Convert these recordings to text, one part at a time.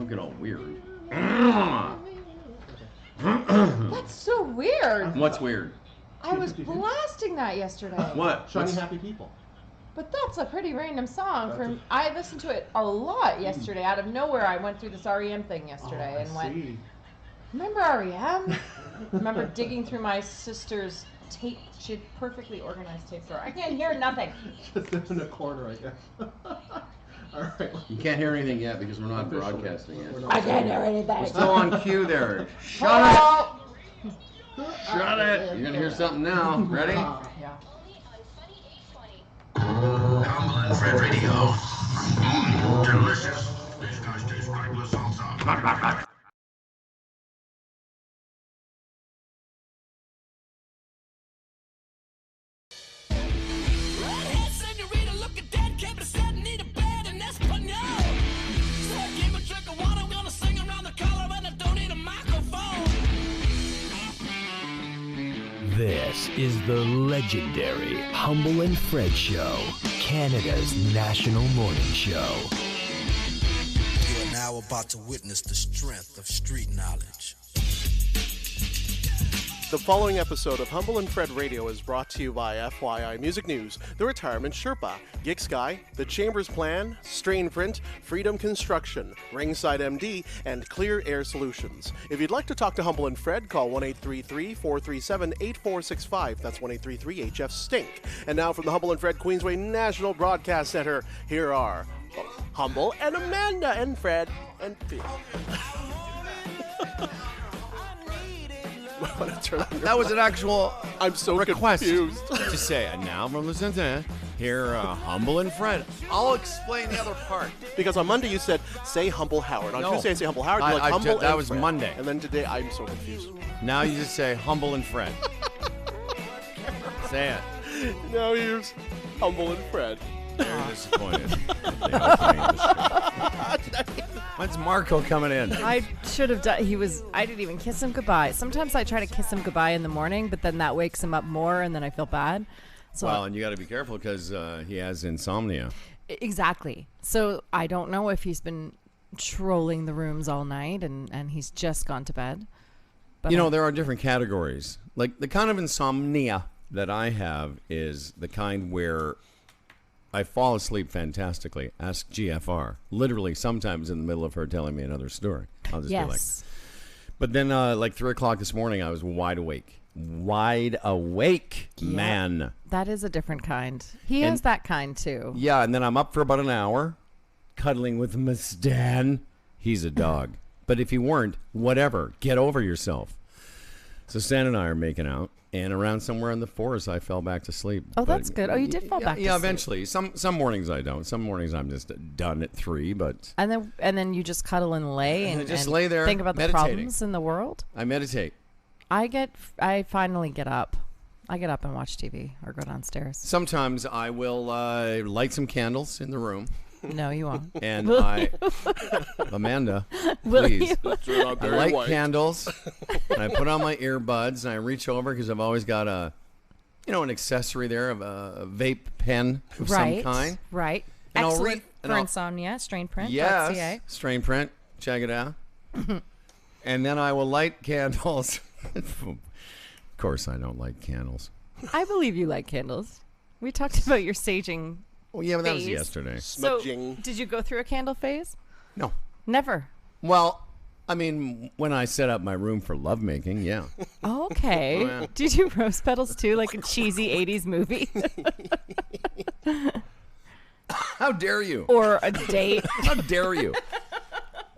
Don't get all weird. That's so weird. What's weird? I was blasting that yesterday. What? Shiny Happy People. But that's a pretty random song. I listened to it a lot yesterday. Out of nowhere, I went through this REM thing yesterday and went, remember REM? Remember digging through my sister's tape. She had perfectly organized tape drawer. I can't hear nothing. Just in the corner, I guess. All right. You can't hear anything yet because we're not broadcasting yet. I can't hear anything. We're still on cue there. Shut it! Shut it! You're gonna hear something now. Ready? Yeah. Humble and Fred Radio. Delicious. These guys taste regular salsa. This is the legendary Humble and Fred Show, Canada's national morning show. You are now about to witness the strength of street knowledge. The following episode of Humble and Fred Radio is brought to you by FYI Music News, The Retirement Sherpa, Gig Sky, The Chambers Plan, Strain Print, Freedom Construction, Ringside MD, and Clear Air Solutions. If you'd like to talk to Humble and Fred, call 1-833-437-8465. That's 1-833-HF-STINK. And now from the Humble and Fred Queensway National Broadcast Center, here are Humble and Amanda and Fred and Phil. That was an actual I'm so request confused. to say, and now from the center, here, Humble and Fred. I'll explain the other part. Because on Monday you said, say Humble Howard. On Tuesday I say Humble Howard. You're like, Humble that and was Fred. Monday. And then today I'm so confused. Now you just say Humble and Fred. Say it. Now here's Humble and Fred. Very disappointed. When's Marco coming in? I should have done. I didn't even kiss him goodbye. Sometimes I try to kiss him goodbye in the morning, but then that wakes him up more, and then I feel bad. So Well, and you got to be careful because he has insomnia. exactly. So I don't know if he's been trolling the rooms all night, and he's just gone to bed. But You know, there are different categories. Like the kind of insomnia that I have is the kind where I fall asleep fantastically. Ask GFR. Literally, sometimes in the middle of her telling me another story. I'll just be like. yes, But then, like 3 o'clock this morning, I was wide awake. Wide awake, man. that is a different kind. He has that kind too. Yeah, and then I'm up for about an hour, cuddling with Miss Dan. He's a dog. But if he weren't, whatever. Get over yourself. So Stan and I are making out. And around somewhere in the forest, I fell back to sleep. Oh, that's good. Oh, you did fall back to Yeah, sleep. eventually. Some mornings I don't. Some mornings I'm just done at 3, but And then you just cuddle and lay and just and lay there think about meditating. the problems in the world. I meditate. I finally get up. I get up and watch TV or go downstairs. Sometimes I will light some candles in the room. No, you won't. And Will I, Amanda, Will please. you? I light candles, and I put on my earbuds, and I reach over because I've always got an accessory there of a vape pen of some kind. Right. And I'll Excellent read- and for I'll- insomnia. Strainprint.ca. Yes, strain print. Check it out. And then I will light candles. Of course, I don't light candles. I believe you like candles. We talked about your saging. Oh, yeah, but that was phase. yesterday. So, Smudging. did you go through a candle phase? No. Never. Well, I mean, when I set up my room for lovemaking, yeah. Okay. Oh, yeah. Did you roast petals too, like a cheesy 80s movie? How dare you? Or a date? How dare you?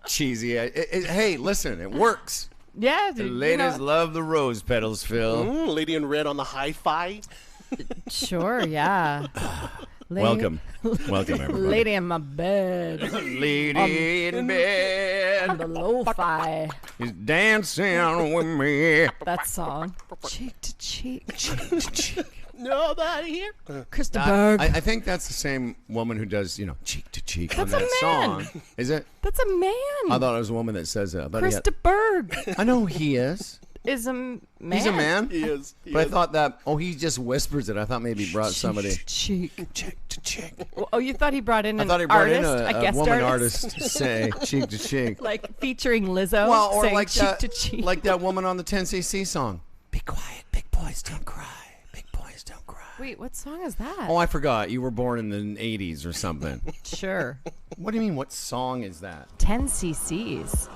Cheesy. Hey, listen, it works. Yeah. The ladies love the rose petals, Phil. Lady in Red on the hi-fi. Sure, yeah. Welcome, everybody. Lady in my bed. Lady in bed. On the lo-fi. He's dancing with me. That song. Cheek to cheek. Cheek to cheek. Nobody here. Krista Berg. I think that's the same woman who does, cheek to cheek on That's a that man. song. Is it? That's a man. I thought it was a woman that says that. Krista Berg. I know who he is. is a man. He's a man? He is. But I thought that, he just whispers it. I thought maybe he brought somebody. Cheek. Cheek to cheek. Oh, you thought he brought in I an thought he brought artist, in a guest woman artist artist to say cheek to cheek. like featuring Lizzo, Well, or saying like cheek that, to cheek. like that woman on the 10cc song. Be quiet, big boys don't cry. Big boys don't cry. Wait, what song is that? Oh, I forgot. You were born in the 80s or something. Sure. What do you mean? What song is that? 10 cc's.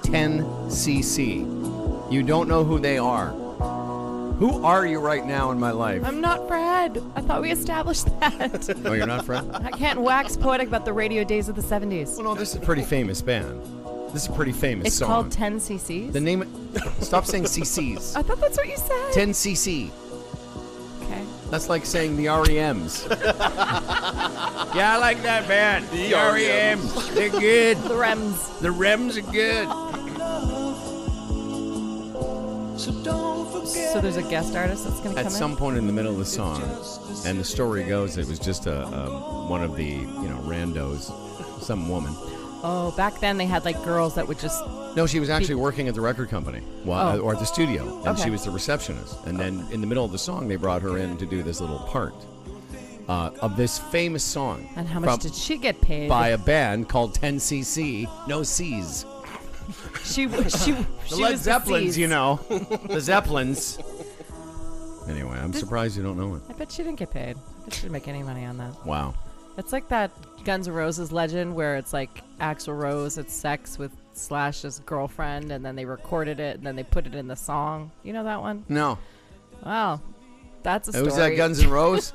10cc. You don't know who they are. Who are you right now in my life? I'm not Fred. I thought we established that. Oh, you're not Fred? I can't wax poetic about the radio days of the 70s. Well, no, this is a pretty famous band. This is a pretty famous It's song. called 10 cc's? The name... Stop saying CCs. I thought that's what you said. 10cc. Okay. That's like saying the REMs. Yeah, I like that band. The REMs. They're good. The Rems. The REMs are good. So there's a guest artist that's going to come At some point in the middle of the song, and the story goes, it was just one of the randos, some woman. Oh, back then they had like girls that would just... No, she was actually working at the record company, or at the studio, and Okay. she was the receptionist. And then in the middle of the song, they brought her in to do this little part of this famous song. And how much did she get paid? By a band called 10cc, no C's. She The was Led the Zeppelins, C's. you know. The Zeppelins. Anyway, I'm surprised you don't know it. I bet she didn't get paid. I bet she didn't make any money on that. Wow. It's like that Guns N' Roses legend where it's like Axl Rose had sex with Slash's girlfriend and then they recorded it and then they put it in the song. You know that one? No. Wow. That's a story. Was that Guns N' Roses?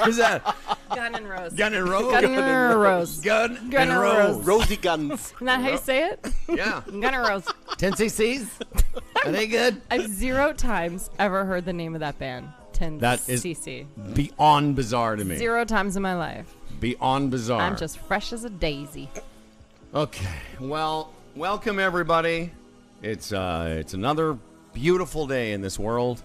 Who's that? Gun and Rose. Gun and Rose? Gun and Rose. Gun Gun and and Rose. Rose. Rosie Guns. Isn't that how you say it? Yeah. Gun and Rose. 10cc's? Are they good? I've 0 times ever heard the name of that band. 10 That is cc. beyond bizarre to me. 0 times in my life. Beyond bizarre. I'm just fresh as a daisy. Okay. Well, welcome everybody. It's another beautiful day in this world.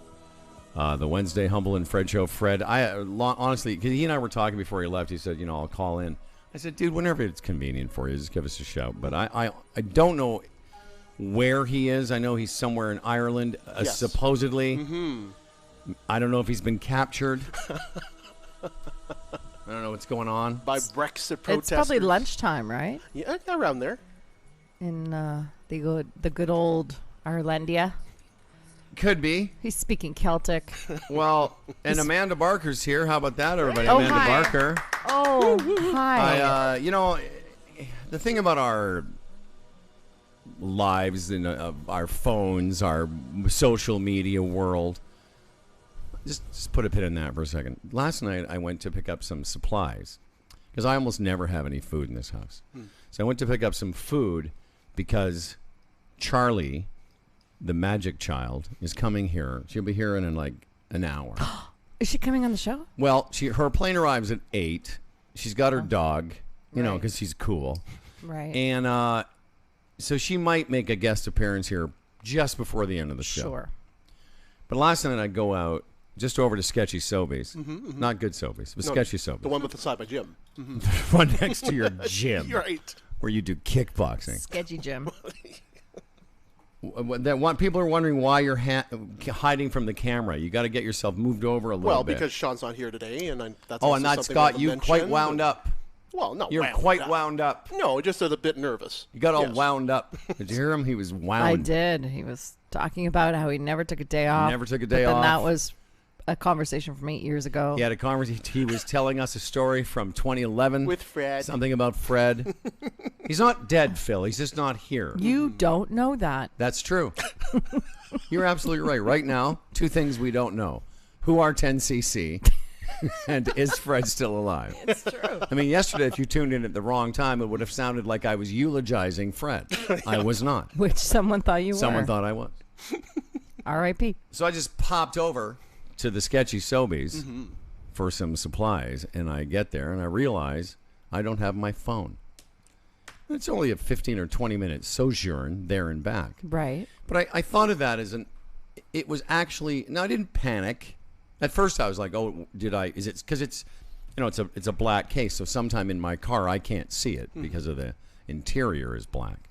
The Wednesday Humble and Fred show. Fred, honestly, because he and I were talking before he left. He said, I'll call in. I said, dude, whenever it's convenient for you, just give us a shout. But I don't know where he is. I know he's somewhere in Ireland, Yes. supposedly. Mm-hmm. I don't know if he's been captured. I don't know what's going on. By Brexit protesters. It's probably lunchtime, right? Yeah, around there. In the good old Irelandia. Could be. He's speaking Celtic. Well, and Amanda Barker's here. How about that, everybody? Oh, Amanda hi. Barker. Oh, hi. The thing about our lives and our phones, our social media world. Just put a pin in that for a second. Last night I went to pick up some supplies because I almost never have any food in this house. So I went to pick up some food because Charlie, the magic child, is coming here. She'll be here in like an hour. Is she coming on the show? Well, her plane arrives at 8. She's got her dog, know, because she's cool. Right. And so she might make a guest appearance here just before the end of the show. Sure. But last night I go out just over to Sketchy Sobeys. Not good Sobeys, but Sketchy Sobeys. The one with the side by Jim. The one next to your gym. Right. Where you do kickboxing. Sketchy Jim. People are wondering why you're hiding from the camera. You got to get yourself moved over a little Well, bit. because Sean's not here today, and that's Oh, also and that's something I got wanted you to quite mention, wound and- up. Well, no, You're quite wound up. No, just a bit nervous. You got all Yes. wound up. Did you hear him? He was wound. I did. He was talking about how he never took a day off. Never took a day but then off. that was a conversation from 8 years ago. He had a conversation. He was telling us a story from 2011 With Fred. Something about Fred. He's not dead, Phil. He's just not here. You don't know that. That's true. You're absolutely right. Right now, 2 things we don't know: who are 10cc, and is Fred still alive? It's true. I mean, yesterday, if you tuned in at the wrong time, it would have sounded like I was eulogizing Fred. I was not. Which someone thought you were. Someone thought I was. R.I.P. So I just popped over to the Sketchy Sobeys for some supplies, and I get there and I realize I don't have my phone. It's only a 15 or 20 minute sojourn there and back. Right. But I thought of that as it was actually, no, I didn't panic. At first I was like, oh, is it, because it's a black case, so sometime in my car I can't see it because of the interior is black.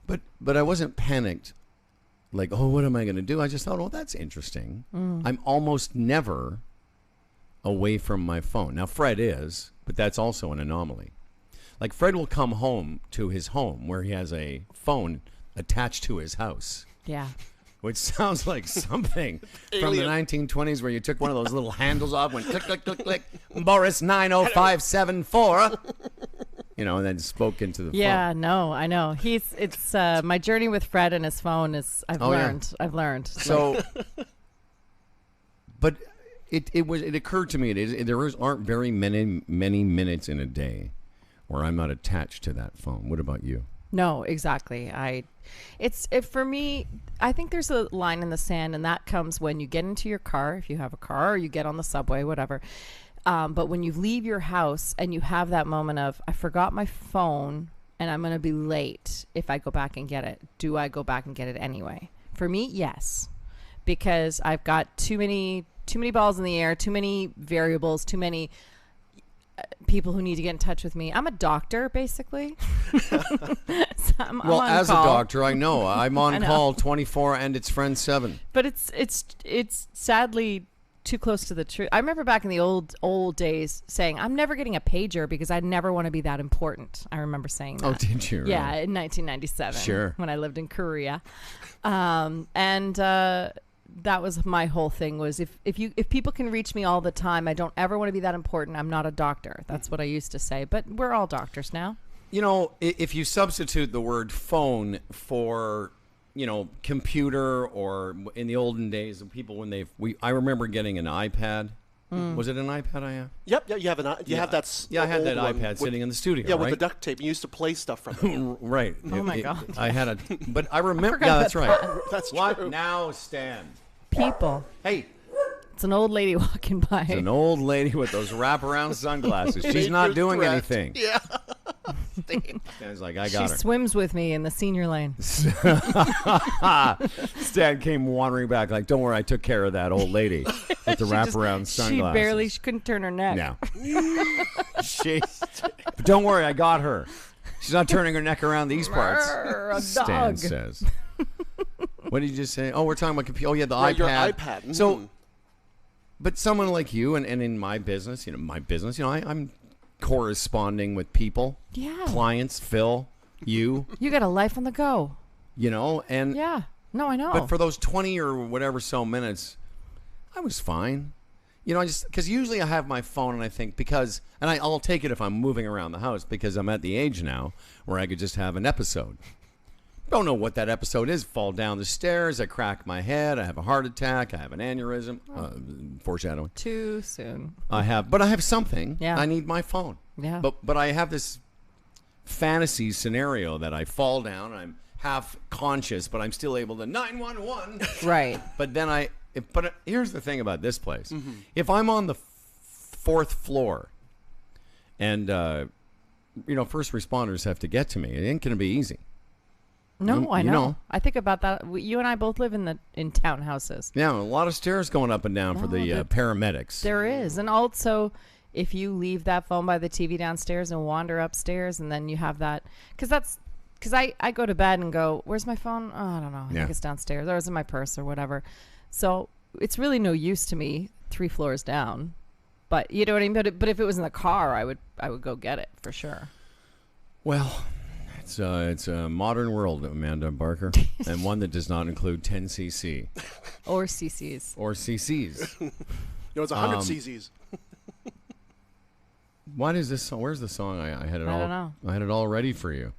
But I wasn't panicked like, oh, what am I going to do? I just thought, oh, that's interesting. I'm almost never away from my phone. Now, Fred is, but that's also an anomaly. Like, Fred will come home to his home where he has a phone attached to his house. Yeah. Which sounds like something from the 1920s where you took one of those little handles off, went click, click, click, click, Boris 90574, you know, and then spoke into the phone. Yeah, no, I know. It's my journey with Fred and his phone is, I've learned. So, but it occurred to me, aren't very many minutes in a day where I'm not attached to that phone. What about you? No, exactly. For me, I think there's a line in the sand, and that comes when you get into your car, if you have a car, or you get on the subway, whatever. But when you leave your house and you have that moment of, I forgot my phone and I'm going to be late if I go back and get it. Do I go back and get it anyway? For me, yes. Because I've got too many balls in the air, too many variables, too many people who need to get in touch with me. I'm a doctor, basically. So I'm as call. a doctor, I know I'm on call 24 and it's friend 7. But it's sadly too close to the truth. I remember back in the old days saying, I'm never getting a pager because I never want to be that important. I remember saying that. Oh, did you? Yeah, in 1997. Sure. When I lived in Korea. That was my whole thing, was if people can reach me all the time, I don't ever want to be that important. I'm not a doctor. That's what I used to say. But we're all doctors now. You know, if you substitute the word phone for, you know, computer, or in the olden days, people I remember getting an iPad. Was it an iPad I have? Yep, yeah, you have that. Yeah, I had that iPad sitting in the studio. Yeah, right? with the duct tape. You used to play stuff from it. Right. Oh my God. I had but I remember. Yeah, that's right. That's What true. now, Stan? People. Hey. It's an old lady walking by. It's an old lady with those wraparound sunglasses. She's not doing anything. Yeah. Stan's like, I got She her. swims with me in the senior lane. Stan came wandering back like, don't worry, I took care of that old lady with the wraparound sunglasses. She couldn't turn her neck. No. But don't worry, I got her. She's not turning her neck around these parts. A Stan dog. says. What did you just say? Oh, we're talking about computer. Oh, yeah, the Right, iPad. your iPad. Mhm. So, but someone like you, and in my business, I'm corresponding with people. Yeah. Clients, Phil, you. You got a life on the go. You know, and Yeah. No, I know. but for those 20 or whatever so minutes, I was fine. You know, because usually I have my phone and I think I'll take it if I'm moving around the house, because I'm at the age now where I could just have an episode. Don't know what that episode is. Fall down the stairs, I crack my head, I have a heart attack, I have an aneurysm. Foreshadowing. Too soon. I have something. Yeah. I need my phone. Yeah. But I have this fantasy scenario that I fall down, and I'm half conscious, but I'm still able to 911. Right. But then here's the thing about this place. Mm-hmm. If I'm on the 4th floor and, first responders have to get to me, it ain't going to be easy. No, I you know. know. I think about that. You and I both live in townhouses. Yeah, a lot of stairs going up and down for the paramedics. There is. And also, if you leave that phone by the TV downstairs and wander upstairs, and then you have that, because I go to bed and go, where's my phone? Oh, I don't know. I think it's downstairs, or it's in my purse or whatever. So it's really no use to me 3 floors down. But you know what I mean? But if it was in the car, I would go get it for sure. Well, it's a modern world, Amanda Barker, and one that does not include 10cc. Or CCs. Or CCs. It's 100 cc's. What is this song? Where's the song? I had it all. I don't know. I had it all ready for you.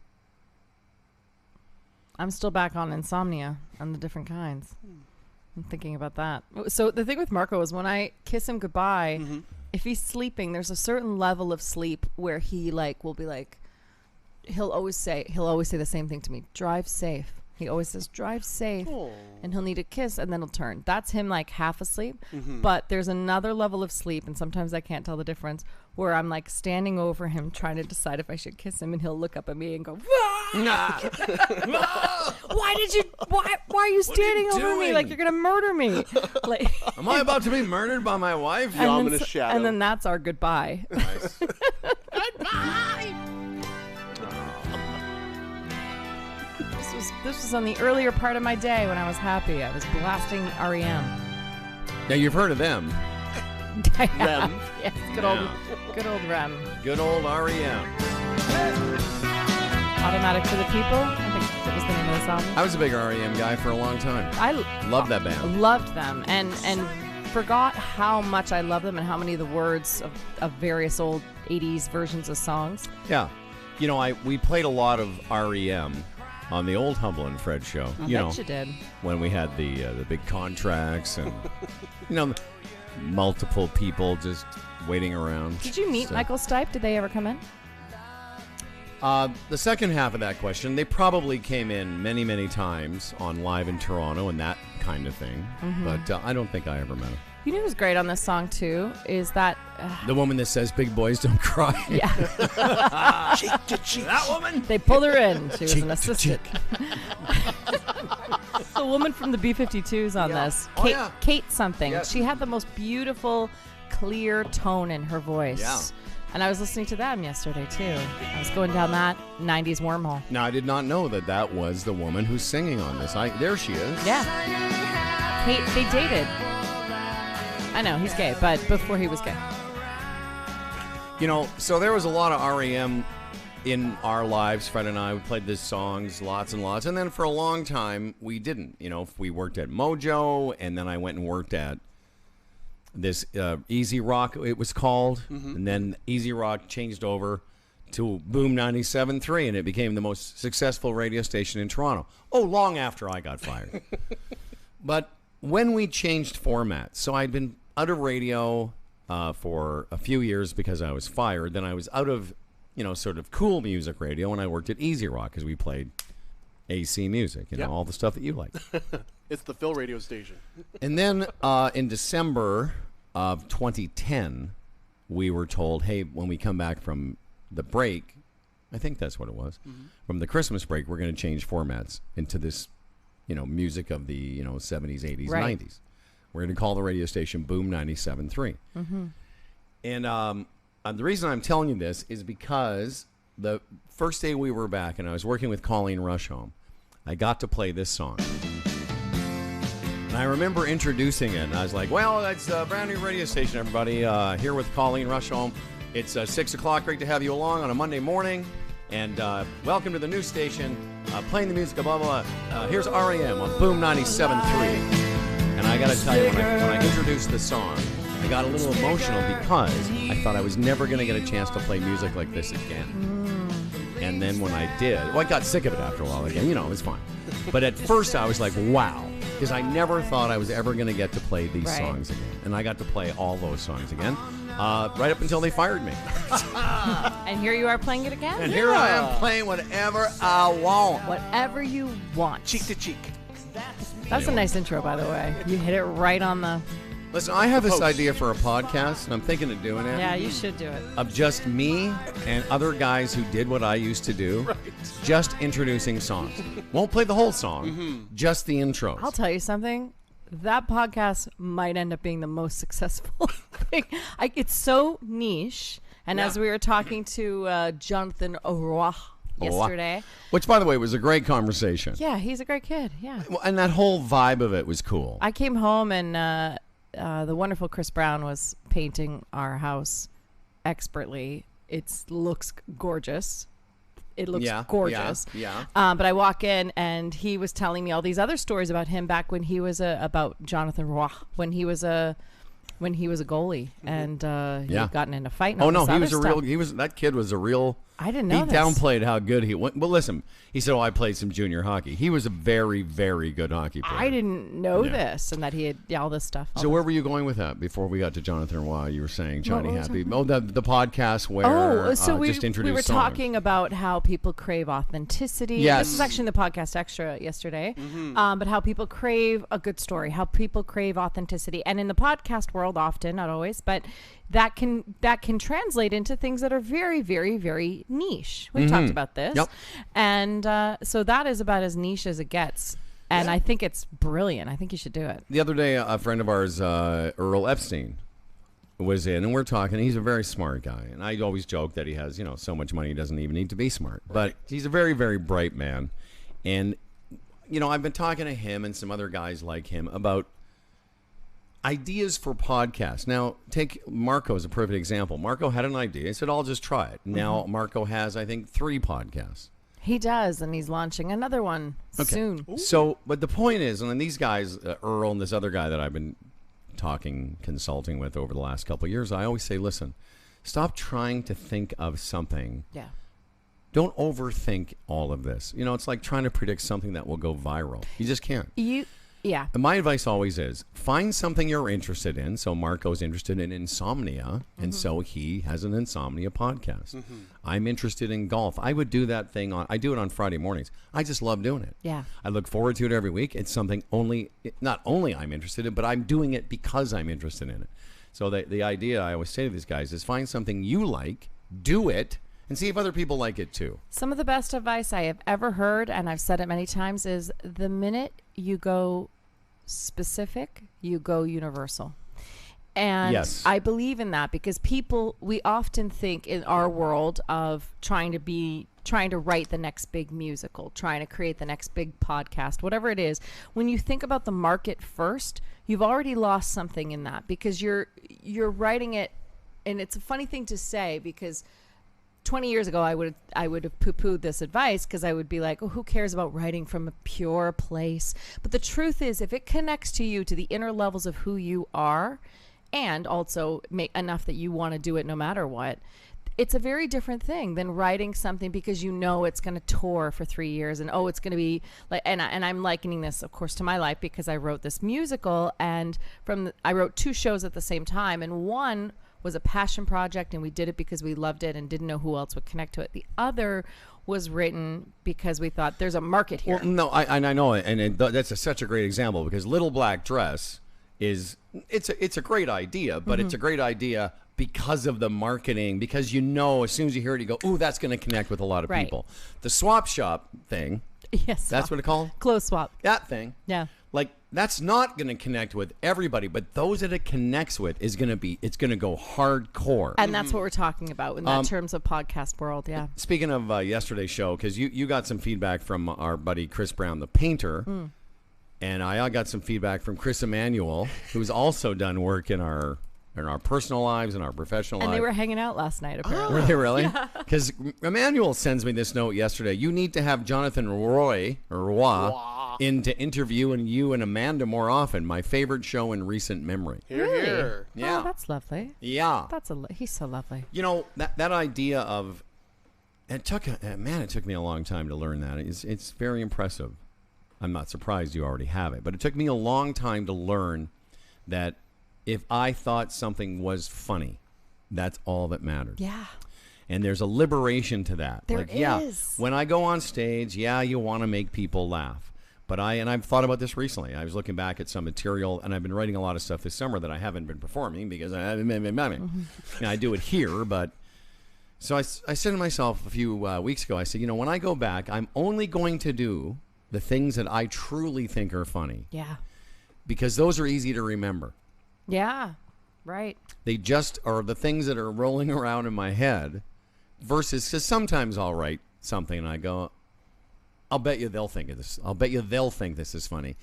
I'm still back on insomnia and the different kinds. I'm thinking about that. So the thing with Marco is when I kiss him goodbye, if he's sleeping, there's a certain level of sleep where he will be like, he'll always say the same thing to me. Drive safe. He always says, drive safe. Aww. And he'll need a kiss and then he'll turn. That's him half asleep. Mm-hmm. But there's another level of sleep, and sometimes I can't tell the difference, where I'm standing over him trying to decide if I should kiss him, and he'll look up at me and go, why are you standing over me like you're going to murder me? Am I about to be murdered by my wife? The ominous shadow. And then that's our goodbye. Nice. Goodbye. This was on the earlier part of my day when I was happy. I was blasting REM. Now you've heard of them. Rem. Yes, good old Rem. Good old REM. Automatic for the People. I think that was the name of this album. I was a big REM guy for a long time. I loved that band. Loved them, and forgot how much I love them and how many of the words of various old 80s versions of songs. Yeah. You know, we played a lot of REM on the old Humble and Fred show. I bet you did. When we had the big contracts and, multiple people just waiting around. Did you meet Michael Stipe? Did they ever come in? The second half of that question, they probably came in many, many times on Live in Toronto and that kind of thing. Mm-hmm. But I don't think I ever met him. You know who's great on this song, too, is that... the woman that says, "Big boys don't cry." Yeah. Cheek to cheek. That woman? They pulled her in. She was Cheek an to assistant. The woman from the B-52s on this. Oh, Kate, yeah. Kate something. Yes. She had the most beautiful, clear tone in her voice. Yeah. And I was listening to them yesterday, too. I was going down that 90s wormhole. Now, I did not know that was the woman who's singing on this. There she is. Yeah. Kate, they dated. I know, he's gay, but before he was gay. So there was a lot of REM in our lives. Fred and I, we played these songs lots and lots. And then for a long time, we didn't. We worked at Mojo, and then I went and worked at this Easy Rock, it was called. Mm-hmm. And then Easy Rock changed over to Boom 97.3, and it became the most successful radio station in Toronto. Oh, long after I got fired. But when we changed formats, so I'd been out of radio for a few years because I was fired. Then I was out of, sort of cool music radio, and I worked at Easy Rock because we played AC music, all the stuff that you like. It's the Phil radio station. And then in December of 2010, we were told, hey, when we come back from the break, I think that's what it was, from the Christmas break, we're going to change formats into this, music of the, 70s, 80s, right. 90s. We're going to call the radio station Boom 97.3. Mm-hmm. And the reason I'm telling you this is because the first day we were back, and I was working with Colleen Rushholm, I got to play this song. And I remember introducing it, and I was like, well, that's a brand new radio station, everybody. Here with Colleen Rushholm. It's 6 o'clock. Great to have you along on a Monday morning. And welcome to the new station, playing the music, blah, blah, blah. Here's REM on Boom 97.3. And I got to tell you, when I introduced the song, I got a little emotional because I thought I was never going to get a chance to play music like this again. And then when I did, I got sick of it after a while again. It was fine. But at first I was like, wow. Because I never thought I was ever going to get to play these songs again. And I got to play all those songs again, right up until they fired me. And here you are playing it again? And here I am playing whatever I want. Whatever you want. Cheek to cheek. That's a nice intro, by the way. You hit it right on the... Listen, I have this idea for a podcast, and I'm thinking of doing it. Yeah, you should do it. Of just me and other guys who did what I used to do, just introducing songs. Won't play the whole song, just the intros. I'll tell you something. That podcast might end up being the most successful thing. It's so niche. And as we were talking to Jonathan Roy yesterday. Which, by the way, was a great conversation. Yeah, he's a great kid. Yeah. Well, and that whole vibe of it was cool. I came home and... the wonderful Chris Brown was painting our house expertly. It looks gorgeous. It looks gorgeous. Yeah. But I walk in and he was telling me all these other stories about him back when he was about Jonathan Roy, when he was a goalie, and he'd gotten in a fight. And that kid was a real. I didn't know He downplayed how good he went. Well, listen, he said, I played some junior hockey. He was a very, very good hockey player. I didn't know this, and that he had all this stuff. So where were you going with that before we got to Jonathan Roy? You were saying Johnny Happy. Oh, the podcast where just introduced we were songs. Talking about how people crave authenticity. Yes. This was actually in the podcast extra yesterday. But how people crave a good story, how people crave authenticity. And in the podcast world, often, not always, but that can translate into things that are very, very, very niche. We've talked about this. Yep. And so that is about as niche as it gets. And I think it's brilliant. I think you should do it. The other day, a friend of ours, Earl Epstein, was in, and we're talking. He's a very smart guy. And I always joke that he has, so much money he doesn't even need to be smart. But he's a very, very bright man. And I've been talking to him and some other guys like him about ideas for podcasts. Now, take Marco as a perfect example. Marco had an idea. He said, I'll just try it. Now, Marco has, I think, 3 podcasts. He does, and he's launching another one soon. So, but the point is, and then these guys, Earl and this other guy that I've been consulting with over the last couple of years, I always say, listen, stop trying to think of something. Yeah. Don't overthink all of this. It's like trying to predict something that will go viral. You just can't. Yeah. And my advice always is find something you're interested in. So Marco's interested in insomnia, and so he has an insomnia podcast. I'm interested in golf. I would do that thing I do it on Friday mornings. I just love doing it. Yeah. I look forward to it every week. It's something not only I'm interested in, but I'm doing it because I'm interested in it. So the idea I always say to these guys is find something you like, do it, and see if other people like it too. Some of the best advice I have ever heard, and I've said it many times, is the minute you go specific, you go universal. And yes. I believe in that because we often think in our world of trying to write the next big musical, trying to create the next big podcast, whatever it is. When you think about the market first, you've already lost something in that because you're writing it, and it's a funny thing to say because 20 years ago, I would have poo-pooed this advice because I would be like, oh, who cares about writing from a pure place? But the truth is, if it connects to you, to the inner levels of who you are, and also make enough that you want to do it no matter what, it's a very different thing than writing something because it's going to tour for 3 years and it's going to be like, and I'm likening this, of course, to my life because I wrote this musical and I wrote 2 shows at the same time, and one was a passion project and we did it because we loved it and didn't know who else would connect to it. The other was written because we thought there's a market here. Well, no, I know it, and that's such a great example because Little Black Dress it's a great idea, but it's a great idea because of the marketing, because as soon as you hear it, you go, ooh, that's going to connect with a lot of people. The Swap Shop thing, yes, that's what it's called? Clothes swap. That thing. Yeah. Like, that's not going to connect with everybody, but those that it connects with it's going to go hardcore. And that's what we're talking about in that terms of podcast world, yeah. Speaking of yesterday's show, because you got some feedback from our buddy Chris Brown, the painter, and I got some feedback from Chris Emanuel, who's also done work in our personal lives and our professional lives. And they were hanging out last night, apparently. Were they really? Because Emmanuel sends me this note yesterday. You need to have Jonathan Roy in to interview you and Amanda more often. My favorite show in recent memory. Really? Here. Yeah. Oh, that's lovely. Yeah. He's so lovely. That idea of it took me a long time to learn that. It's very impressive. I'm not surprised you already have it, but it took me a long time to learn that if I thought something was funny, that's all that mattered. Yeah. And there's a liberation to that. There is. Yeah, when I go on stage, you want to make people laugh. But I've thought about this recently. I was looking back at some material, and I've been writing a lot of stuff this summer that I haven't been performing because I do it here. But so I said to myself a few weeks ago, I said, when I go back, I'm only going to do the things that I truly think are funny. Yeah. Because those are easy to remember. Yeah, right. They just are the things that are rolling around in my head versus, because sometimes I'll write something and I go, I'll bet you they'll think of this. I'll bet you they'll think this is funny.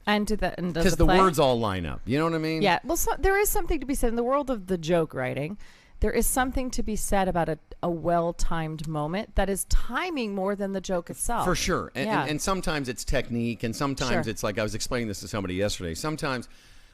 And because the words all line up. You know what I mean? Yeah. Well, there is something to be said in the world of the joke writing. There is something to be said about a well-timed moment that is timing more than the joke itself. For sure. And sometimes it's technique, and sometimes it's like I was explaining this to somebody yesterday. Sometimes,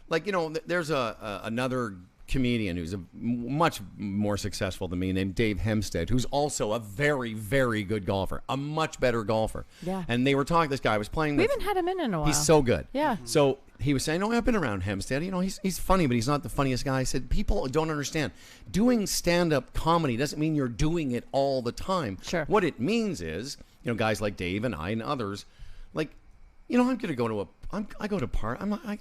there's another comedian who's much more successful than me named Dave Hempstead, who's also a very, very good golfer, a much better golfer. Yeah. And they were talking, this guy was playing. We haven't had him in a while. He's so good. Yeah. So he was saying, I've been around Hempstead. He's funny, but he's not the funniest guy. I said, people don't understand. Doing stand-up comedy doesn't mean you're doing it all the time. Sure. What it means is, guys like Dave and I and others, I'm going to go to I go to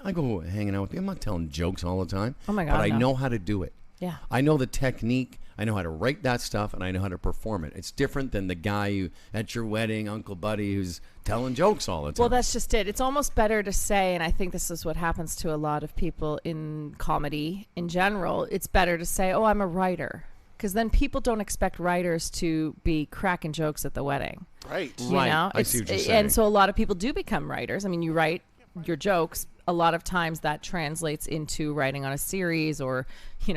I go hanging out with people. I'm not telling jokes all the time. Oh my God, but I no. know how to do it. Yeah. I know the technique. I know how to write that stuff, and I know how to perform it. It's different than the guy who at your wedding, Uncle Buddy, who's telling jokes all the time. Well, that's just it. It's almost better to say, and I think this is what happens to a lot of people in comedy in general, it's better to say, I'm a writer. because then people don't expect writers to be cracking jokes at the wedding. Right. You Right. know? I see what you're saying. And so a lot of people do become writers. I mean, you write your jokes. A lot of times that translates into writing on a series or,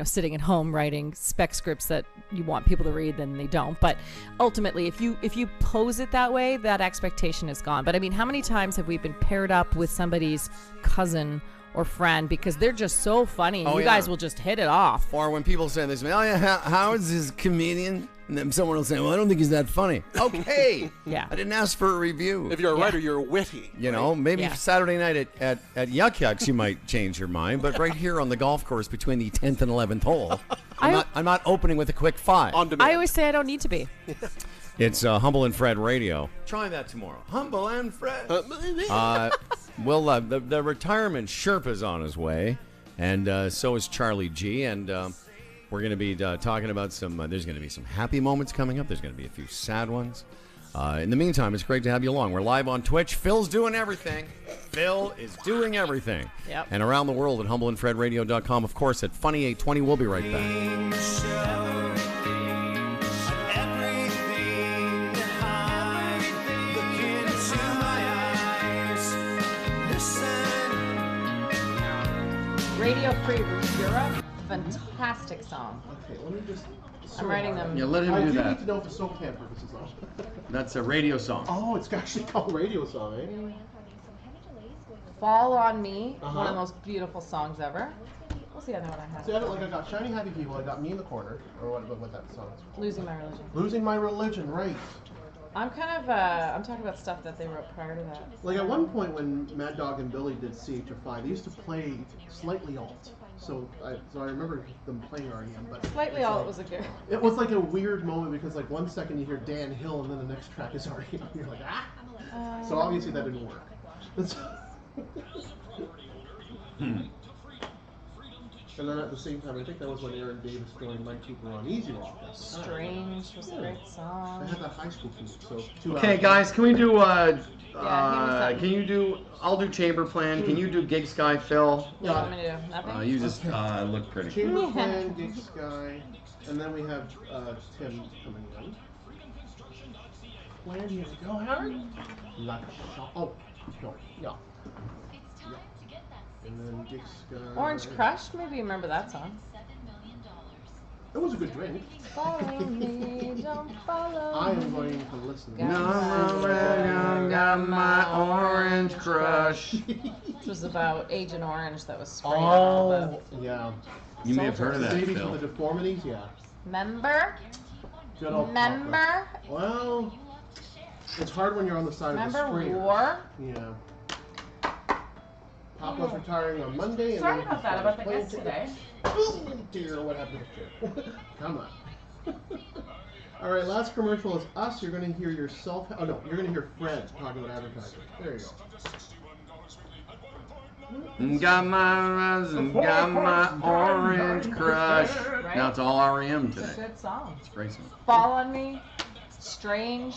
sitting at home writing spec scripts that you want people to read, then they don't. But ultimately, if you pose it that way, that expectation is gone. But I mean, how many times have we been paired up with somebody's cousin or friend because they're just so funny? Oh, You guys will just hit it off. Or when people say this, oh yeah, Howard's is a comedian, and then someone will say, well, I don't think he's that funny. Okay. Yeah. I didn't ask for a review. If you're a writer, you're witty. Maybe Yeah. Saturday night at Yuck Yucks you might change your mind, but right here on the golf course between the 10th and 11th hole, I'm not opening with a quick 5. On demand. I always say I don't need to be. It's Humble and Fred Radio. Try that tomorrow. Humble and Fred. The retirement Sherpa's on his way, and so is Charlie G. And we're going to be talking about there's going to be some happy moments coming up. There's going to be a few sad ones. In the meantime, it's great to have you along. We're live on Twitch. Phil's doing everything. Phil is doing everything. Yep. And around the world at humbleandfredradio.com, of course, at Funny 820. We'll be right back. Radio Free Europe, fantastic song. Okay, let me just. I'm writing them. Yeah, let him I do do that. need to know for soap can purposes though. That's a radio song. Oh, it's actually called radio song, eh? Fall on Me, one Uh-huh. of the most beautiful songs ever. What's the other one I See, have? I got Shiny Happy People, I got Me in the Corner, or what that song is. Losing My Religion. Losing My Religion, right. I'm I'm talking about stuff that they wrote prior to that. Like at one point when Mad Dog and Billy did CHFI, they used to play slightly alt. So I remember them playing REM, but Slightly it's Alt like- was a good. It was like a weird moment because like 1 second you hear Dan Hill and then the next track is REM. You're like, ah. So obviously that didn't work. And then at the same time, I think that was when Aaron Davis joined Mike Cooper on Easy Rock. Strange was a great I song. had that high school commute, so 2 Okay, hours. guys, can we do? something. Can you do? I'll do Chamber Plan. Can you do Gig Sky, Phil? What do you want me to do? Nothing? You just look pretty. Chamber Plan, Gig Sky, and then we have Tim coming in. Plan, here we go, Howard. Oh, no, yeah. And then Gig Sky. Orange Crush, maybe you remember that song. It was a good drink. Follow me, don't follow I am me. going to listen. Got my orange crush. Which was about Agent Orange that was spraying all Oh, yeah. You may have heard of The that, babies Phil. with the deformities, yeah. the. Member? Good old Member? Papa. Well, it's hard when you're on the side of the Remember screen. War? Yeah. Papa's retiring on Monday. Sorry and then about that, about the plane guests ticket. today. Oh dear, what happened to Phil? Come on. All right, last commercial is us. You're going to hear yourself. Oh no, you're going to hear Fred talking about advertising. There you go. Got my resin, got my orange crush. Right? Now it's all REM It's a today. good song. It's a great song. Fall on Me, Strange.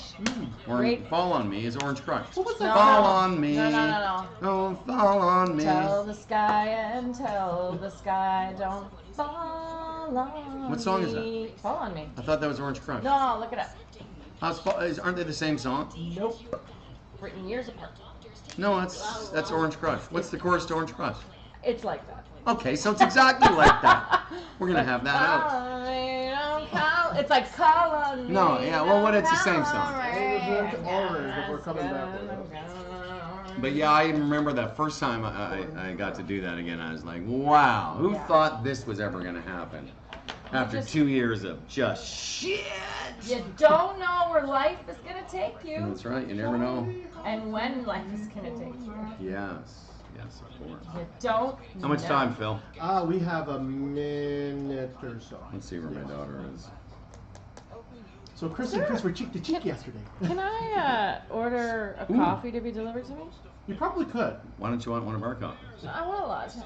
Great. Fall on Me is Orange Crush. No, Fall on me. No. Don't fall on me. Tell the sky and tell the sky, don't fall on me. What song is that? Fall on Me. I thought that was Orange Crush. No, look it up. Aren't they the same song? Nope. Written years apart. No, that's Orange Crush. What's the chorus to Orange Crush? It's like that. Okay, so it's exactly like that. We're gonna have that out. Call on me, don't call. It's like call on me. No, yeah, well, what? It's the same don't song. call Orange, me. orange, if we're coming back with it. But yeah, I even remember that first time I got to do that again. I was like, wow, who thought this was ever gonna happen? After 2 years of just shit. You don't know where life is gonna take you, That's right, you never know. and when life is gonna take you. Yes, of course. You don't. How much know. time, Phil? We have a minute or so. Let's see where my daughter is. So Chris and Chris were cheek to cheek yesterday. Can I order a coffee to be delivered to me? You probably could. Why don't you want one of our coffees? I want a latte.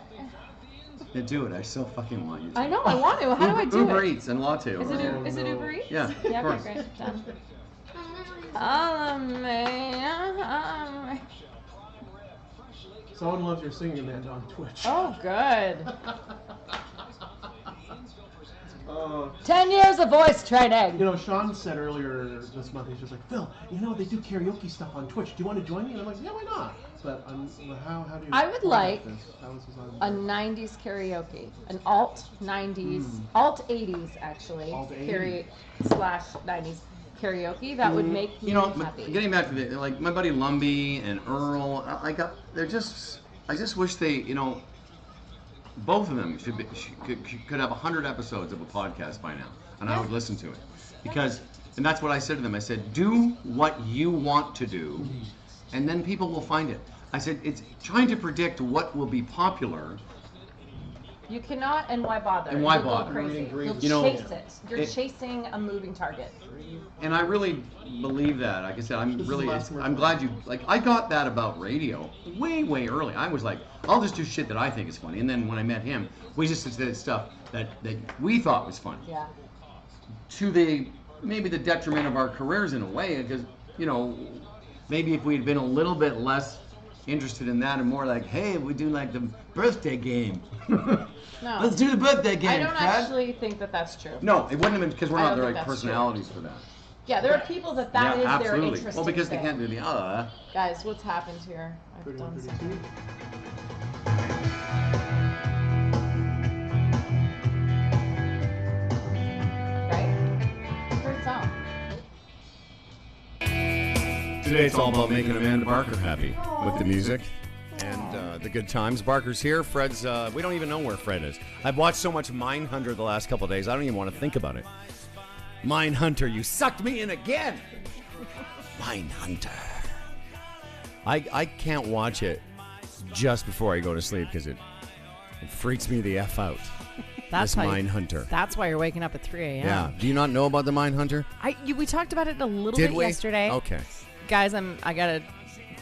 Yeah, do it. I so fucking want you to. I know. I want to. How do I do Uber it? Eats and latte. Is over it here. is it Uber Eats? Yeah, of Yeah. course. Okay. Great. Done. Follow me. Someone loves your singing, Amanda, on Twitch. Oh, good. 10 years of voice training. You know, Sean said earlier this month, he's just like, Phil, you know, they do karaoke stuff on Twitch. Do you want to join me? And I'm like, yeah, why not? But how do you... I would like this? How is this on a 90s karaoke, an alt 90s, alt 80s actually, Alt 80s. slash 90s karaoke. That would make me You know, happy. getting back to the, like, my buddy Lumbee and Earl, I just wish they, you know, both of them could have 100 episodes of a podcast by now, and I would listen to it. Because, and that's what I said to them. I said, do what you want to do, and then people will find it. I said, it's trying to predict what will be popular. You cannot, and why bother? And why You'll go bother? crazy. You'll You know, chase it. You're chasing a moving target. And I really believe that. Like I said, I'm glad you, like, I got that about radio way early. I was like, I'll just do shit that I think is funny. And then when I met him, we just did stuff that we thought was funny. Yeah. To maybe the detriment of our careers in a way, because, you know, maybe if we'd been a little bit less interested in that and more like, hey, we do like the birthday game. No. Let's do the birthday game, I don't Fred. actually think that that's true. No, it wouldn't have been, because we're I not don't the think right that's personalities for that. Yeah, there are people that is their absolutely. interest. Well, because they can't do the Guys, what's happened here? I've done something. Right? Great song. Today it's all about making Amanda Barker happy with the music and the good times. Barker's here. Fred's, we don't even know where Fred is. I've watched so much Mindhunter the last couple of days, I don't even want to think about it. Mindhunter, you sucked me in again. Mindhunter. I can't watch it just before I go to sleep because it freaks me the F out. That's this how Mindhunter. That's why you're waking up at 3 a.m. Yeah. Do you not know about the Mindhunter? We talked about it a little Did bit we? yesterday. Okay. Guys, I got a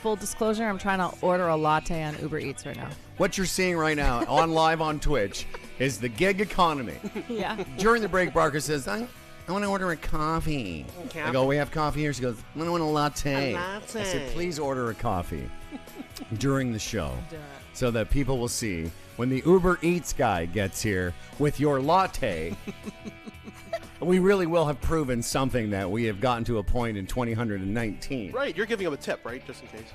full disclosure. I'm trying to order a latte on Uber Eats right now. What you're seeing right now on live on Twitch is the gig economy. Yeah. During the break, Barker says, I want to order a coffee. I go, we have coffee here. She goes, I want a latte. I said, please order a coffee during the show so that people will see when the Uber Eats guy gets here with your latte. We really will have proven something that we have gotten to a point in 2019. Right, you're giving him a tip, right, just in case.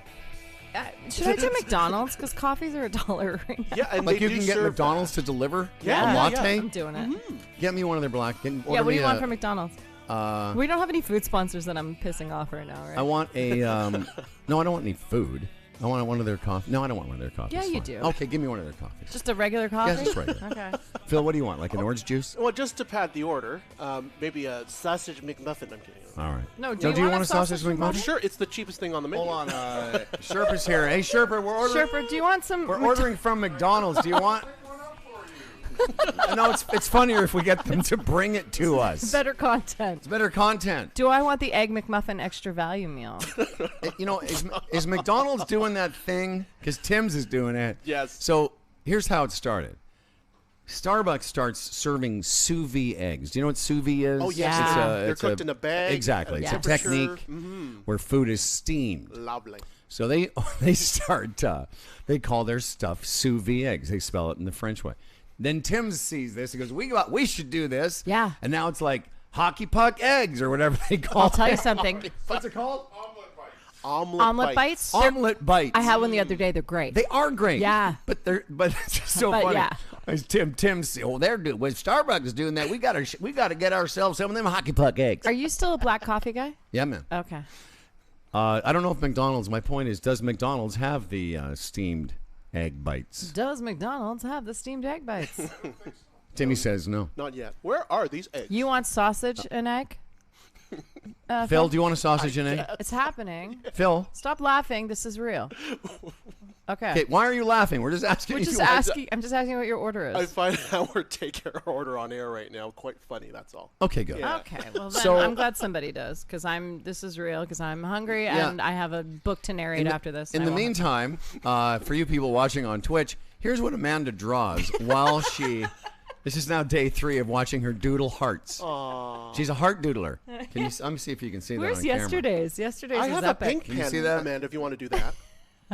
Should I do McDonald's? Because coffees are $1 right now. Yeah, and like they you do can get serve McDonald's to deliver a Yeah, latte? I'm doing it. Get me one of their black. Yeah, what do you want from McDonald's? Uh, We don't have any food sponsors that I'm pissing off right now, right? I want a. No, I don't want any food. I want one of their coffee. No, I don't want one of their coffees. Yeah, you Fine. do. Okay, give me one of their coffees. Just a regular coffee? Yeah, just regular. Okay. Phil, what do you want? Like an orange juice? Well, just to pad the order, maybe a sausage McMuffin. I'm kidding. All right. No, do you want a sausage I'm McMuffin? sure it's the cheapest thing on the menu. Hold on. Sherpa's here. Hey, Sherpa, we're ordering. Sherpa, do you want some? We're ordering from McDonald's. Do you want? No, it's funnier if we get them to bring it to us. Better content. It's better content. Do I want the Egg McMuffin extra value meal? You know, is McDonald's doing that thing? Because Tim's is doing it. Yes. So here's how it started. Starbucks starts serving sous vide eggs. Do you know what sous vide is? Oh, yes. Yeah. They're cooked in a bag. Exactly. at It's a temperature. technique where food is steamed. Lovely. So they start, they call their stuff sous vide eggs. They spell it in the French way. Then Tim sees this. He goes, we should do this. Yeah. And now it's like hockey puck eggs or whatever they call it. I'll tell you something. What's it called? Omelet bites. bites. Omelet bites. I had one the other day. They're great. They are great. Yeah. But it's just so But funny. yeah. As Tim's, they're doing. When Starbucks is doing that, we got to get ourselves some of them hockey puck eggs. Are you still a black coffee guy? Yeah, man. Okay. I don't know if McDonald's. My point is, does McDonald's have the steamed egg bites? Does McDonald's have the steamed egg bites? Timmy says no. Not yet. Where are these eggs? You want sausage and egg? Phil, do you want a sausage and egg? It's happening. Phil. Stop laughing. This is real. Okay. Okay, why are you laughing? We're just asking. We're if just you want- asking. I'm just asking what your order is. I find our take our order on air right now quite funny. That's all. Okay, good. Yeah. Okay, well then So- I'm glad somebody does because this is real because I'm hungry Yeah. and I have a book to narrate after this. In and the I won't- meantime, for you people watching on Twitch, here's what Amanda draws while she. This is now day 3 of watching her doodle hearts. Aww. She's a heart doodler. Let me see if you can see Where's that on camera. yesterday's? Yesterday's I is have a epic. pink Can you pen, see that? Amanda, if you want to do that.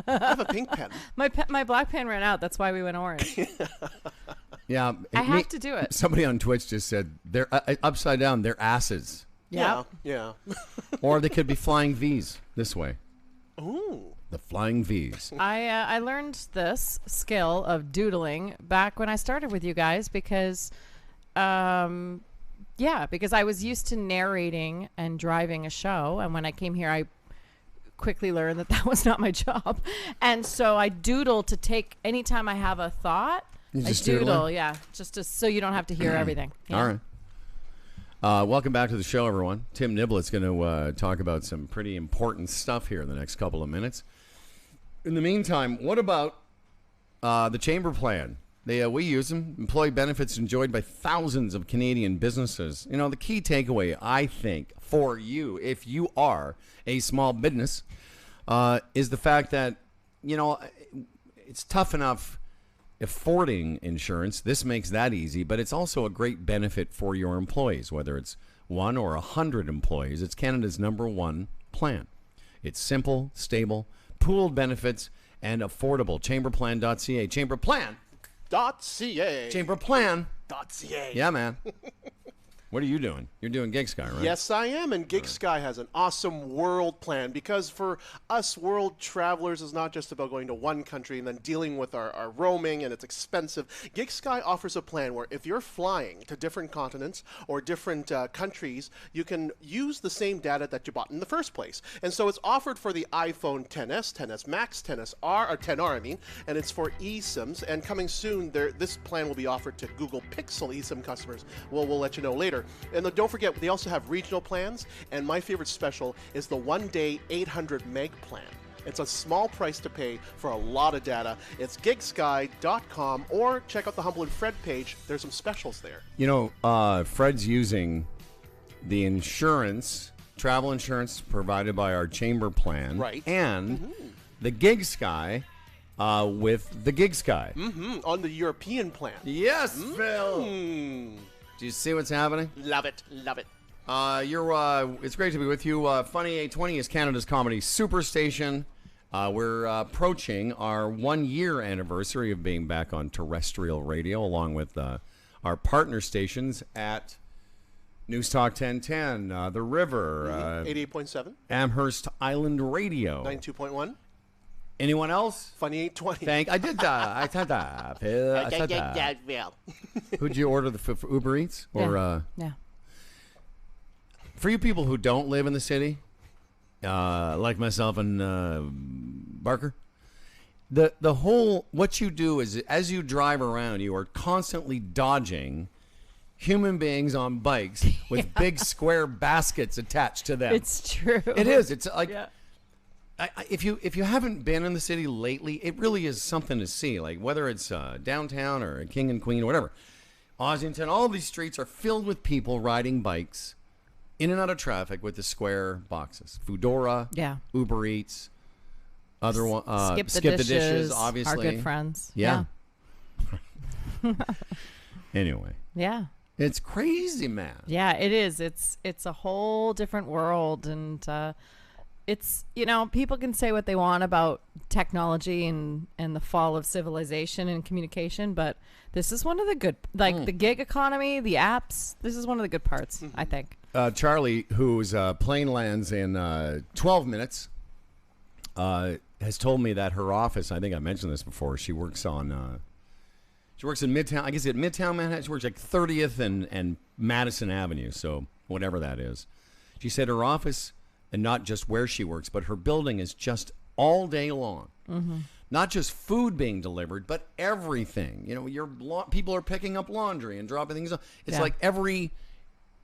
I have a pink pen. My black pen ran out. That's why we went orange. Yeah. I have to do it. Somebody on Twitch just said they're upside down. They're asses. Yeah. Yeah. Or they could be flying V's this way. Ooh. The flying V's. I learned this skill of doodling back when I started with you guys because, because I was used to narrating and driving a show, and when I came here, I quickly learned that was not my job, and so I doodle to take anytime I have a thought. You I just doodle, doodling? yeah, so you don't have to hear everything. Yeah. All right. Welcome back to the show, everyone. Tim Niblett's going to talk about some pretty important stuff here in the next couple of minutes. In the meantime, what about the Chamber Plan? We use them. Employee benefits enjoyed by thousands of Canadian businesses. You know, the key takeaway, I think, for you, if you are a small business, is the fact that, you know, it's tough enough affording insurance. This makes that easy, but it's also a great benefit for your employees, whether it's 1 or 100 employees. It's Canada's #1 plan. It's simple, stable, pooled benefits, and affordable. Chamberplan.ca. .ca. Chamberplan.ca. Yeah, man. What are you doing? You're doing Gig Sky, right? Yes, I am, and Gig Sky has an awesome world plan because for us world travelers, it's not just about going to one country and then dealing with our roaming, and it's expensive. Gig Sky offers a plan where if you're flying to different continents or different countries, you can use the same data that you bought in the first place. And so it's offered for the iPhone XS, XS Max, XR, or XR, I mean, and it's for eSIMs. And coming soon, this plan will be offered to Google Pixel eSIM customers. We'll let you know later. And don't forget, they also have regional plans, and my favorite special is the 1-day 800 meg plan. It's a small price to pay for a lot of data. It's gigsky.com, or check out the Humble and Fred page. There's some specials there. You know, Fred's using the insurance, travel insurance provided by our Chamber Plan, right, and the Gig Sky with the Gig Sky. On the European plan. Yes, Phil. Do you see what's happening? Love it. Love it. It's great to be with you. Funny 820 is Canada's comedy superstation. We're approaching our 1-year anniversary of being back on terrestrial radio, along with our partner stations at News Talk 1010, The River, 88.7, Amherst Island Radio, 92.1. Anyone else? Funny 820. I did that. I said that. Phil. I said that. Who'd you order for Uber Eats? Or yeah. For you people who don't live in the city, like myself and Barker, the whole, what you do is as you drive around, you are constantly dodging human beings on bikes with big square baskets attached to them. It's true. It is. It's like, if you haven't been in the city lately, it really is something to see. Like whether it's downtown or King and Queen or whatever, Ossington, all these streets are filled with people riding bikes in and out of traffic with the square boxes. Foodora, Uber Eats, other one, Skip the dishes, obviously. Our good friends. Yeah. Anyway. Yeah. It's crazy, man. Yeah, it is. It's a whole different world, and it's, you know, people can say what they want about technology and the fall of civilization and communication, but this is one of the good, like the gig economy, the apps. This is one of the good parts, I think. Charlie, whose plane lands in 12 minutes, has told me that her office, I think I mentioned this before, she works on, she works in Midtown, I guess at Midtown Manhattan, she works like 30th and Madison Avenue, so whatever that is. She said her office, and not just where she works, but her building is just all day long. Not just food being delivered, but everything. You know, people are picking up laundry and dropping things off. It's like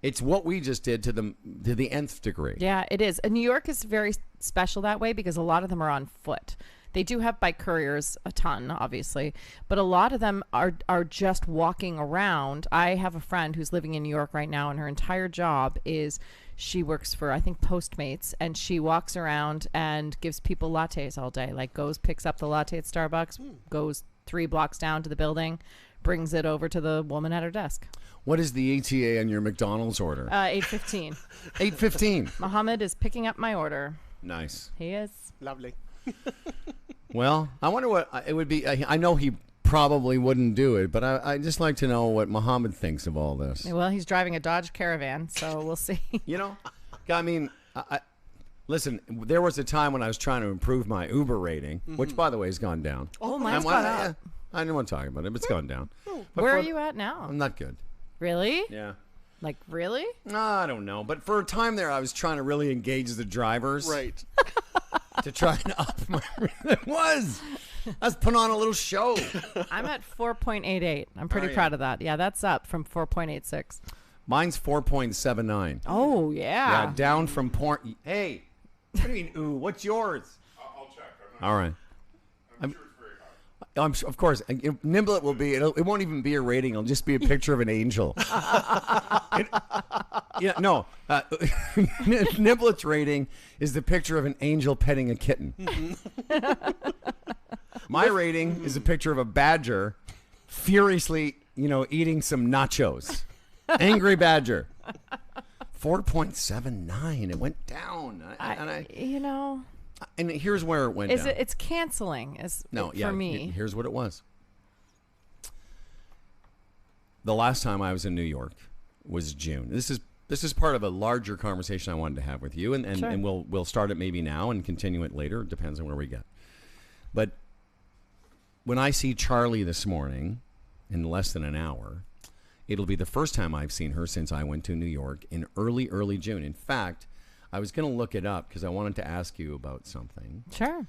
it's what we just did to the nth degree. Yeah, it is. And New York is very special that way because a lot of them are on foot. They do have bike couriers, a ton, obviously, but a lot of them are just walking around. I have a friend who's living in New York right now, and her entire job is she works for, I think, Postmates, and she walks around and gives people lattes all day. Like picks up the latte at Starbucks, goes 3 blocks down to the building, brings it over to the woman at her desk. What is the ETA on your McDonald's order? 8:15. 8:15. Mohammed is picking up my order. Nice. He is. Lovely. Well, I wonder what it would be. I know he probably wouldn't do it, but I just like to know what Muhammad thinks of all this. Well, he's driving a Dodge Caravan, so we'll see. You know, I mean, listen, there was a time when I was trying to improve my Uber rating, which, by the way, has gone down. Oh, mine's gone up. I didn't want to talk about it, but it's gone down. But Where are you at now? I'm not good. Really? Yeah. Like, really? No, I don't know. But for a time there, I was trying to really engage the drivers. Right. To try and up my... It was. I was putting on a little show. I'm at 4.88. I'm pretty proud of that. Yeah, that's up from 4.86. Mine's 4.79. Oh, yeah. Yeah, down from point. Hey, what do you mean, ooh, what's yours? I'll check. All right. I'm sure it's very high. I'm sure, of course, Nimblet will be. It won't even be a rating. It'll just be a picture of an angel. Nimblet's rating is the picture of an angel petting a kitten. My rating is a picture of a badger furiously, eating some nachos. Angry badger. 4.79. It went down. And here's where it went down. It's canceling for me. Here's what it was. The last time I was in New York was June. This is part of a larger conversation I wanted to have with you, and Sure. and we'll start it maybe now and continue it later. It depends on where we get. But when I see Charlie this morning in less than an hour, it'll be the first time I've seen her since I went to New York in early June. In fact, I was going to look it up because I wanted to ask you about something. Sure.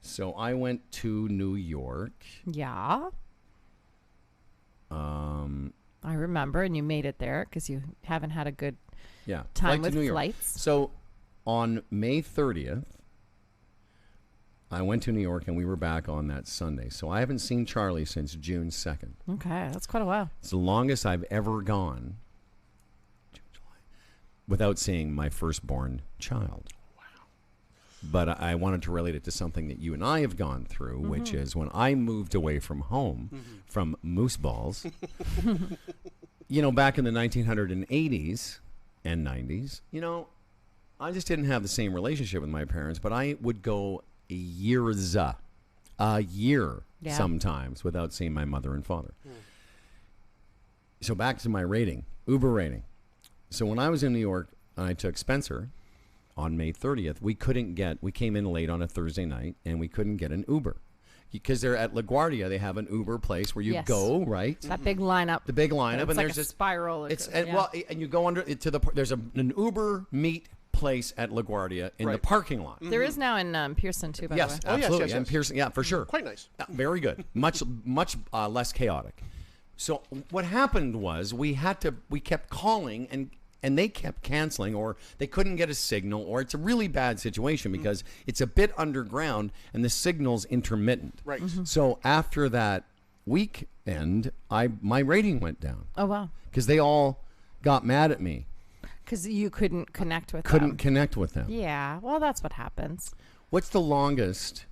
So I went to New York. Yeah. I remember, and you made it there because you haven't had a good time with flights. So on May 30th, I went to New York, and we were back on that Sunday. So I haven't seen Charlie since June 2nd. Okay, that's quite a while. It's the longest I've ever gone without seeing my firstborn child. Wow. But I wanted to relate it to something that you and I have gone through, which is when I moved away from home, from Moose Balls, back in the 1980s and 90s, I just didn't have the same relationship with my parents, but I would go a year sometimes without seeing my mother and father. So back to my rating, Uber rating. So when I was in New York and I took Spencer on May 30th, we came in late on a Thursday night and we couldn't get an Uber. Because they're at LaGuardia, they have an Uber place where you go, right? That big lineup. The big lineup. It's and like there's a spiral. And you go under it to there's an Uber meet place at LaGuardia in the parking lot. There is now in Pearson too, by the way. Yes, absolutely. yes. And Pearson, yeah, for sure. Quite nice. Very good. Much less chaotic. So what happened was we kept calling and they kept canceling, or they couldn't get a signal, or it's a really bad situation because it's a bit underground and the signal's intermittent. Right. So after that weekend, my rating went down. Oh, wow. Because they all got mad at me. Because you couldn't connect with them. Couldn't connect with them. Yeah, well, that's what happens. What's the longest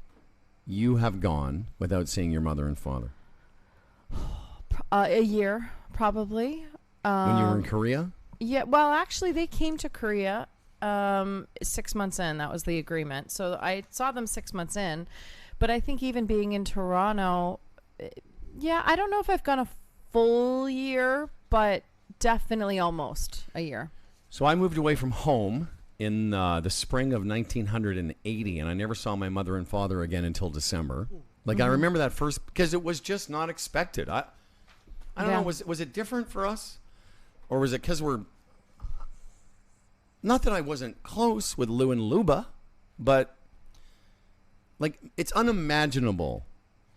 you have gone without seeing your mother and father? A year, probably. When you were in Korea? Yeah, well, actually, they came to Korea 6 months in. That was the agreement. So I saw them 6 months in. But I think even being in Toronto, I don't know if I've gone a full year, but definitely almost a year. So I moved away from home in the spring of 1980, and I never saw my mother and father again until December. Like, I remember that first, because it was just not expected. I don't know, was it different for us? Or was it because we're... Not that I wasn't close with Lou and Luba, but, like, it's unimaginable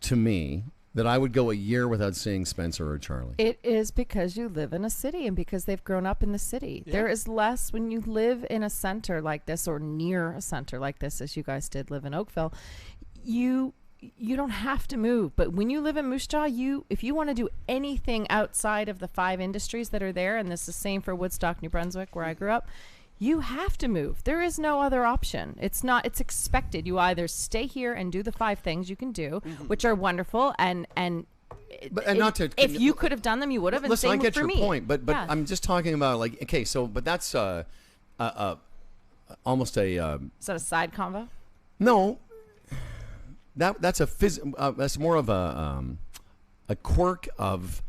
to me that I would go a year without seeing Spencer or Charlie. It is because you live in a city and because they've grown up in the city. Yeah. There is less when you live in a center like this or near a center like this, as you guys did live in Oakville. You don't have to move. But when you live in Moose Jaw, if you want to do anything outside of the 5 industries that are there, and this is the same for Woodstock, New Brunswick, where I grew up, you have to move. There is no other option. It's expected. You either stay here and do the 5 things you can do, which are wonderful, and not to, if you could have done them, you would have. And listen, same I get for your me. point, but yeah. I'm just talking about, like, okay, so, but that's almost a... Is that a side convo? No. That's more of a quirk of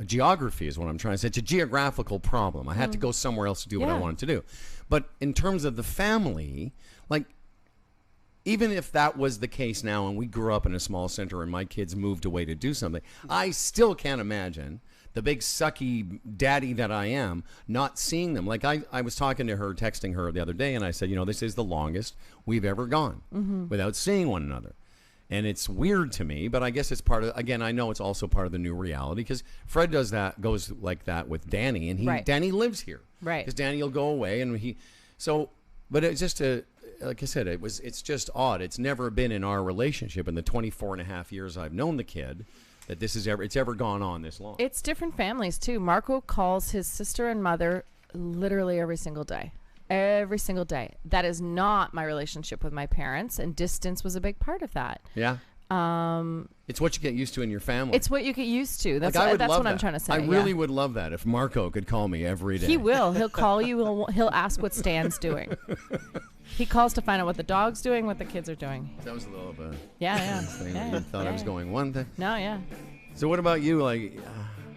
geography is what I'm trying to say. It's a geographical problem. I had to go somewhere else to do what I wanted to do. But in terms of the family, like, even if that was the case now and we grew up in a small center and my kids moved away to do something, I still can't imagine the big sucky daddy that I am not seeing them. Like I was talking to her, texting her the other day, and I said, this is the longest we've ever gone without seeing one another. And it's weird to me, but I guess it's part of, again, I know it's also part of the new reality because Fred goes like that with Danny, and Danny lives here. Right. Because Danny will go away, and but it's just like I said, it's just odd. It's never been in our relationship in the 24 and a half years I've known the kid that it's ever gone on this long. It's different families too. Marco calls his sister and mother literally every single day. Every single day. That is not my relationship with my parents, and distance was a big part of that. Yeah. It's what you get used to in your family. It's what you get used to. That's like, that's what I'm trying to say. I really would love that if Marco could call me every day. He will. He'll call you. He'll ask what Stan's doing. He calls to find out what the dog's doing, what the kids are doing. That was a little bit. Yeah. Thing you thought I was going one thing. No, yeah. So what about you? Like,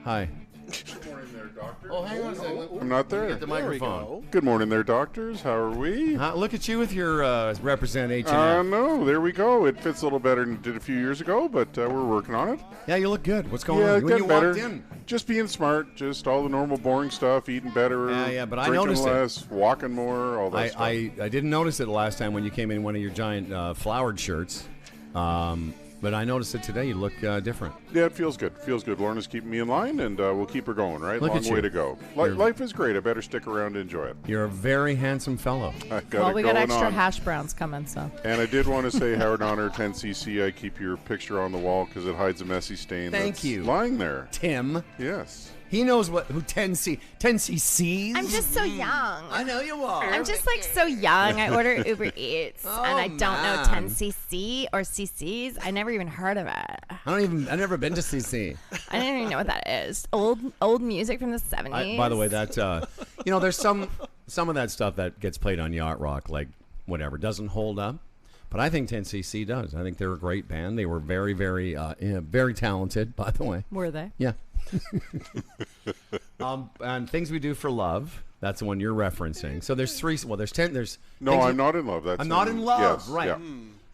hi. Good morning there, doctor. Oh, hang on a second. I'm not there. Get the microphone. Good morning there, doctors. How are we? Look at you with your represent H&M. No, there we go. It fits a little better than it did a few years ago, but we're working on it. Yeah, you look good. What's going on? Yeah, When getting you better. walked in. Just being smart. Just all the normal boring stuff. Eating better. Yeah, but I drinking noticed less, walking more. All that stuff. I didn't notice it the last time when you came in one of your giant flowered shirts. But I noticed it today. You look different. Yeah, it feels good. Feels good. Lorna's keeping me in line, and we'll keep her going, right? Look Long at you. way to go. Life is great. I better stick around and enjoy it. You're a very handsome fellow. Well, we got extra on. hash browns coming, so. And I did want to say, Howard Honor 10cc, I keep your picture on the wall because it hides a messy stain Thank you. lying there. Tim. Yes. He knows who 10cc's. I'm just so young. I know you are. I'm just like so young. I order Uber Eats and I don't know 10cc or cc's. I never even heard of it. I've never been to CC. I don't even know what that is. Old music from the 70s. By the way, that there's some of that stuff that gets played on Yacht Rock, like whatever, doesn't hold up. But I think 10cc does. I think they're a great band. They were very, very, very talented, by the way. Were they? Yeah. And Things We Do for Love. That's the one you're referencing. So there's three. Well, there's 10. There's. No, I'm Not in Love. That's I'm Not in Love. Yes, Right. Yeah.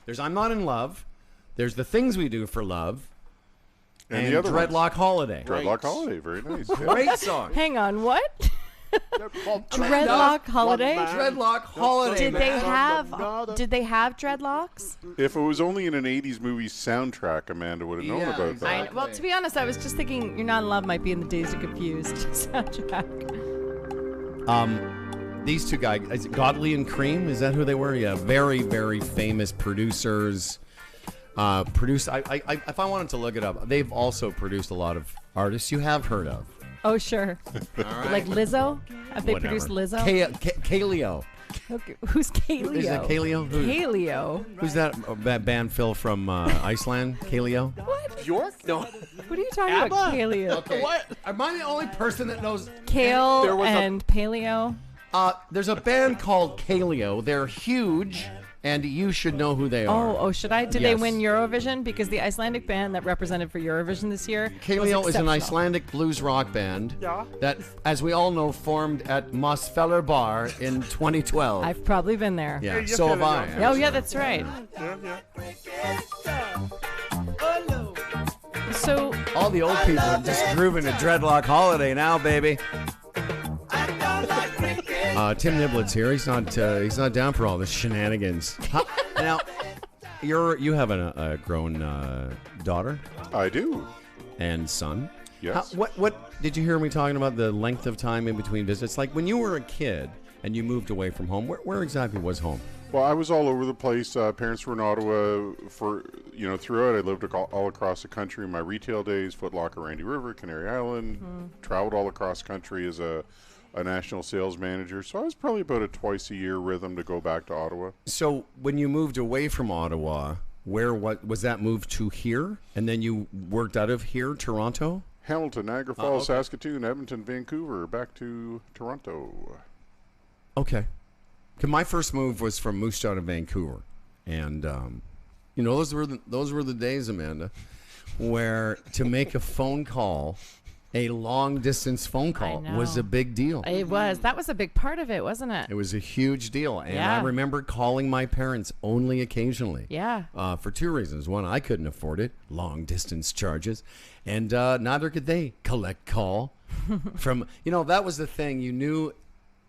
There's I'm Not in Love. There's The Things We Do for Love. And the other Dreadlock ones. Holiday. Dreadlock Holiday. Very nice. Yeah. Great song. Hang on, what? Dreadlock Holiday? Dreadlock Holiday. Did they have dreadlocks? If it was only in an 80s movie soundtrack, Amanda would have known about that. exactly. Well, to be honest, I was just thinking You're Not in Love might be in the Dazed and Confused soundtrack. These two guys, is it Godley and Cream, is that who they were? Yeah, very, very famous producers. If I wanted to look it up, they've also produced a lot of artists you have heard of. Oh, sure. Like Lizzo? Have they produced Lizzo? Kaleo. Okay. Who's Kaleo? Is that Kaleo? Kaleo. Who's that band Phil from Iceland? Kaleo? What? Bjork? No. What are you talking about, Kaleo? Okay. What? Am I the only person that knows? Kale and Paleo? There's a band called Kaleo. They're huge, and you should know who they are. Oh, should I? Did they win Eurovision? Because the Icelandic band that represented for Eurovision this year Kaleo was is an exceptional. Icelandic blues rock band that, as we all know, formed at Mossfeller Bar in 2012. I've probably been there. Yeah, so have I. Oh, yeah, that's right. So all the old people are just grooving to Dreadlock Holiday now, baby. Tim Niblets here. He's not down for all this shenanigans. Now, you have a grown daughter. I do. And son. Yes. What did you hear me talking about the length of time in between visits? Like when you were a kid and you moved away from home, where exactly was home? Well, I was all over the place. Parents were in Ottawa for, throughout. I lived all across the country in my retail days, Foot Locker, Randy River, Canary Island, traveled all across the country as a national sales manager. So I was probably about a twice-a-year rhythm to go back to Ottawa. So when you moved away from Ottawa, what was that move to here? And then you worked out of here, Toronto? Hamilton, Niagara Falls, Saskatoon, Edmonton, Vancouver, back to Toronto. Okay. Because my first move was from Moose Jaw to Vancouver, and those were the days, Amanda. where to make a phone call, a long distance phone call, was know. a big deal. It was. That was a big part of it, wasn't it? It was a huge deal. And Yeah. I remember calling my parents only occasionally. Yeah. For two reasons. One, I couldn't afford it, long distance charges. And neither could they collect call from, that was the thing. You knew,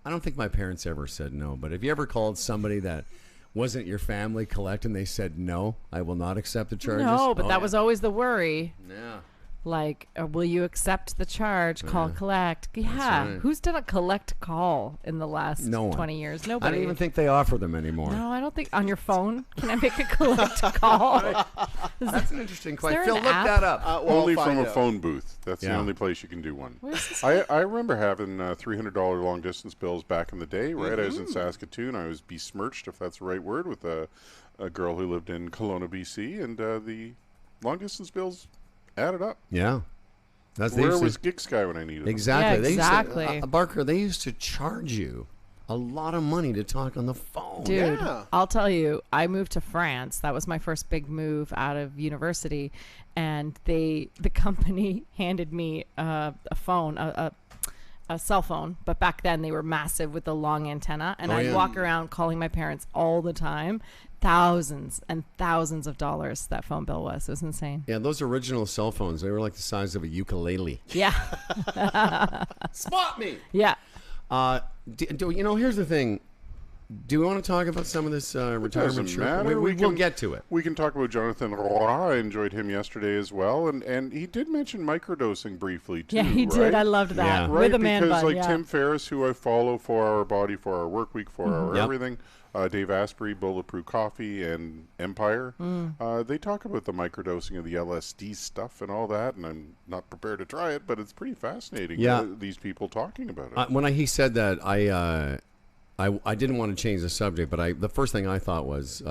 I don't think my parents ever said no, but have you ever called somebody that wasn't your family collect and they said, no, I will not accept the charges? No, but Oh, that yeah. was always the worry. Yeah. Like, will you accept the charge? Call, collect. Yeah. right. Who's done a collect call in the last No one. 20 years? I Nobody. don't even think they offer them anymore. No, I don't think. On your phone? Can I make a collect call? That's an interesting question. there Phil, an look app? that up. Only I'll from find a out. phone booth. That's the Yeah. only place you can do one. Where's this? I remember having $300 long distance bills back in the day, right? I was in Saskatoon. I was besmirched, if that's the right word, with a girl who lived in Kelowna, BC, and the long distance bills added up. Yeah. That's Where was Gig Sky when I needed them? Exactly. Yeah, They exactly. used to, Barker, they used to charge you a lot of money to talk on the phone. Dude, Yeah. I'll tell you, I moved to France. That was my first big move out of university, and the company handed me a phone, a cell phone, but back then they were massive with the long antenna, and Oh, I'd yeah. walk around calling my parents all the time. Thousands and thousands of dollars that phone bill was. It was insane. Yeah, those original cell phones, they were like the size of a ukulele. Yeah. Spot me! Yeah. Here's the thing. Do we want to talk about some of this retirement? Doesn't Sure. matter. We'll can- get to it. We can talk about Jonathan Roy. I enjoyed him yesterday as well, and he did mention microdosing briefly too. Yeah, he did. right? I loved that. Yeah. Right, With a man because bun. like Yeah. Tim Ferriss, who I follow for our body, for our work week, for our Yep. everything, Dave Asprey, Bulletproof Coffee, and Empire, they talk about the microdosing of the LSD stuff and all that, and I'm not prepared to try it, but it's pretty fascinating. Yeah. These people talking about it. When he said that, I didn't want to change the subject, but the first thing I thought was,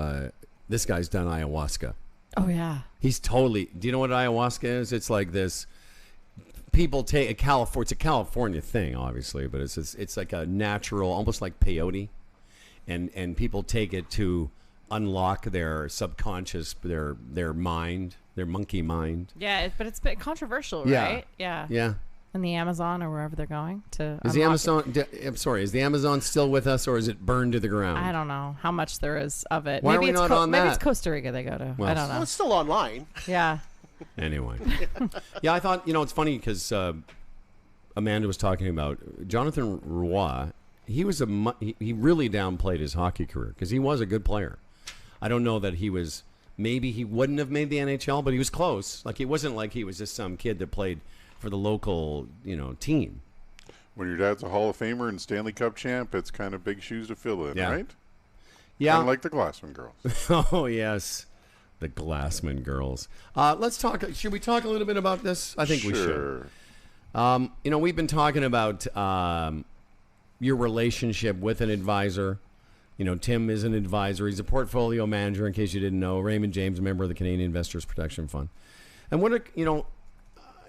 this guy's done ayahuasca. Oh, yeah. He's totally. Do you know what ayahuasca is? It's like this. People take it's a California thing, obviously, but it's like a natural, almost like peyote, and people take it to unlock their subconscious, their mind, their monkey mind. Yeah, but it's a bit controversial, Yeah. right? Yeah. Yeah. In the Amazon or wherever they're going to. Is the unlock Amazon? I'm sorry. Is the Amazon still with us, or is it burned to the ground? I don't know how much there is of it. Why are maybe we it's not on maybe that? it's Costa Rica they go to. Well, I don't Well, know. it's still online. Yeah. Anyway, yeah, I thought it's funny because Amanda was talking about Jonathan Roy. He was he really downplayed his hockey career because he was a good player. I don't know that he was. Maybe he wouldn't have made the NHL, but he was close. Like, it wasn't like he was just some kid that played for the local, team. When your dad's a Hall of Famer and Stanley Cup champ, it's kind of big shoes to fill in, Yeah. right? Yeah. Unlike the Glassman girls. Oh yes, the Glassman girls. Let's talk. Should we talk a little bit about this? I think we should. We've been talking about your relationship with an advisor. Tim is an advisor. He's a portfolio manager, in case you didn't know. Raymond James, a member of the Canadian Investors Protection Fund. And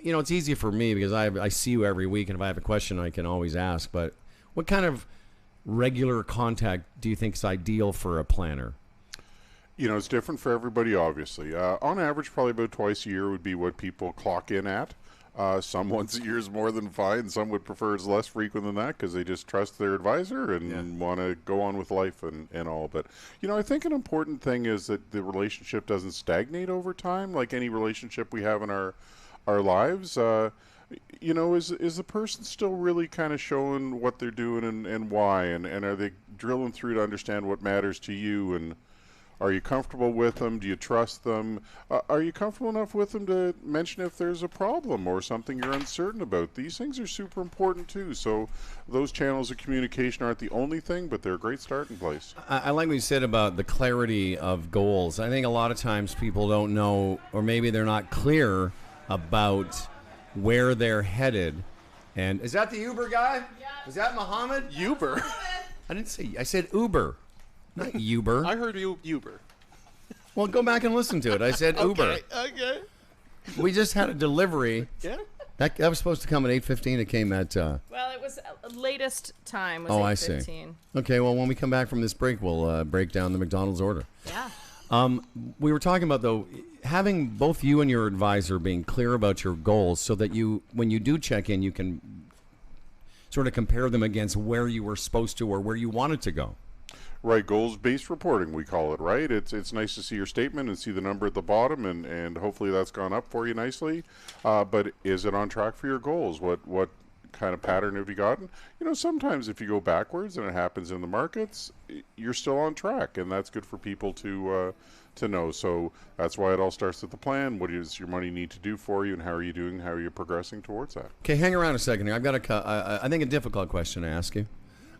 it's easy for me because I see you every week, and if I have a question, I can always ask. But what kind of regular contact do you think is ideal for a planner? It's different for everybody, obviously. On average, probably about twice a year would be what people clock in at. Some once a year is more than fine. Some would prefer it's less frequent than that because they just trust their advisor and want to go on with life and all. But, I think an important thing is that the relationship doesn't stagnate over time, like any relationship we have in our lives. Is the person still really kind of showing what they're doing and why? And are they drilling through to understand what matters to you? And are you comfortable with them? Do you trust them? Are you comfortable enough with them to mention if there's a problem or something you're uncertain about? These things are super important too. So those channels of communication aren't the only thing, but they're a great starting place. I like what you said about the clarity of goals. I think a lot of times people don't know, or maybe they're not clear about where they're headed. And is that the Uber guy? Yeah. Is that Muhammad? Uber. I didn't say. I said Uber, not Uber. I heard Uber. Well, go back and listen to it. I said Uber. Okay. We just had a delivery. Yeah. That was supposed to come at 8:15. It came at. Well, it was latest time was Oh, 8:15. I see. Okay, well, when we come back from this break, we'll break down the McDonald's order. Yeah. We were talking about, though, having both you and your advisor being clear about your goals so that when you do check in, you can sort of compare them against where you were supposed to or where you wanted to go. Right, goals-based reporting, we call it, right? It's nice to see your statement and see the number at the bottom, and hopefully that's gone up for you nicely. But is it on track for your goals? What kind of pattern have you gotten? You know, sometimes if you go backwards and it happens in the markets, you're still on track, and that's good for people to know. So that's why it all starts with the plan. What does your money need to do for you, and how are you doing? How are you progressing towards that? Okay, hang around a second here. I've got I think a difficult question to ask you.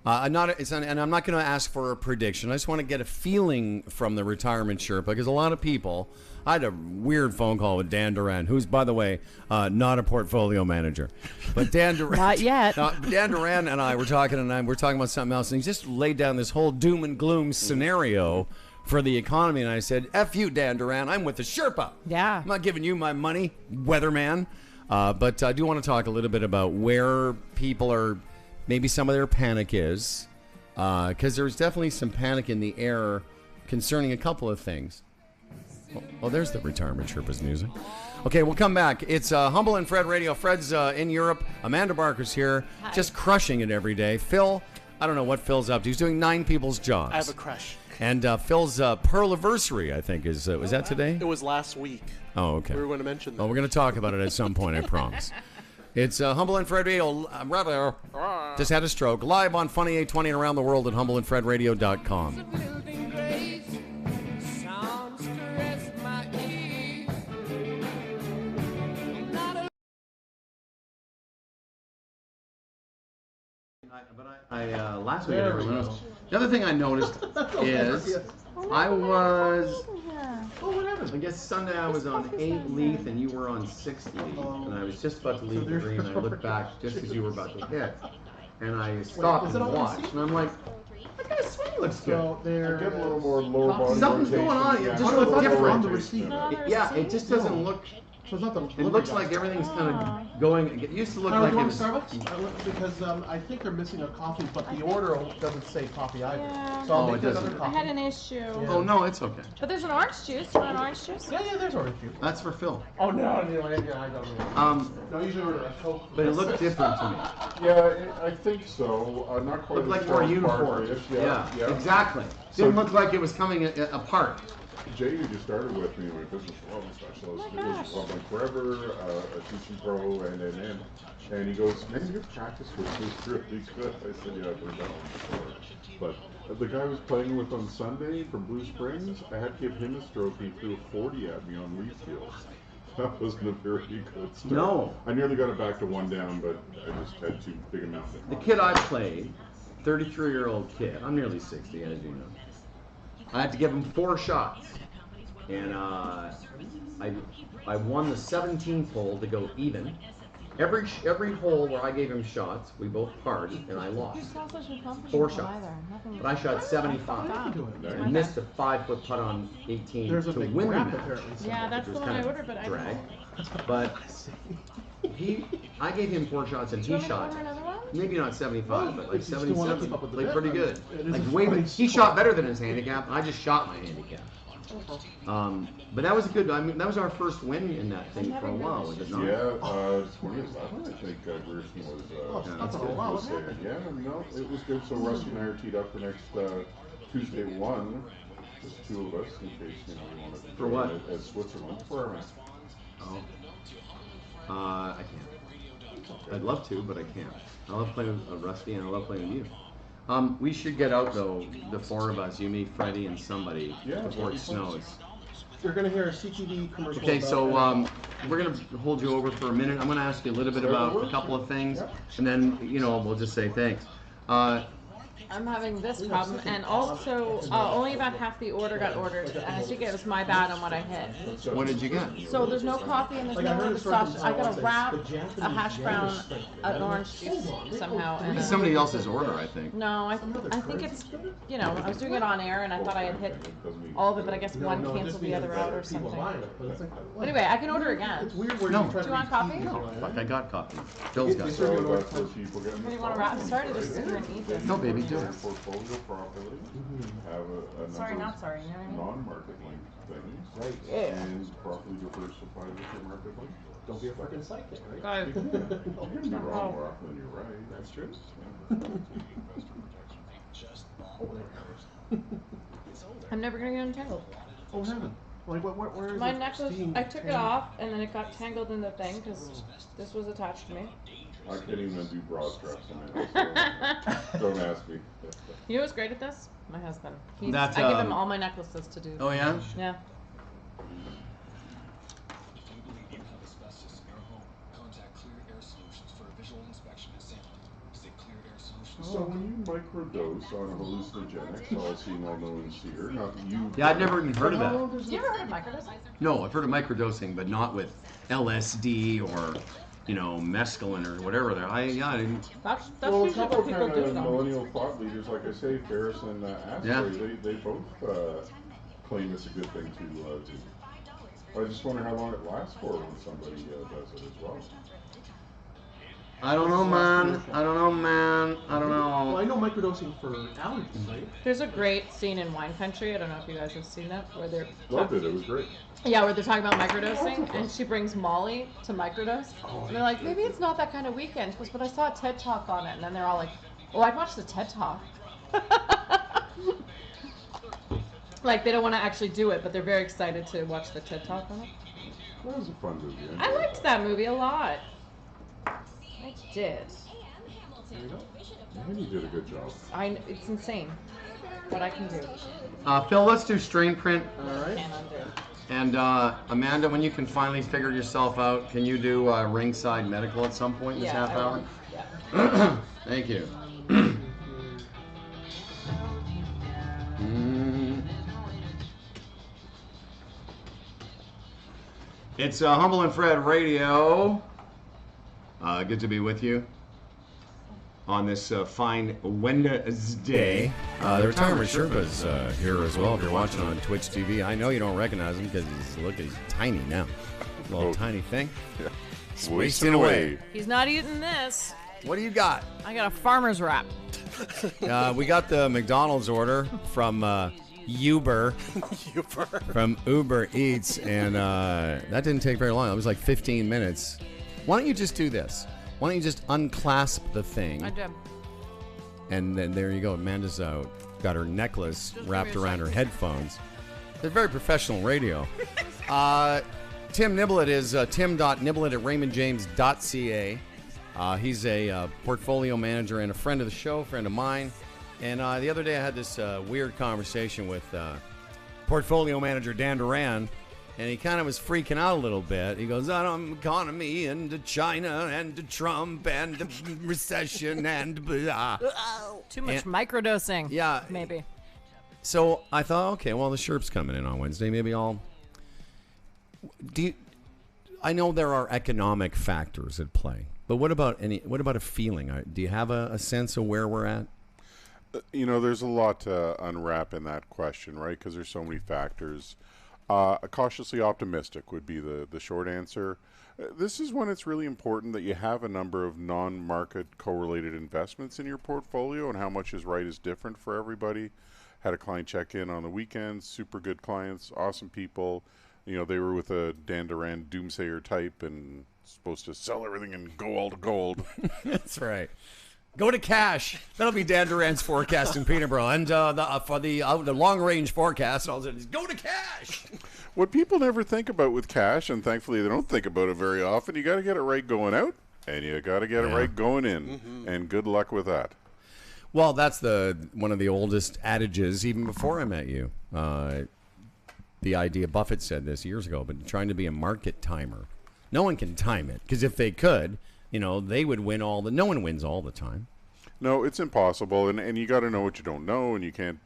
And I'm not going to ask for a prediction. I just want to get a feeling from the retirement Sherpa, because a lot of people. I had a weird phone call with Dan Duran, who's, by the way, not a portfolio manager, but Dan Duran. Not yet. Dan Duran and I were talking, we're talking about something else, and he just laid down this whole doom and gloom scenario for the economy, and I said, "F you, Dan Duran. I'm with the Sherpa. Yeah. I'm not giving you my money, weatherman." But I do want to talk a little bit about where people are. Maybe some of their panic is, because there's definitely some panic in the air concerning a couple of things. Oh, there's the Retirement Sherpa's music. Okay, we'll come back. It's Humble and Fred Radio. Fred's in Europe. Amanda Barker's here, just crushing it every day. Phil, I don't know what Phil's up to. He's doing 9 people's jobs. I have a crush. And Phil's Pearliversary, I think, was that today? It was last week. Oh, okay. We were going to mention that. Oh, we're going to talk about it at some point, I promise. It's Humble and Fred Radio. Just had a stroke. Live on Funny 820 and around the world at humbleandfredradio.com. Last week, the other thing I noticed is I was. Oh, what happened? I guess Sunday I was on 8 Leith and you were on 60, and I was just about to leave the green. And I looked back just as you were about to hit, and I stopped and watched, and I'm like, that guy's swing looks good. I get a little more lower body Something's going on. It just looks different. Yeah, it just doesn't look. So it's not the It looks like everything's kind of going. It used to look like it was. Starbucks? Because I think they're missing a coffee, but the order doesn't say coffee either. Yeah. So I'll Oh, make it doesn't. another I coffee. had an issue. Yeah. Oh no, it's okay. But there's an orange juice. You want an orange juice? Yeah, there's orange juice. That's for Phil. Oh no, I don't know. No, I usually order a Coke. But it looked different to me. Yeah, I think so. Not quite. Looked as like more strong uniform. part-ish. Yeah, exactly. So- Didn't look like it was coming apart. Jay, who just started with me, my business development specialist, he was with Loveland Forever, a teaching pro, and he goes, man, your practice was really good. I said, yeah, I've heard that one before. But the guy I was playing with on Sunday from Blue Springs, I had to give him a stroke. He threw a 40 at me on Leaf Field. That wasn't a very good start. No. I nearly got it back to 1 down, but I just had too big a mouth. The kid I played, 33-year-old kid, I'm nearly 60, as you know. I had to give him 4 shots. And I won the 17th hole to go even. Every hole where I gave him shots, we both parred, and I lost. 4 shots. But I shot 75. I missed a 5-foot putt on 18 There's a to big win the gap match. apparently. Yeah, that's Which the was one I kind of ordered, but I drag. But I gave him 4 shots and he shot maybe not 75, but like 77. Played pretty good. Like he shot better than his handicap. I just shot my handicap. But that was a good. I mean, that was our first win in that thing for a while, was it not? Yeah, 2011, I think Gerson was saying. Yeah, no, it was good. So Rusty and I are teed up for next Tuesday 1. Just 2 of us, in case you want to. For what? At Switzerland for our match. Oh. I can't. I'd love to, but I can't. I love playing with Rusty, and I love playing with you. We should get out though, the 4 of us, you, me, Freddie, and somebody, before it snows. You're gonna hear a CTV commercial. Okay, so we're gonna hold you over for a minute. I'm gonna ask you a little bit about a couple of things, and then we'll just say thanks. I'm having this problem, and also only about half the order got ordered, and I think it was my bad on what I hit. What did you get? So there's no coffee and there's no other sausage. I got a wrap, a hash brown, an orange juice somehow, and It's somebody else's order, I think. no, I think it's, I was doing it on air, and I thought I had hit all of it, but I guess one canceled the other out or something. Anyway, I can order again. It's weird where No. you try Do you want coffee? Fuck, I got coffee. Bill's got So it. that's what people get. What do you want to wrap? Sorry to just sit here and eat this. No, baby. do your it. portfolio properly, have a Sorry, number not of sorry. You know what I mean? non-market linked things, Right. Yeah. and properly diversified with your market linked. Don't be a freaking psychic, right? Guys, You're gonna be wrong more often than you're right. That's true. I'm never gonna get untangled. Oh, heaven. Like, where is My it necklace, being I took it tangled? off and then it got tangled in the thing because this was attached to me. I can't even undo bra straps on it, so don't ask me. You know who's great at this? My husband. That's, I give him all my necklaces to do. Oh, yeah? Yeah. So when you microdose on hallucinogenics, all seen, all knowing seer, not that you. Yeah, I'd never even heard of How that. long does You it- ever heard of microdosing? No, I've heard of microdosing, but not with LSD or, mescaline or whatever. I didn't. That's Well, a usually couple what people kind do of though. millennial thought leaders, like I say, Ferris and Yeah. Asprey, they both claim it's a good thing to do. I just wonder how long it lasts for when somebody does it as well. I don't know, man. I don't know. Well, I know microdosing for allergies, right? There's a great scene in Wine Country. I don't know if you guys have seen that, where they're Loved it. It was great. where they're talking about microdosing, and she brings Molly to microdose, and they're like, maybe it's not that kind of weekend. She goes, but I saw a TED Talk on it, and then they're all like, oh, I'd watch the TED Talk. Like they don't want to actually do it, but they're very excited to watch the TED Talk on it. That was a fun movie. I liked that movie a lot. I did. There you go. And you did a good job. It's insane what I can do. Phil, let's do strain print. All right. Can't undo. And Amanda, when you can finally figure yourself out, can you do ringside medical at some point this half I hour? will. Yeah. Thank you. It's Humble and Fred Radio. Good to be with you on this fine Wednesday. The retirement Sherpa's here as well. If you're watching on Twitch TV, I know you don't recognize him because he's tiny now. Little tiny thing. Yeah. He's wasting away. He's not eating this. What do you got? I got a farmer's wrap. We got the McDonald's order from Uber. From Uber Eats, and that didn't take very long. It was like 15 minutes. Why don't you just do this? Why don't you just unclasp the thing? I did. And then there you go. Amanda's got her necklace wrapped around her headphones. They're very professional radio. Tim Niblett is tim.niblett@raymondjames.ca. He's a portfolio manager and a friend of the show, friend of mine. And the other day I had this weird conversation with portfolio manager Dan Duran, and he kind of was freaking out a little bit. He goes, economy and China and Trump and recession and blah. Too much microdosing. Yeah. Maybe. So I thought, okay, well, the Sherp's coming in on Wednesday. Maybe I'll... I know there are economic factors at play, but what about a feeling? Do you have a sense of where we're at? There's a lot to unwrap in that question, right? Because there's so many factors. Cautiously optimistic would be the short answer. This is when it's really important that you have a number of non-market correlated investments in your portfolio, and how much is right is different for everybody. Had a client check in on the weekend, super good clients, awesome people. They were with a Dan Duran doomsayer type and supposed to sell everything and go all to gold. That's right. Go to cash. That'll be Dan Duran's forecast in Peterborough. And for the long-range forecast, I'll say, go to cash. What people never think about with cash, and thankfully they don't think about it very often, you got to get it right going out, and you got to get it right going in. Mm-hmm. And good luck with that. Well, that's one of the oldest adages, even before I met you. The idea, Buffett said this years ago, but trying to be a market timer. No one can time it, because if they could, they would win no one wins all the time. No, it's impossible, and you got to know what you don't know, and you can't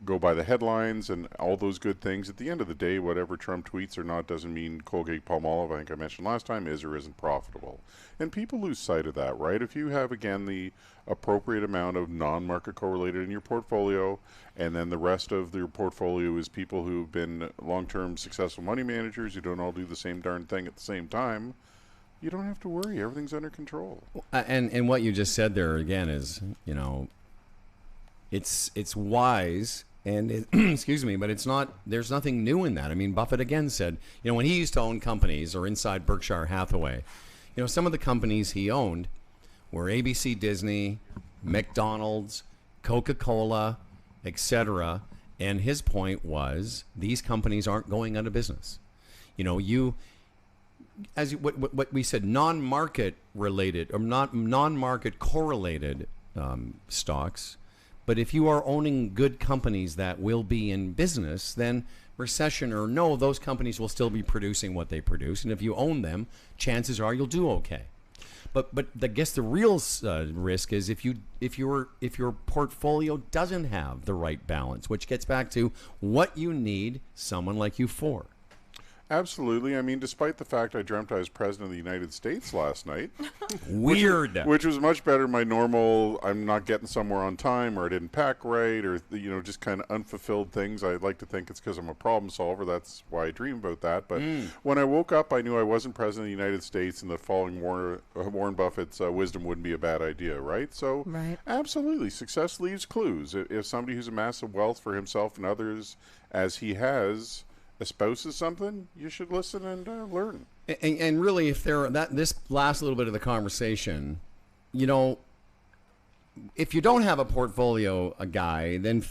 go by the headlines and all those good things. At the end of the day, whatever Trump tweets or not doesn't mean Colgate-Palmolive, I think I mentioned last time, is or isn't profitable. And people lose sight of that, right? If you have, again, the appropriate amount of non-market correlated in your portfolio, and then the rest of your portfolio is people who've been long-term successful money managers who don't all do the same darn thing at the same time, you don't have to worry. Everything's under control. And what you just said there again is, It's wise, and excuse me, but it's not. There's nothing new in that. I mean, Buffett again said, when he used to own companies or inside Berkshire Hathaway, some of the companies he owned were ABC, Disney, McDonald's, Coca-Cola, etc. And his point was these companies aren't going out of business. What we said, non-market related or not non-market correlated stocks. But if you are owning good companies that will be in business, then recession or no, those companies will still be producing what they produce. And if you own them, chances are you'll do okay. But I guess the real risk is if your portfolio doesn't have the right balance, which gets back to what you need someone like you for. Absolutely. I mean, despite the fact I dreamt I was president of the United States last night. Weird. Which was much better than my normal, I'm not getting somewhere on time, or I didn't pack right, or, just kind of unfulfilled things. I like to think it's because I'm a problem solver. That's why I dream about that. But when I woke up, I knew I wasn't president of the United States, and that following Warren Buffett's wisdom wouldn't be a bad idea, right? So, absolutely. Success leaves clues. If somebody who's amassed wealth for himself and others, as he has, espouses something, you should listen and learn. And really, if this last little bit of the conversation, if you don't have a portfolio, a guy, then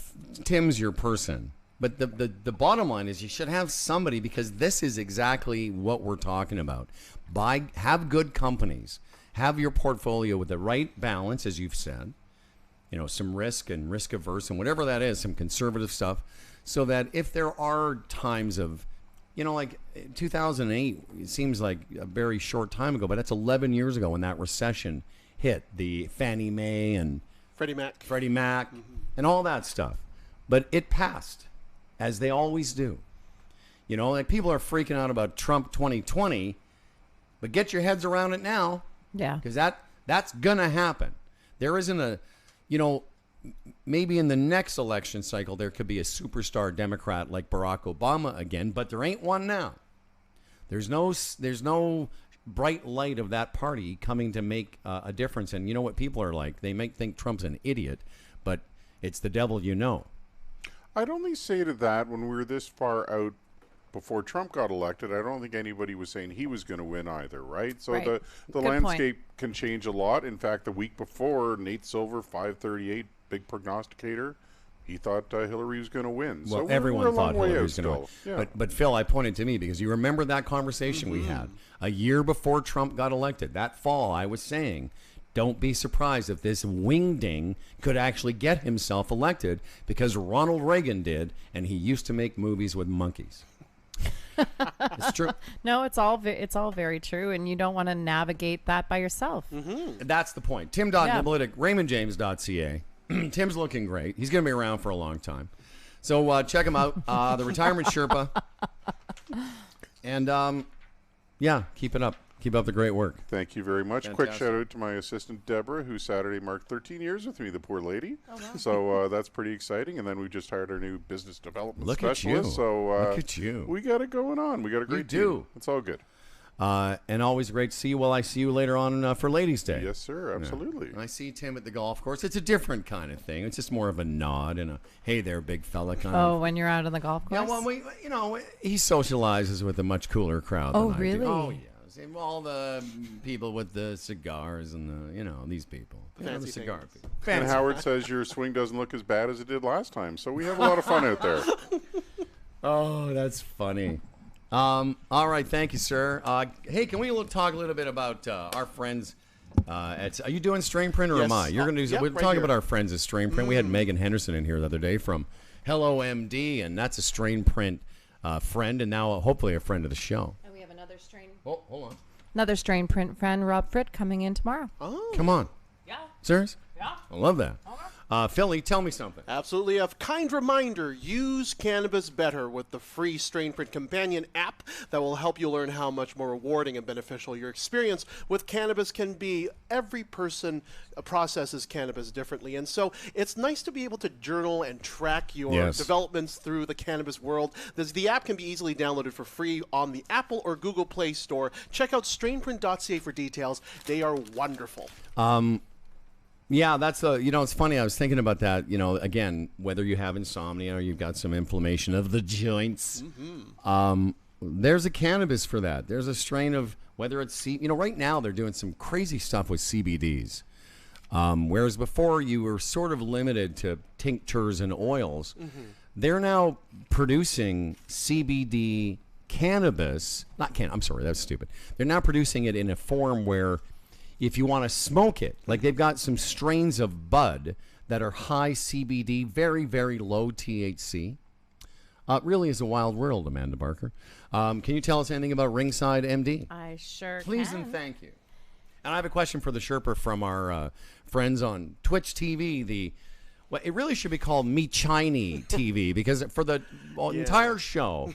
Tim's your person. But the bottom line is you should have somebody, because this is exactly what we're talking about. Have good companies, have your portfolio with the right balance, as you've said. Some risk and risk averse and whatever that is, some conservative stuff. So that if there are times of, like 2008, it seems like a very short time ago, but that's 11 years ago when that recession hit, the Fannie Mae and Freddie Mac, and all that stuff. But it passed, as they always do. Like people are freaking out about Trump 2020, but get your heads around it now. Yeah. Because that's going to happen. There isn't a, maybe in the next election cycle, there could be a superstar Democrat like Barack Obama again, but there ain't one now. There's no bright light of that party coming to make a difference. And you know what people are like? They may think Trump's an idiot, but it's the devil you know. I'd only say to that, when we were this far out before Trump got elected, I don't think anybody was saying he was going to win either, right? So the landscape can change a lot. In fact, the week before, Nate Silver, 538, big prognosticator, he thought Hillary was going to win. Well, so everyone thought Hillary was going to win. Yeah. But Phil, I pointed to me because you remember that conversation we had a year before Trump got elected. That fall, I was saying, don't be surprised if this wingding could actually get himself elected, because Ronald Reagan did, and he used to make movies with monkeys. It's true. No, it's all very true, and you don't want to navigate that by yourself. That's the point. Tim.Niblitt at RaymondJames.ca. Tim's looking great. He's going to be around for a long time. So check him out. The Retirement Sherpa. And, keep it up. Keep up the great work. Thank you very much. Fantastic. Quick shout out to my assistant, Deborah, who Saturday marked 13 years with me, the poor lady. Oh, wow. So that's pretty exciting. And then we just hired our new business development specialist. Look at you. We got it going on. We got a great team. It's all good. And always great to see you. Well, I see you later on for Ladies' Day. Yes, sir. Absolutely. Yeah. And I see Tim at the golf course. It's a different kind of thing. It's just more of a nod and a, hey there, big fella kind of. Oh, when you're out on the golf course? Yeah, well, he socializes with a much cooler crowd than I do. Really? Oh, yeah. All the people with the cigars and these people. The cigar people. And Howard says your swing doesn't look as bad as it did last time. So we have a lot of fun out there. Oh, that's funny. All right. Thank you, sir. Hey, can we talk a little bit about our friends? Are you doing Strain Print or Yes. am I? You're going to do. Yep, we're right talking here. about our friends at Strain Print. We had Megan Henderson in here the other day from Hello MD, and that's a Strain Print friend, and now hopefully a friend of the show. And we have another strain. Oh, hold on. Another strain print friend, Rob Fritt, coming in tomorrow. Oh. Come on. Yeah. Serious? Yeah. I love that. Philly, tell me something. Absolutely. A kind reminder, use cannabis better with the free Strain Print Companion app that will help you learn how much more rewarding and beneficial your experience with cannabis can be. Every person processes cannabis differently, and so it's nice to be able to journal and track your developments through the cannabis world. The app can be easily downloaded for free on the Apple or Google Play Store. Check out strainprint.ca for details. They are wonderful. Yeah, that's it's funny. I was thinking about that. Again, whether you have insomnia or you've got some inflammation of the joints, there's a cannabis for that. There's a strain of whether it's right now they're doing some crazy stuff with CBDs, whereas before you were sort of limited to tinctures and oils. They're now producing CBD cannabis. I'm sorry, that's stupid. They're now producing it in a form where, if you want to smoke it, like they've got some strains of bud that are high CBD, very, very low THC. It really is a wild world, Amanda Barker. Can you tell us anything about Ringside MD? I sure Please can. and thank you. And I have a question for the Sherpa from our friends on Twitch TV. It really should be called Me Chiny TV, because for the entire show,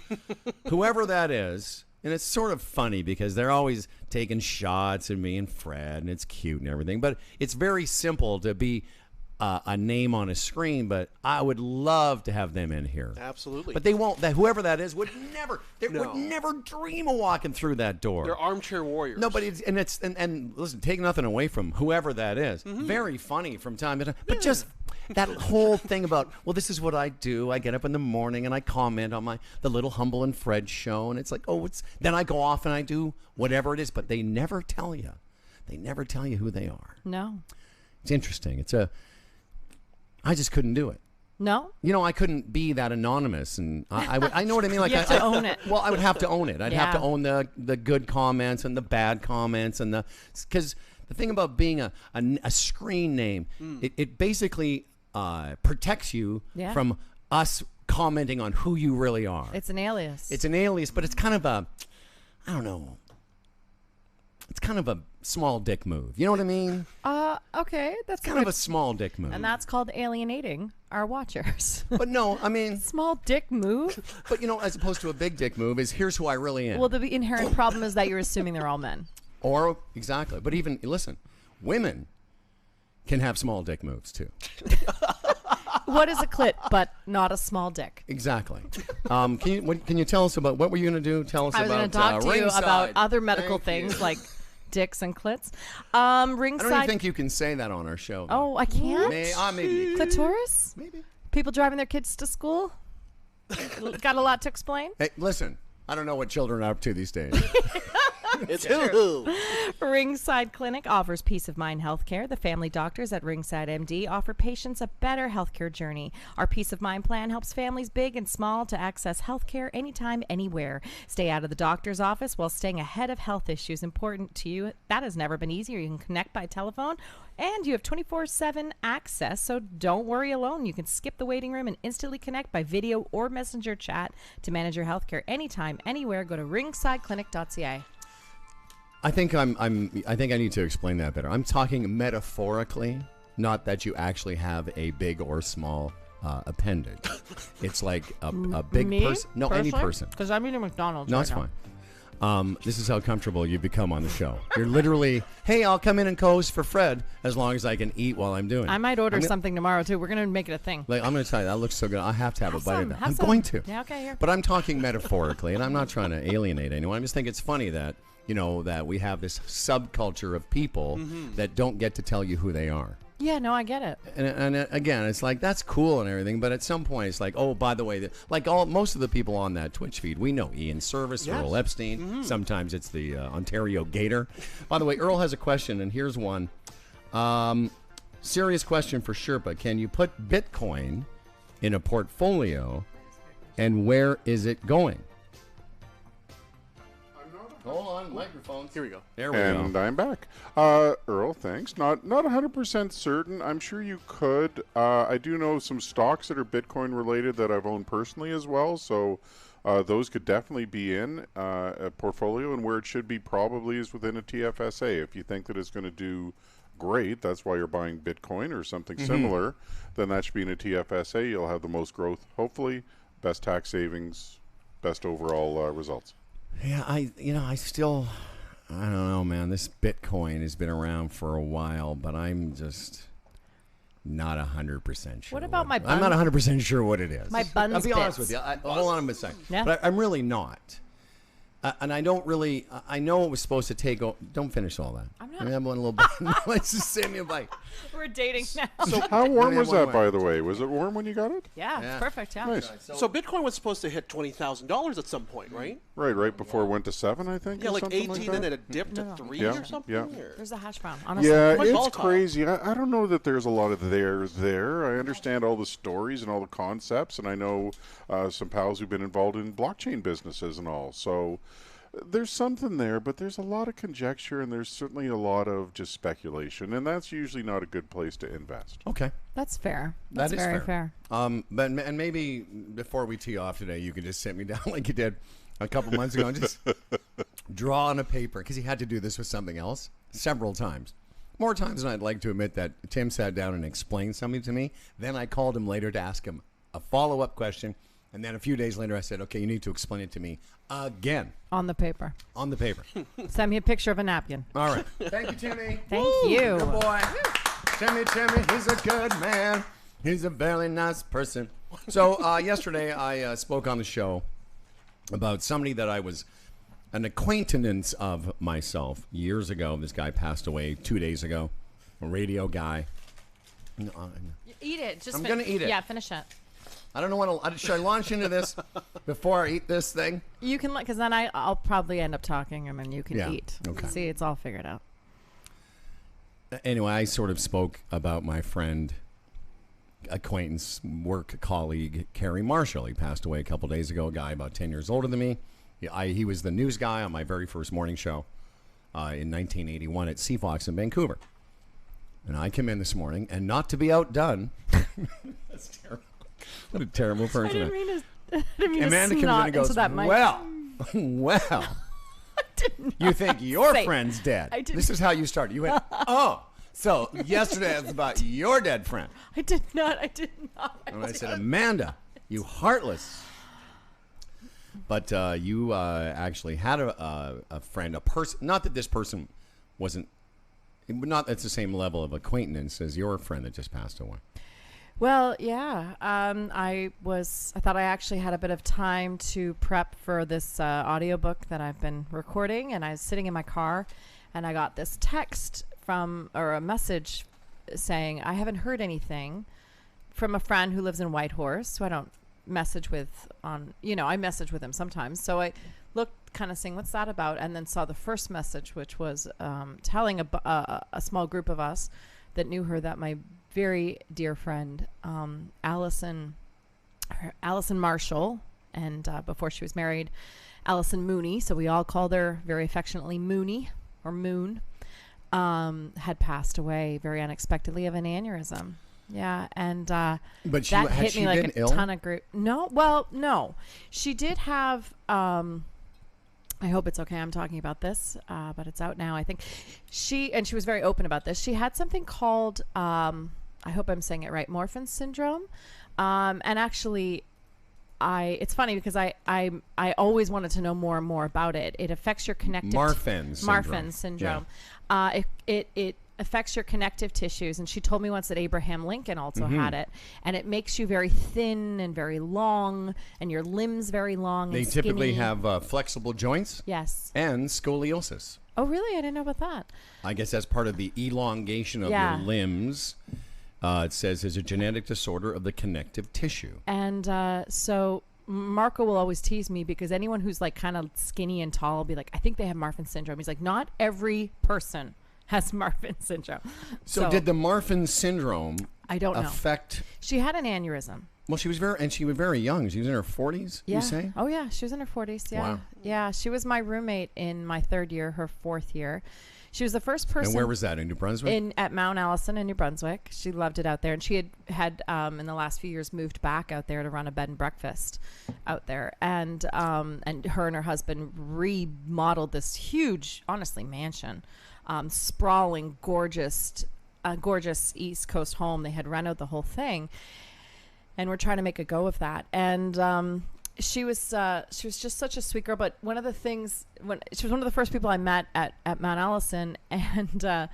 whoever that is. And it's sort of funny because they're always taking shots at me and Fred, and it's cute and everything. But it's very simple to be a name on a screen. But I would love to have them in here. Absolutely. But they won't. Whoever that is would never. They would never dream of walking through that door. They're armchair warriors. No, but and listen, take nothing away from whoever that is. Very funny from time to time. But just that whole thing about, well, this is what I do. I get up in the morning and I comment on the little Humble and Fred show, and it's like, then I go off and I do whatever it is. But they never tell you. They never tell you who they are. No. It's interesting. I just couldn't do it. No? I couldn't be that anonymous, and I know what I mean. Like You have to own it. Well, I would have to own it. I'd have to own the good comments and the bad comments, because the thing about being a screen name, it basically protects you from us commenting on who you really are. It's an alias. It's an alias, but it's kind of I don't know. It's kind of a small dick move. You know what I mean? Okay. That's kind of a small dick move. And that's called alienating our watchers. But no, I mean... Small dick move? But, as opposed to a big dick move is, here's who I really am. Well, the inherent problem is that you're assuming they're all men. Exactly. But even, listen, women can have small dick moves, too. What is a clit but not a small dick? Exactly. Can you tell us about, what were you going to do? Tell us I was about going to talk to you Ringside. about other medical things like dicks and clits. Ringside. I don't even think you can say that on our show. Oh, I can't? Maybe. Clitoris? Maybe. People driving their kids to school? Got a lot to explain? Hey, listen, I don't know what children are up to these days. It's hoo-hoo. Ringside Clinic offers peace of mind healthcare. The family doctors at Ringside MD offer patients a better healthcare journey. Our peace of mind plan helps families big and small to access healthcare anytime, anywhere. Stay out of the doctor's office while staying ahead of health issues important to you. That has never been easier. You can connect by telephone, and you have 24/7 access, so don't worry alone. You can skip the waiting room and instantly connect by video or messenger chat to manage your healthcare anytime, anywhere. Go to ringsideclinic.ca. I think I need to explain that better. I'm talking metaphorically, not that you actually have a big or small appendage. It's like a big person. No, any person. Because I'm eating McDonald's. No, right it's now. fine. This is how comfortable you become on the show. You're literally, hey, I'll come in and coast for Fred as long as I can eat while I'm doing it. I might order something tomorrow too. We're gonna make it a thing. Like, I'm going to tell you, that looks so good. I have to have a bite of that. Have I'm some. going to. Yeah, okay, here. But I'm talking metaphorically, and I'm not trying to alienate anyone. I just think it's funny that, that we have this subculture of people that don't get to tell you who they are. Yeah, no, I get it. And again, it's like, that's cool and everything, but at some point it's like, oh, by the way, most of the people on that Twitch feed, we know Ian Service, Yes. Earl Epstein. Sometimes it's the Ontario Gator. By the way, Earl has a question, and here's one. Serious question for Sherpa. Can you put Bitcoin in a portfolio, and where is it going? Hold on, microphones. Here we go. There we go. And I'm back. Earl, thanks. Not 100% certain. I'm sure you could. I do know some stocks that are Bitcoin related that I've owned personally as well. So those could definitely be in a portfolio, and where it should be probably is within a TFSA. If you think that it's going to do great, that's why you're buying Bitcoin or something similar, then that should be in a TFSA. You'll have the most growth, hopefully, best tax savings, best overall results. Yeah, I don't know, man. This Bitcoin has been around for a while, but I'm just not 100% sure. What about my I'm not 100% sure what it is. My buns I'll be honest bits. with you. Hold on a second. Yeah. But I'm really not. And I don't really. I know it was supposed to take. Don't finish all that. I'm not. I have one little bite. Let's just send me a bite. We're dating now. So how warm was that, by the way? Was it warm when you got it? Yeah, it's perfect. Yeah. Nice. So Bitcoin was supposed to hit $20,000 at some point, right? Right before it went to 7, I think. Yeah, or like something 18, like and that? then it dipped to 3 Yeah, or something. yeah. Or? There's a hash brown. Honestly. Yeah, Quite it's volatile. crazy. I don't know that there's a lot of theirs there. I understand all the stories and all the concepts, and I know some pals who've been involved in blockchain businesses and all. So there's something there, but there's a lot of conjecture, and there's certainly a lot of just speculation, and that's usually not a good place to invest. Okay. That's fair. That's That is very fair. But and maybe before we tee off today, you could just sit me down like you did a couple months ago and just draw on a paper, because he had to do this with something else several times. More times than I'd like to admit that Tim sat down and explained something to me. Then I called him later to ask him a follow-up question. And then a few days later, I said, okay, you need to explain it to me again. On the paper. On the paper. Send me a picture of a napkin. All right. Thank you, Timmy. Thank you. Good boy. Timmy, he's a good man. He's a very nice person. So yesterday, I spoke on the show about somebody that I was an acquaintance of myself years ago. This guy passed away 2 days ago. A radio guy. Eat it. Just I'm going to eat it. Yeah, finish it. I don't know what should I launch into this before I eat this thing? You can, because then I'll probably end up talking, and then you can Yeah, eat. okay. See, it's all figured out. Anyway, I sort of spoke about my friend, acquaintance, work colleague, Kerry Marshall. He passed away a couple days ago, a guy about 10 years older than me. He was the news guy on my very first morning show in 1981 at CFOX in Vancouver. And I come in this morning, and not to be outdone, that's terrible. What a terrible person. I didn't mean Amanda to comes in snot and goes, into that mic. well, you think your say- friend's dead. I didn't- This is how you started. You went, oh, so yesterday was about your dead friend. I did not. And I said, Amanda, you heartless. But you actually had a friend, a person, not that this person wasn't, not at the same level of acquaintance as your friend that just passed away. Well, yeah. I thought I actually had a bit of time to prep for this audiobook that I've been recording, and I was sitting in my car, and I got this text or a message saying, I haven't heard anything from a friend who lives in Whitehorse, who I don't message with I message with him sometimes. So I looked, kind of saying, what's that about? And then saw the first message, which was telling a small group of us that knew her that my very dear friend, Allison Marshall, and before she was married, Allison Mooney, so we all called her very affectionately Mooney, or Moon, had passed away very unexpectedly of an aneurysm. Yeah, and But that had hit she me like been a ill? ton of grief. No. She did have... I hope it's okay I'm talking about this, but it's out now, I think. She was very open about this. She had something called, I hope I'm saying it right, Marfan syndrome. And actually, it's funny because I always wanted to know more and more about it. It affects your connective... Marfan syndrome. It affects your connective tissues. And she told me once that Abraham Lincoln also had it. And it makes you very thin and very long, and your limbs very long They and skinny. typically have flexible joints. Yes. And scoliosis. Oh, really? I didn't know about that. I guess that's part of the elongation of Yeah. your limbs. It says is a genetic disorder of the connective tissue. And so Marco will always tease me because anyone who's like kind of skinny and tall will be like, I think they have Marfan syndrome. He's like, not every person has Marfan syndrome. So did the Marfan syndrome I don't know. affect... She had an aneurysm. Well, she was very young. She was in her 40s, Yeah. you say? Oh, yeah. She was in her 40s. Yeah. Wow. Yeah. She was my roommate in my third year, her fourth year. She was the first person. And where was that, in New Brunswick? At Mount Allison in New Brunswick. She loved it out there. And she had in the last few years moved back out there to run a bed and breakfast out there. And her and her husband remodeled this huge, honestly, mansion. Sprawling, gorgeous East Coast home. They had renovated the whole thing. And we're trying to make a go of that. And she was just such a sweet girl. But one of the things, she was one of the first people I met at Mount Allison, and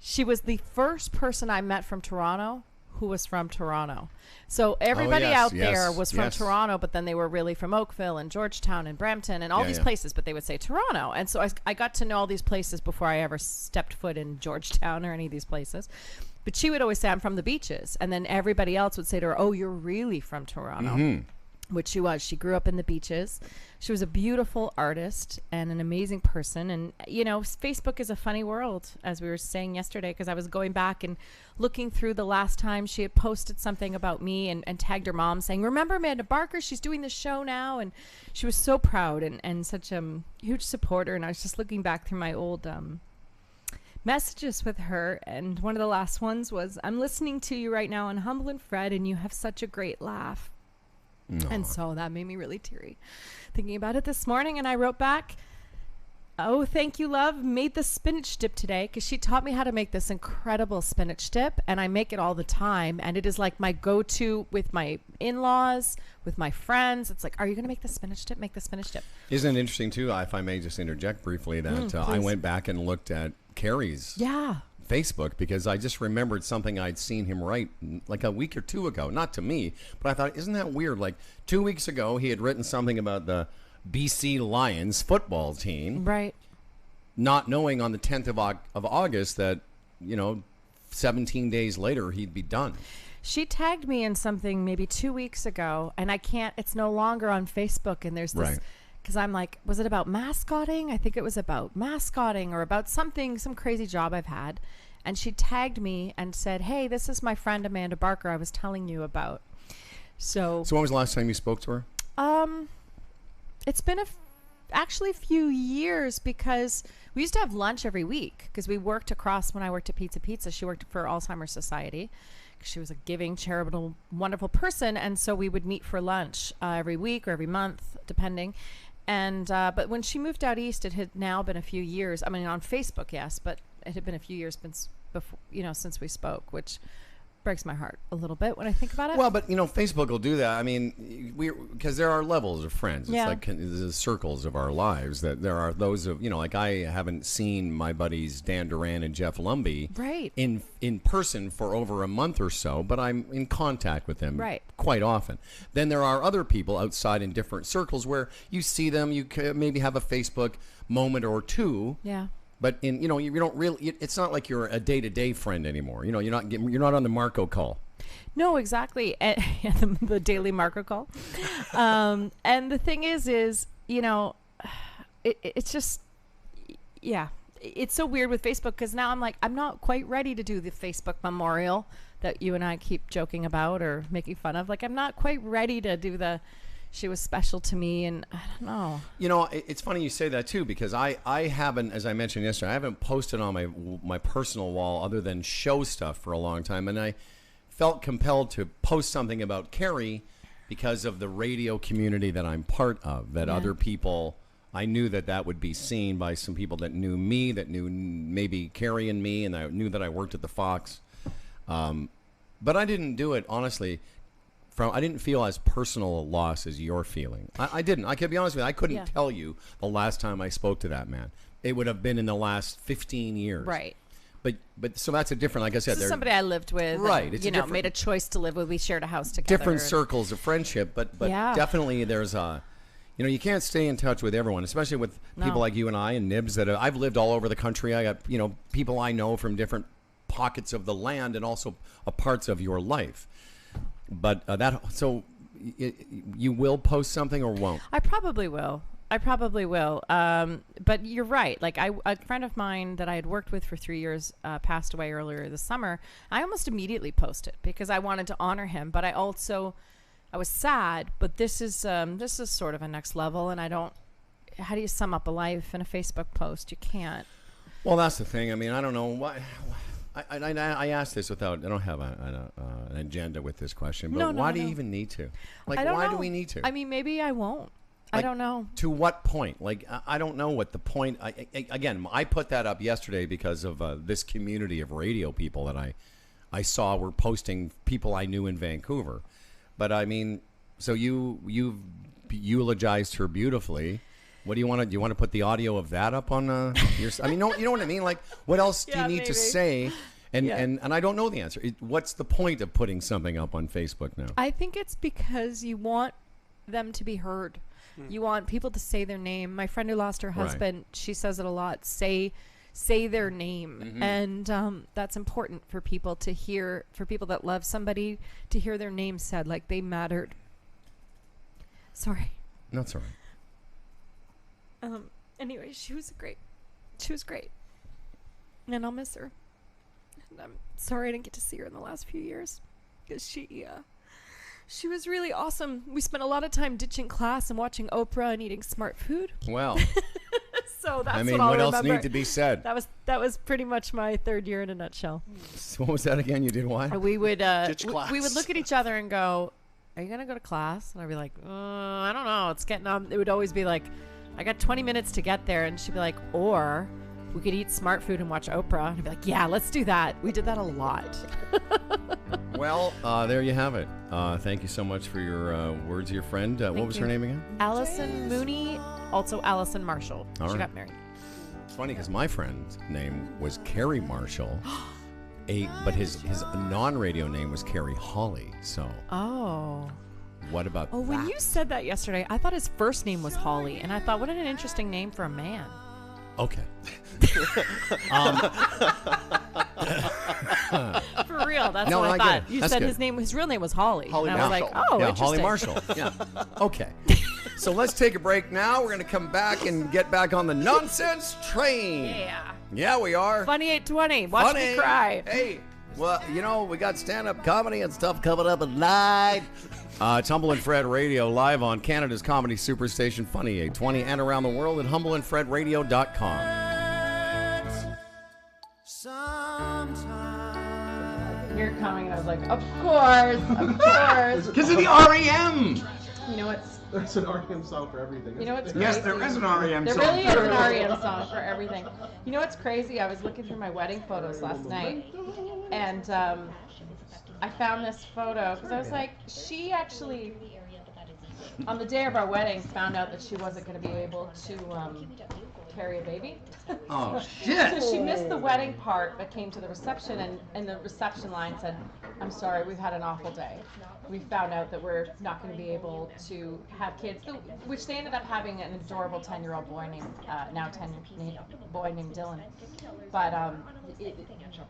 she was the first person I met from Toronto who was from Toronto. So everybody out there was from yes. Toronto, but then they were really from Oakville and Georgetown and Brampton and all these places, but they would say Toronto. And so I got to know all these places before I ever stepped foot in Georgetown or any of these places. But she would always say, I'm from the beaches. And then everybody else would say to her, oh, you're really from Toronto. Mm-hmm. Which she was. She grew up in the beaches. She was a beautiful artist and an amazing person. And, you know, Facebook is a funny world, as we were saying yesterday, because I was going back and looking through the last time she had posted something about me and tagged her mom saying, remember Amanda Barker? She's doing this show now. And she was so proud and such a huge supporter. And I was just looking back through my old messages with her. And one of the last ones was, I'm listening to you right now on Humble and Fred, and you have such a great laugh. No. And so that made me really teary thinking about it this morning. And I wrote back, oh, thank you, love. Made the spinach dip today because she taught me how to make this incredible spinach dip. And I make it all the time. And it is like my go-to with my in-laws, with my friends. It's like, are you going to make the spinach dip? Make the spinach dip. Isn't it interesting, too, if I may just interject briefly, that I went back and looked at Carrie's Facebook because I just remembered something I'd seen him write like a week or two ago. Not to me, but I thought, isn't that weird? Like 2 weeks ago, he had written something about the BC Lions football team. Right. Not knowing on the 10th of August that, 17 days later, he'd be done. She tagged me in something maybe 2 weeks ago, and it's no longer on Facebook, and there's this... Right. Because I'm like, was it about mascotting? I think it was about mascotting or about some crazy job I've had. And she tagged me and said, hey, this is my friend Amanda Barker I was telling you about. So when was the last time you spoke to her? It's been actually a few years because we used to have lunch every week because we worked across when I worked at Pizza. She worked for Alzheimer's Society. She was a giving, charitable, wonderful person. And so we would meet for lunch every week or every month, depending. And but when she moved out east, it had now been a few years. I mean, on Facebook, yes, but it had been a few years before, since we spoke, which breaks my heart a little bit when I think about it. Well, but Facebook will do that. I mean, because there are levels of friends. It's like the circles of our lives. That there are those of like I haven't seen my buddies Dan Duran and Jeff Lumbee in person for over a month or so, but I'm in contact with them quite often. Then there are other people outside in different circles where you see them. You maybe have a Facebook moment or two. Yeah. But you don't really. It's not like you're a day-to-day friend anymore. You're not on the Marco call. No, exactly. And, the daily Marco call. And the thing is, it's just, it's so weird with Facebook because now I'm like, I'm not quite ready to do the Facebook memorial that you and I keep joking about or making fun of. Like, I'm not quite ready to do she was special to me, and I don't know. It's funny you say that too, because I haven't, as I mentioned yesterday, I haven't posted on my personal wall other than show stuff for a long time, and I felt compelled to post something about Carrie because of the radio community that I'm part of, that other people, I knew that would be seen by some people that knew me, that knew maybe Carrie and me, and I knew that I worked at the Fox. But I didn't do it, honestly, I didn't feel as personal a loss as you're feeling. I didn't. I could be honest with you. I couldn't tell you the last time I spoke to that man. It would have been in the last 15 years. Right. But so that's a different, like I said. This is somebody I lived with. Right. And, made a choice to live with. We shared a house together. Different circles of friendship, but definitely there's you can't stay in touch with everyone, especially with people like you and I and Nibs that I've lived all over the country. I got, people I know from different pockets of the land and also parts of your life. But you will post something or won't? I probably will. But you're right. Like a friend of mine that I had worked with for 3 years passed away earlier this summer. I almost immediately posted because I wanted to honor him. But I was sad. But this is sort of a next level. And how do you sum up a life in a Facebook post? You can't. Well, that's the thing. I mean, I don't know why. I asked this I don't have an agenda with this question, but why do you even need to? Like, why do we need to? I mean, maybe I won't. I don't know. To what point? Like, I don't know what the point. Again, I put that up yesterday because of this community of radio people that I saw were posting people I knew in Vancouver. But I mean, so you've eulogized her beautifully. What do you want to? Do you want to put the audio of that up on your? I mean, no, you know what I mean. Like, what else do you need to say? And Yeah. and I don't know the answer. What's the point of putting something up on Facebook now? I think it's because you want them to be heard. You want people to say their name. My friend who lost her Right. husband, she says it a lot. Say their name, and that's important for people to hear. For people that love somebody to hear their name said, like they mattered. Sorry. That's all right. Anyway, she was great, and I'll miss her. And I'm sorry I didn't get to see her in the last few years, because she was really awesome. We spent a lot of time ditching class and watching Oprah and eating smart food. Well, So that's I mean, what I'll what else remember. need to be said? That was pretty much my third year in a nutshell. So what was that again? You did what? We would Ditch we would class. look at each other and go, "Are you gonna go to class?" And I'd be like, "I don't know. It's getting on." It would always be like, "I got 20 minutes to get there," and she'd be like, "Or we could eat smart food and watch Oprah." And I'd be like, "Yeah, let's do that." We did that a lot. Well, there you have it. Thank you so much for your words of your friend. What was her name again? Allison Mooney, also Allison Marshall. All She right. got married. It's funny because my friend's name was Kerry Marshall, but his non-radio name was Kerry Holly. So Oh. what about Oh, when that? you said that yesterday, I thought his first name was Holly, and I thought, what an interesting name for a man. Okay. For real, that's No, what I I get thought. it. You That's said good. his real name was Holly. Holly and I was like, Marshall. oh, yeah, interesting. Holly Marshall. Yeah. Okay. So let's take a break now. We're going to come back and get back on the nonsense train. Yeah. Yeah, we are. Funny 820. Watch me Funny. cry. Hey, well, you know, we got stand-up comedy and stuff coming up at night. It's Humble and Fred Radio live on Canada's comedy superstation, Funny 820, and around the world at humbleandfredradio.com. You're coming, and I was like, of course. Because of the REM. You know what's There's an REM song for everything. You know what's Yes, crazy? there is an REM There song. really is an REM song for everything. You know what's crazy? I was looking through my wedding photos last night, and I found this photo because I was like, she actually, on the day of our wedding, found out that she wasn't going to be able to carry a baby. Oh, shit. So she missed the wedding part, but came to the reception, and the reception line said, "I'm sorry, we've had an awful day. We found out that we're not going to be able to have kids," which they ended up having an adorable 10-year-old boy named, now 10-year-old boy named Dylan. But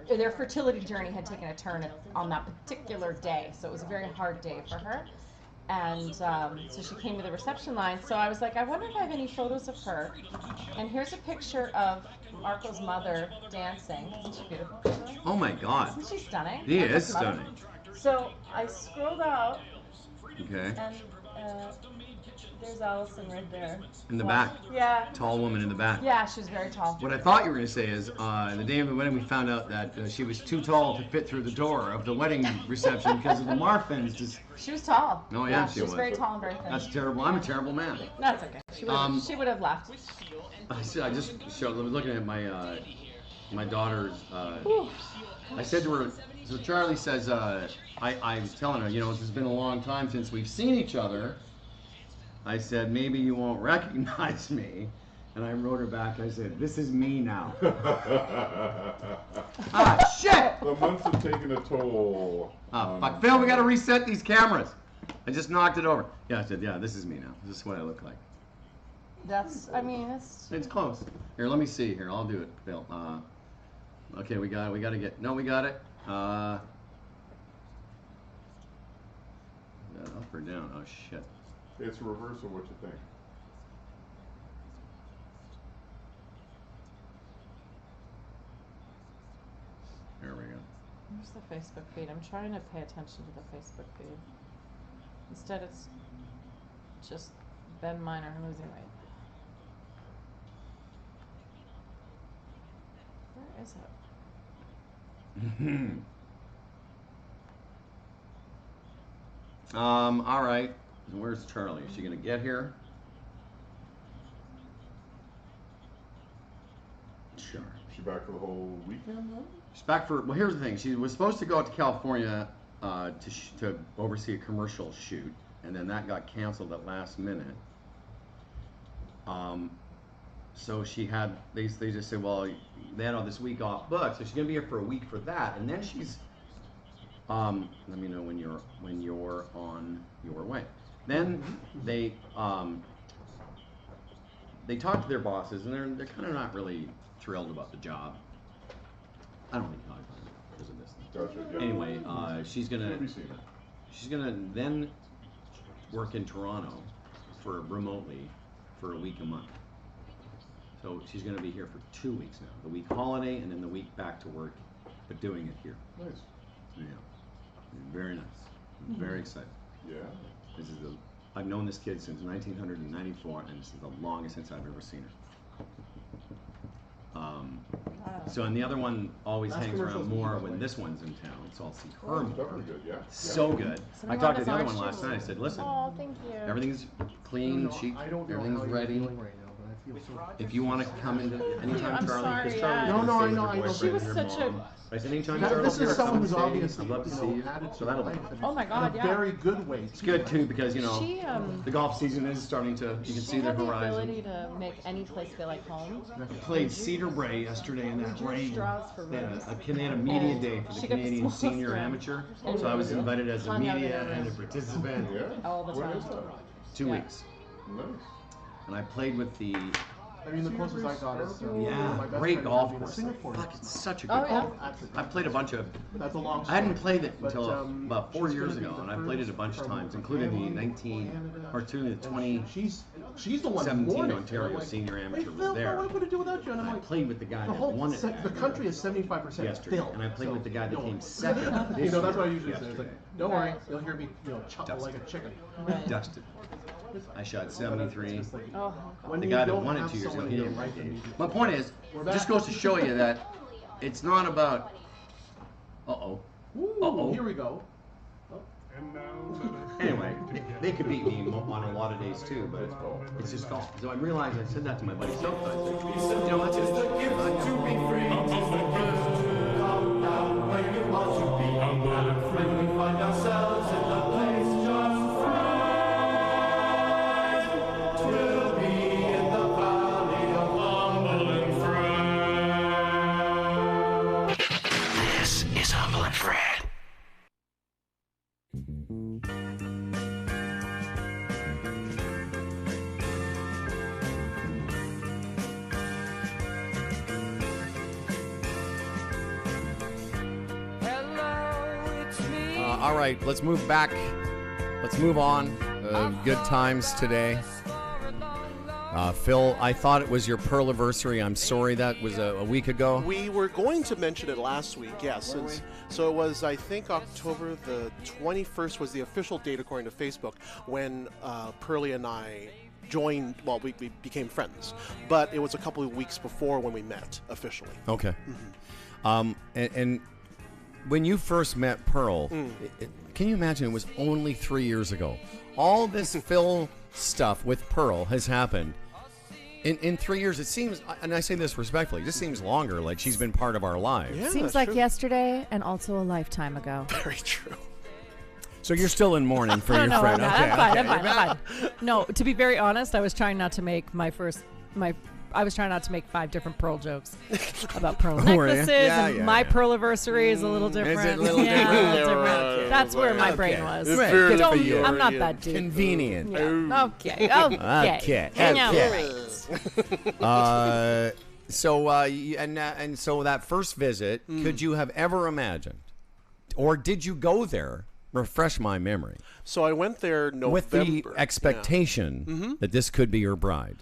their fertility journey had taken a turn on that particular day, so it was a very hard day for her. And so she came to the reception line. So I was like, I wonder if I have any photos of her. And here's a picture of Marco's mother dancing. Isn't she beautiful? Oh my God. Isn't she stunning? He Marco's is mother. stunning. So I scrolled out, Okay. and there's Allison right there. In the back. Yeah. Tall woman in the back. Yeah, she was very tall. What I thought you were going to say is, the day of the wedding, we found out that she was too tall to fit through the door of the wedding reception because of the Marfins. Just, She was tall. Oh, yeah, she she was was. very tall and very thin. that's terrible. I'm a terrible man. That's okay. She would have left. I just showed. I was looking at my my daughter's. I said to her. So Charlie says, I was telling her, you know, this has been a long time since we've seen each other. I said, maybe you won't recognize me. And I wrote her back, I said, this is me now. Ah, shit! The months have taken a toll. Ah, fuck. Phil, we gotta reset these cameras. I just knocked it over. Yeah, I said, yeah, this is me now. This is what I look like. It's close. Here, let me see. Here, I'll do it, Phil. Okay, we got it. We got it. Up or down? Oh, shit. It's a reverse of what you think. There we go. Where's the Facebook feed? I'm trying to pay attention to the Facebook feed. Instead, it's just Ben Miner losing weight. Where is it? All right. Where's Charlie? Is she gonna get here? Sure. Is she back for the whole weekend then? She's back for. Well, here's the thing. She was supposed to go out to California to oversee a commercial shoot, and then that got canceled at last minute. so she had, they just said, well, they had all this week off booked, so she's gonna be here for a week for that, and then she's, let me know when you're on your way. Then they talk to their bosses, and they're kind of not really thrilled about the job. I don't think talk about it because of this. Gotcha, yeah. Anyway, she's gonna then work in Toronto remotely for a week a month. So she's gonna be here for 2 weeks now. The week holiday and then the week back to work, but doing it here. Nice. Yeah, very nice. I'm very excited. Yeah. This is I've known this kid since 1994, and this is the longest since I've ever seen her. So, and the other one always hangs around more when this one's in town, so I'll see her more. Definitely good, yeah. So good. I talked to the other one last night. I said, listen, Oh, thank you. everything's clean, everything's ready. If you want to come in anytime, I'm Charlie, sorry, because yeah. Charlie No, was I gonna know, stay with I her know. boyfriend She was and her such mom. a- I said, anytime Now, Charlie this here, is come someone and who's stay. obviously, I'd love to see you. added to So that'll be life fun. and Oh my God, in yeah. a very good way. It's good too because you know She the golf season is starting to. You can see the had the horizon. ability to make any place feel like home. I played Cedar Bray yesterday in that Drew rain. straws for They had rooms. a Canadian media And day for the she got the Canadian smallest senior one. amateur. And So I was invited as a hung out in media her and a room. participant. All the Where time. is that? 2 Yeah. weeks. Nice. And I played with the I mean, the closest I got is yeah, my best great friend golf is in course. Singapore. Fuck, it's such a good Oh, yeah. golf. Actually, I played a bunch of. that's a long I hadn't story. played it But, until about 4 she's years gonna be ago, the and I played it a first bunch of from times, including the Canada, 2017 she's the one who won it. Ontario Like, Senior hey, Amateur was Phil, there. what am I going to do without you? And I'm I like, played with the guy the that whole won it the country is 75% yesterday, Phil. and I played So, with the guy that no. came second. You this know, that's what I year, usually say. It's like, yesterday. don't worry, you'll hear me, chuckle like a chicken. Dusted. I shot 73. Oh, When The you guy that don't won it have 2 years ago, someone he to didn't write write the it. music. My point is, We're just back. goes to show you that it's not about. Ooh, Uh-oh. here we go. Anyway, they could beat me on a lot of days too, but it's just golf. So I realized I said that to my buddy Soap. I said, you know, that's just. This is Humble and Fred. All right, let's move back. Let's move on. Good times today. Phil, I thought it was your Pearliversary. I'm sorry that was a week ago. We were going to mention it last week, yes. So it was, I think, October the 21st was the official date according to Facebook when Pearlie and I joined, well, we became friends. But it was a couple of weeks before when we met officially. Okay. And when you first met Pearl, can you imagine it was only 3 years ago? All this Phil stuff with Pearl has happened. In 3 years, it seems, and I say this respectfully, it just seems longer, like she's been part of our lives. Yeah, Seems that's like true. yesterday and also a lifetime ago. Very true. So you're still in mourning for your No, friend. I'm not. Okay, I'm fine. okay. I'm fine. No, to be very honest, I was trying not to make I was trying not to make 5 different Pearl jokes about Pearl Were you? necklaces, Yeah, and yeah, my yeah. Pearliversary is a little different. Is it a little Yeah, different? a little Yeah, different. right. That's where my Okay. brain was. It's Right. very Good for for you. you. I'm not that deep. Convenient. Yeah. Okay. Okay. Okay. No Okay. worries. And so that first visit, could you have ever imagined, or did you go there? Refresh my memory. So I went there November. With the Yeah. expectation that this could be your bride.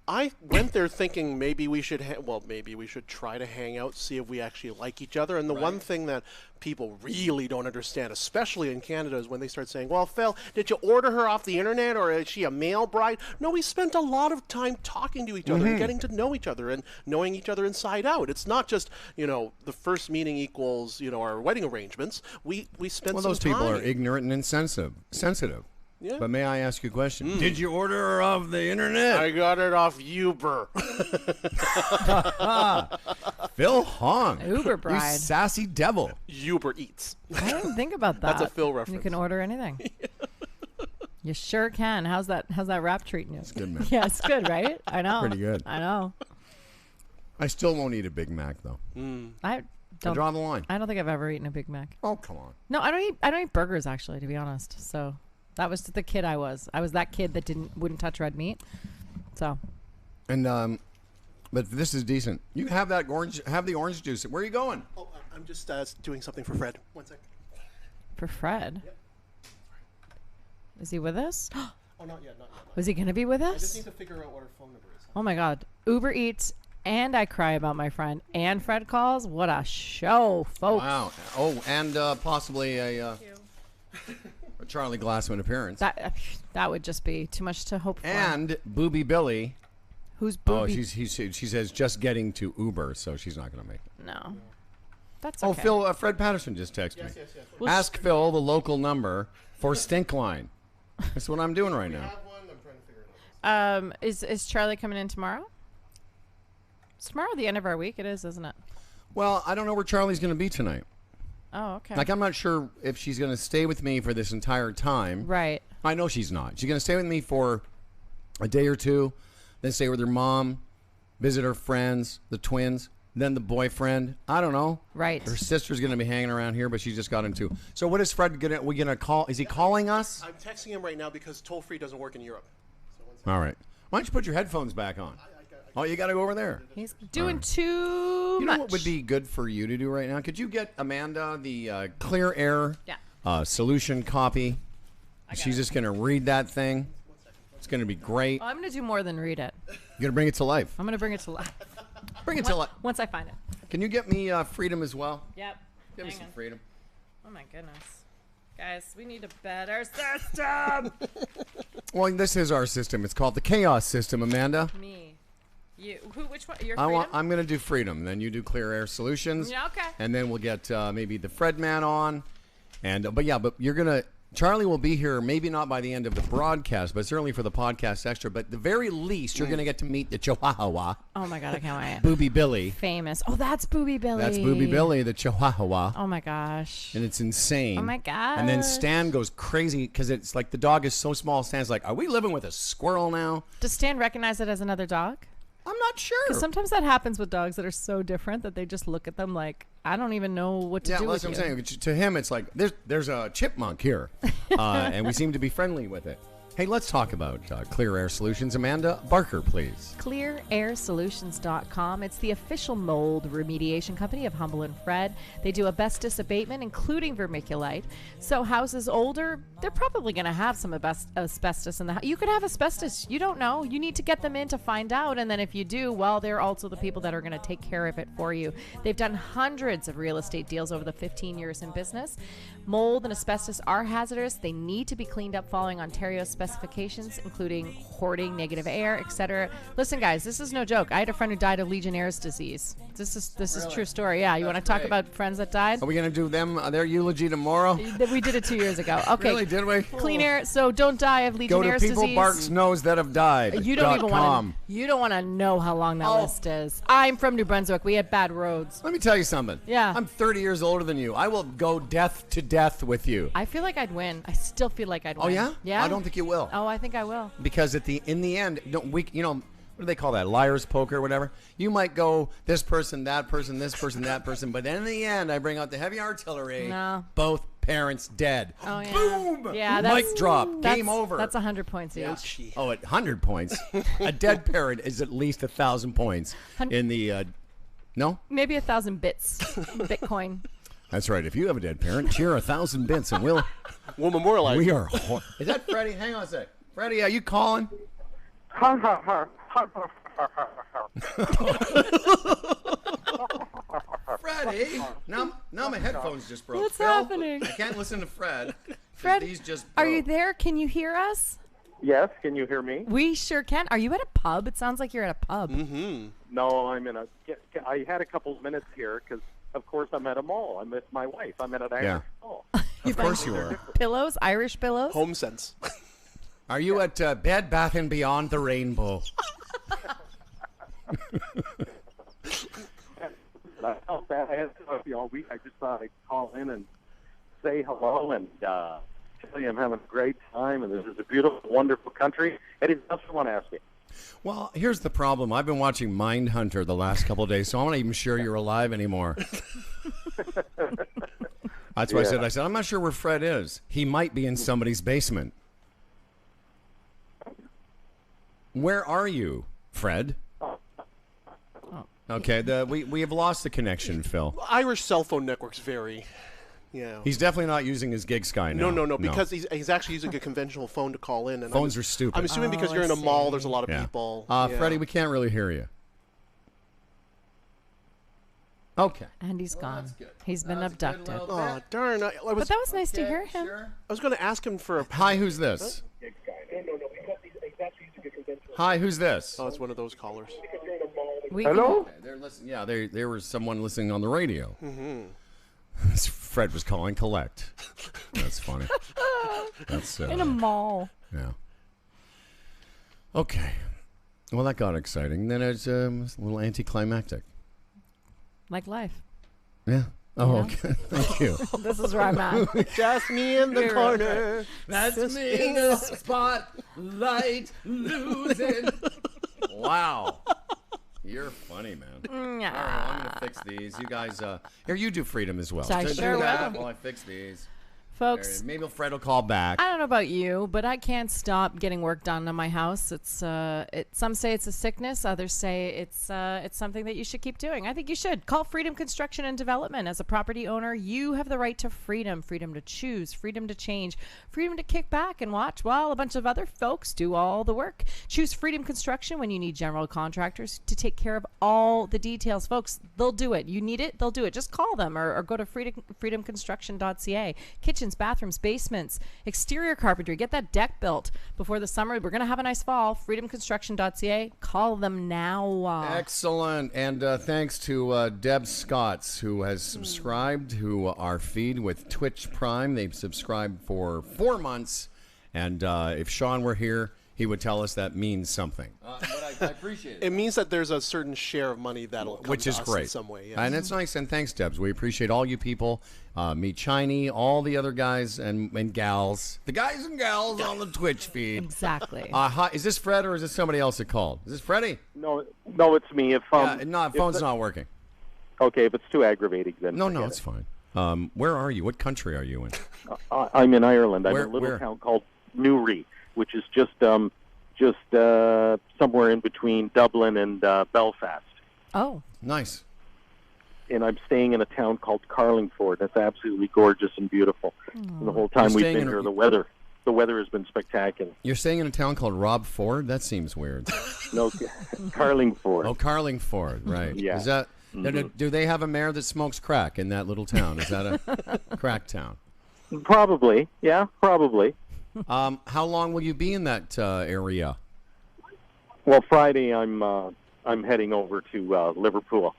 I went there thinking maybe we should try to hang out, see if we actually like each other. And the one thing that people really don't understand, especially in Canada, is when they start saying, well, Phil, did you order her off the internet, or is she a male bride? No, we spent a lot of time talking to each other and getting to know each other and knowing each other inside out. It's not just, the first meeting equals, our wedding arrangements. We spent Well, some those people are time. ignorant and insensitive. Yeah. But may I ask you a question? Did you order her off the internet? I got it off Uber. Phil Hong. Uber You bride. sassy devil. Uber Eats. I didn't think about that. That's a Phil You reference. can order anything. You sure can. How's that wrap treating you? It's good, man. Yeah, it's good, right? I know. Pretty good. I know. I still won't eat a Big Mac though. I don't draw the line. I don't think I've ever eaten a Big Mac. Oh, come on. No, I don't eat burgers actually, to be honest. So that was the kid I was. I was that kid that wouldn't touch red meat. So. And but this is decent. You have that orange. Have the orange juice. Where are you going? Oh, I'm just doing something for Fred. 1 sec. For Fred. Yep. Is he with us? Oh, not yet. Not yet. Was he gonna be with I just us? need to figure out what her phone number is. Oh my God! Uber Eats and I cry about my friend and Fred calls. What a show, folks! Wow. Oh, and possibly a Charlie Glassman appearance. That would just be too much to hope for. And Booby Billy. Who's Booby? Oh, she says just getting to Uber, so she's not going to make it. No. That's Oh, okay. Phil, Fred Patterson just texted me. Yes. Well, Ask Phil the local number for Stink Line. That's what I'm doing right now. I'm trying to figure it out. Is Charlie coming in tomorrow? It's tomorrow the end of our week. It is, isn't it? Well, I don't know where Charlie's going to be tonight. Oh, okay. Like, I'm not sure if she's going to stay with me for this entire time. Right. I know she's not. She's going to stay with me for a day or two, then stay with her mom, visit her friends, the twins, then the boyfriend. I don't know. Right. Her sister's going to be hanging around here, but she just got into. So what is Fred going to, we going to call? Is he calling us? I'm texting him right now because toll-free doesn't work in Europe. All right. Why don't you put your headphones back on? Oh, you got to go over there. He's doing too You much. know what would be good for you to do right now? Could you get Amanda the Clear Air solution copy? She's just going to read that thing. It's going to be great. I'm going to do more than read it. You're going to bring it to life. I'm going to bring it to life. Bring it to life. Once I find it. Can you get me Freedom as well? Yep. Give me Hang some on. Freedom. Oh my goodness. Guys, we need a better system. Well, this is our system. It's called the Chaos System, Amanda. Me. You. Who? Which one? Your I'm Freedom? going to do Freedom. Then you do Clear Air Solutions. Yeah, okay. And then we'll get maybe the Fred Man on. And but you're going to. Charlie will be here, maybe not by the end of the broadcast, but certainly for the podcast extra. But at the very least, you're going to get to meet the Chihuahua. Oh my God, I can't wait. Booby Billy. Famous. Oh, that's Booby Billy. That's Booby Billy, the Chihuahua. Oh my gosh. And it's insane. Oh my gosh. And then Stan goes crazy because it's like the dog is so small. Stan's like, are we living with a squirrel now? Does Stan recognize it as another dog? I'm not sure. Because sometimes that happens with dogs that are so different that they just look at them like, I don't even know what to do Yeah, with that's what you. I'm saying. To him, it's like, there's a chipmunk here. And we seem to be friendly with it. Hey, let's talk about Clear Air Solutions. Amanda Barker, please. ClearAirSolutions.com. It's the official mold remediation company of Humble and Fred. They do asbestos abatement, including vermiculite. So houses older, they're probably going to have some asbestos in the house. You could have asbestos. You don't know. You need to get them in to find out. And then if you do, well, they're also the people that are going to take care of it for you. They've done hundreds of real estate deals over the 15 years in business. Mold and asbestos are hazardous. They need to be cleaned up following Ontario specifications, including hoarding, negative air, etc. Listen, guys, this is no joke. I had a friend who died of Legionnaire's disease. This is true story. Yeah, you want to talk about friends that died? Are we going to do them their eulogy tomorrow? We did it 2 years ago. Okay. Really, did we? Clean air. So don't die of Go Legionnaire's to People disease. Barks Knows That Have Died. You don't even want .com. to. You don't want to know how long that list is. I'm from New Brunswick. We had bad roads. Let me tell you something. Yeah. I'm 30 years older than you. I will go death to death with you. I feel like I'd win. I still feel like I'd win. Oh, yeah? Yeah. I don't think you will. Oh, I think I will. Because in the end, what do they call that? Liar's poker or whatever. You might go this person, that person, this person, that person, but then in the end, I bring out the heavy artillery. No. Both parents dead. Oh yeah. Boom. Yeah. Mic drop. Game That's over. 100 points each. Yeah. Oh, at 100 points. A dead parent is at least 1,000 points in the. No. Maybe 1,000 bits. Bitcoin. That's right. If you have a dead parent, cheer 1,000 bits, and we'll memorialize. We are. Is that Freddie? Hang on a sec. Freddie, are you calling? Freddie, now my headphones just broke. What's Phil, happening? I can't listen to Fred. Fred, these just are you broke. there? Can you hear us? Yes, can you hear me? We sure can. Are you at a pub? It sounds like you're at a pub. Mm-hmm. No, I'm in a. I had a couple of minutes here because, of course, I'm at a mall. I'm with my wife. I'm at an Irish mall. Of course you are. Pillows, Irish pillows. Home sense. Are you at Bed Bath and Beyond the Rainbow? I felt bad. I had coffee all week. I just thought I'd call in and say hello and tell you, I'm having a great time, and this is a beautiful, wonderful country. Anything else you want to ask me? Well, here's the problem. I've been watching Mindhunter the last couple of days, so I'm not even sure you're alive anymore. That's why I said, I'm not sure where Fred is. He might be in somebody's basement. Where are you, Fred? Okay, we have lost the connection, Phil. Irish cell phone networks vary. Yeah. He's definitely not using his Gig Sky now. No, because he's actually using a conventional phone to call in. And Phones are stupid. I'm assuming because you're in a mall, there's a lot of people. Freddie, we can't really hear you. Okay. And he's gone. He's been abducted. Oh, darn. But that was nice to hear him. I was going to ask him for a... Hi, who's this? Hi, who's this? Oh, it's one of those callers. Hello? Okay, they're listening. Yeah, there was someone listening on the radio. Mm-hmm. Fred was calling collect. That's funny. That's in a mall. Yeah. Okay. Well, that got exciting. Then it's a little anticlimactic. Like life. Yeah. Oh, okay. Thank you. This is where I'm at. Just me in the corner. That's me in the spotlight losing. Wow. You're funny, man. All right, I'm going to fix these. You guys, here, you do Freedom as well. I do sure that will. while I fix these. Folks, maybe Fred will call back. I don't know about you, but I can't stop getting work done on my house. It's some say it's a sickness, others say it's something that you should keep doing. I think you should. Call Freedom Construction and Development. As a property owner, you have the right to freedom to choose, freedom to change, freedom to kick back and watch while a bunch of other folks do all the work. Choose Freedom Construction when you need general contractors to take care of all the details. Folks, they'll do it. You need it, they'll do it. Just call them or go to freedomconstruction.ca. Kitchens, bathrooms, basements, exterior carpentry. Get that deck built before the summer. We're going to have a nice fall. freedomconstruction.ca. Call them now. Excellent. And thanks to Deb Scotts, who has subscribed to our feed with Twitch Prime. They've subscribed for 4 months. And if Sean were here, he would tell us that means something. But I appreciate it. It means that there's a certain share of money that'll come Which to is us great. in some way. Yes. And it's nice. And thanks, Debs. We appreciate all you people. Meet Shiny, all the other guys and gals. The guys and gals on the Twitch feed. Exactly. Hi, is this Fred or is this somebody else that called? Is this Freddie? No, it's me. If phone's not working. Okay, if it's too aggravating, then No, forget it's fine. Where are you? What country are you in? I'm in Ireland. I'm in a little where? town called Newry, which is just somewhere in between Dublin and Belfast. Oh, nice. And I'm staying in a town called Carlingford. That's absolutely gorgeous and beautiful. And the whole time we've been here, the weather has been spectacular. You're staying in a town called Rob Ford? That seems weird. No, Carlingford. Oh, Carlingford, right. Yeah. Is that? Do they have a mayor that smokes crack in that little town? Is that a crack town? Probably. Yeah, probably. How long will you be in that area? Well, Friday I'm heading over to Liverpool,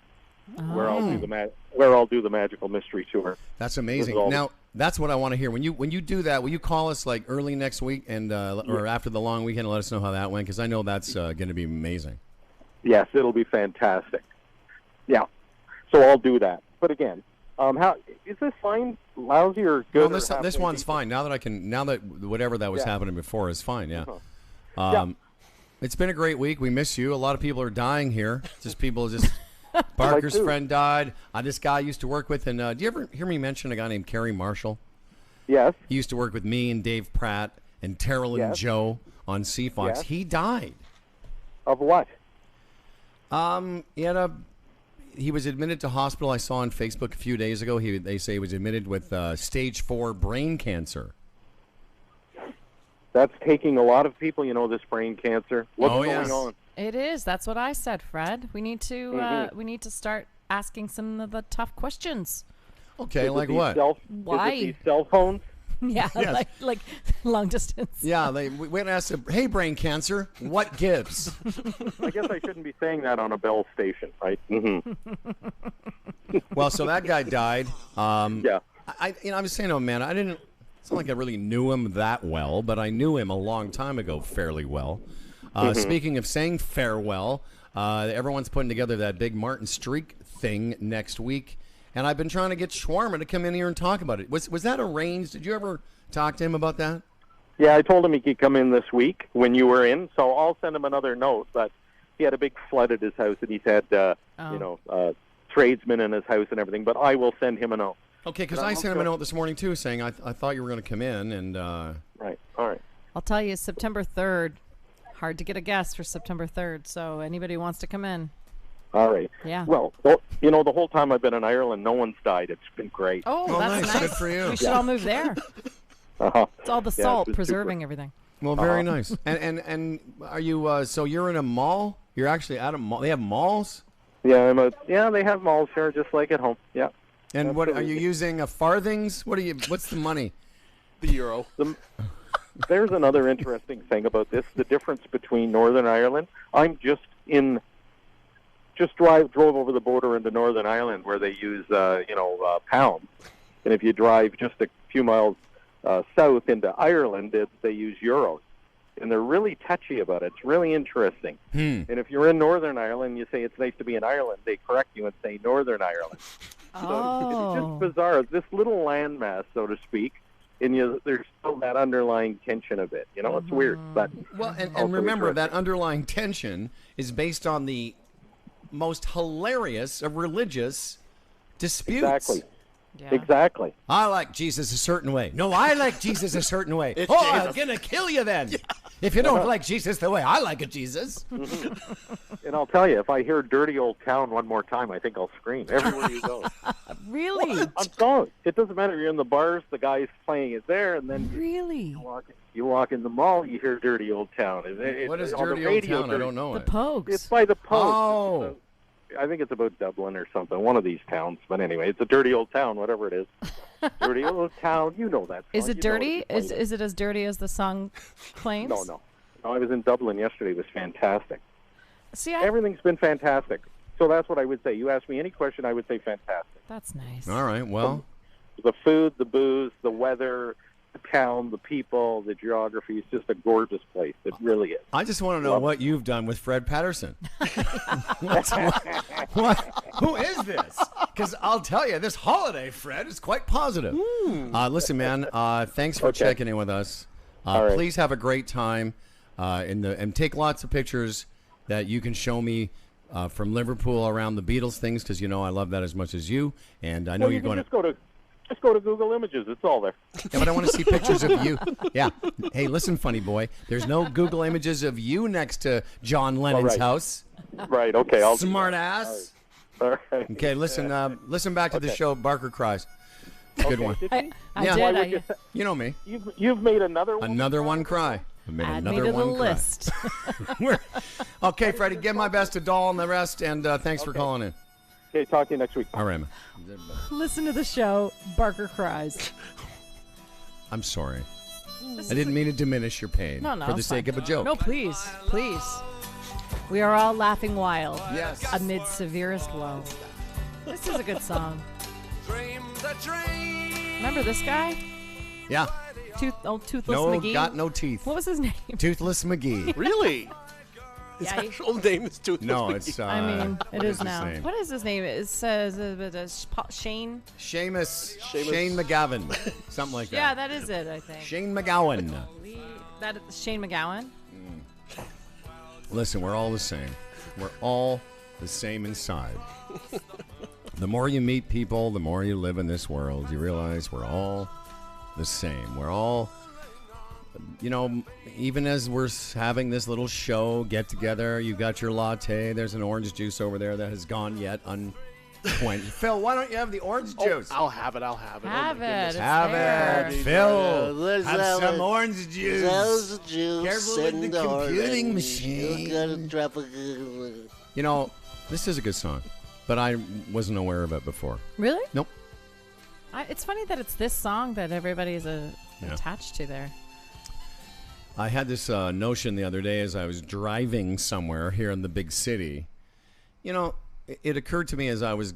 where I'll do the Magical Mystery Tour. That's amazing. Now, that's what I want to hear. When you do that, will you call us like early next week and or after the long weekend and let us know how that went? Because I know that's going to be amazing. Yes, it'll be fantastic. Yeah, so I'll do that. But again, how is this fine, lousy, or good? No, this one's fine. Now that whatever that was happening before is fine. Yeah. It's been a great week. We miss you. A lot of people are dying here. Barker's friend died. This guy I used to work with. And do you ever hear me mention a guy named Kerry Marshall? Yes. He used to work with me and Dave Pratt and Terrell and Joe on CFox. Yes. He died. Of what? He was admitted to hospital. I saw on Facebook a few days ago. They say he was admitted with stage 4 brain cancer. That's taking a lot of people, this brain cancer. What's going on? It is. That's what I said, Fred. We need to start asking some of the tough questions. Okay, like what? Why? Is it these cell phones? Yeah, Yes. like long distance. Yeah, we went and asked him, hey, brain cancer, what gives? I guess I shouldn't be saying that on a Bell station, right? Mm-hmm. Well, so that guy died. Yeah. I was saying, man, it's not like I really knew him that well, but I knew him a long time ago fairly well. Speaking of saying farewell, everyone's putting together that big Martin Streak thing next week. And I've been trying to get Shawarma to come in here and talk about it. Was that arranged? Did you ever talk to him about that? Yeah, I told him he could come in this week when you were in, so I'll send him another note. But he had a big flood at his house, and he's had, tradesmen in his house and everything. But I will send him a note. Okay, because I sent him a note this morning, too, saying I thought you were going to come in. And Right, all right. I'll tell you, September 3rd. Hard to get a guest for September 3rd, so anybody who wants to come in. All right. Yeah. Well, the whole time I've been in Ireland, no one's died. It's been great. Oh, that's nice. Good for you. We should all move there. Uh-huh. It's all the Yeah, salt it's preserving super. everything. Well, very nice. And are you? So you're in a mall? You're actually at a mall. They have malls. Yeah, they have malls here, just like at home. Yeah. And what are you using? Farthings? What's the money? The euro. There's another interesting thing about this: the difference between Northern Ireland. I'm drove over the border into Northern Ireland where they use pounds, and if you drive just a few miles south into Ireland, they use euros, and they're really touchy about it. It's really interesting. And if you're in Northern Ireland, you say it's nice to be in Ireland, they correct you and say Northern Ireland. So it's just bizarre. This little landmass, so to speak, and there's still that underlying tension of it. It's weird. But well, and remember that underlying tension is based on the most hilarious of religious disputes. Exactly. Yeah. Exactly. I like Jesus a certain way. No, I like Jesus a certain way. It's I'm Jesus. going to kill you then. Yeah. If you don't like Jesus the way I like it, Jesus. And I'll tell you, if I hear Dirty Old Town one more time, I think I'll scream everywhere you go. Really? I'm sorry. It doesn't matter. You're in the bars, the guy's playing it there, and then really you walk in the mall, you hear Dirty Old Town. What is Dirty Old Town? I don't know it. The Pogues. It's by the Pogues. Oh. I think it's about Dublin or something, one of these towns. But anyway, it's a dirty old town, whatever it is. Dirty old town, you know that song. Is it dirty? Is it as dirty as the song claims? No, I was in Dublin yesterday. It was fantastic. See, everything's been fantastic. So that's what I would say. You ask me any question, I would say fantastic. That's nice. All right, well. The food, the booze, the weather, the town, the people, the geography. It's just a gorgeous place. It really is. I just want to know what you've done with Fred Patterson. Who is this? Because I'll tell you, this holiday, Fred, is quite positive. Listen, man, thanks for checking in with us. Right. Please have a great time and take lots of pictures that you can show me from Liverpool around the Beatles things, because I love that as much as you. And I know you're going to... Just go to Google Images. It's all there. Yeah, but I want to see pictures of you. Yeah. Hey, listen, funny boy. There's no Google Images of you next to John Lennon's house. Right. Okay. I'll Smart ass. All right. Okay. Listen. Listen back to the show. Barker Cries. Good one. I did. You know me. You've made another one. Another one cry. I made Add another me to one the cry. list. Okay, Freddie. Give my best to Doll and the rest, and thanks for calling in. Okay, talk to you next week. All right, man. Listen to the show. Barker Cries. I'm sorry. I didn't mean to diminish your pain for the sake of a joke. No, please. We are all laughing wild. Yes. Amid severest woe. This is a good song. Remember this guy? Yeah. Toothless no, McGee? got no teeth. What was his name? Toothless McGee. Really? His actual name is Toothless No, McGee. it's. I mean, it is now. Name? What is his name? It says Shane. Shane McGowan. Something like that. Yeah, that is it, I think. Shane McGowan. That is Shane McGowan? Listen, we're all the same. We're all the same inside. The more you meet people, the more you live in this world, you realize we're all the same. We're all, even as we're having this little show, get together, you got your latte, there's an orange juice over there that has gone yet unquenched. Phil, why don't you have the orange juice? I'll have it. Have Oh, my it. goodness. It's Have there. it. Phil, Let's have have some it. orange juice. There's juice Careful with in the computing orange. machine. You gotta drop a... This is a good song, but I wasn't aware of it before. Really? Nope. It's funny that it's this song that everybody is attached to there. I had this notion the other day as I was driving somewhere here in the big city. It occurred to me as I was,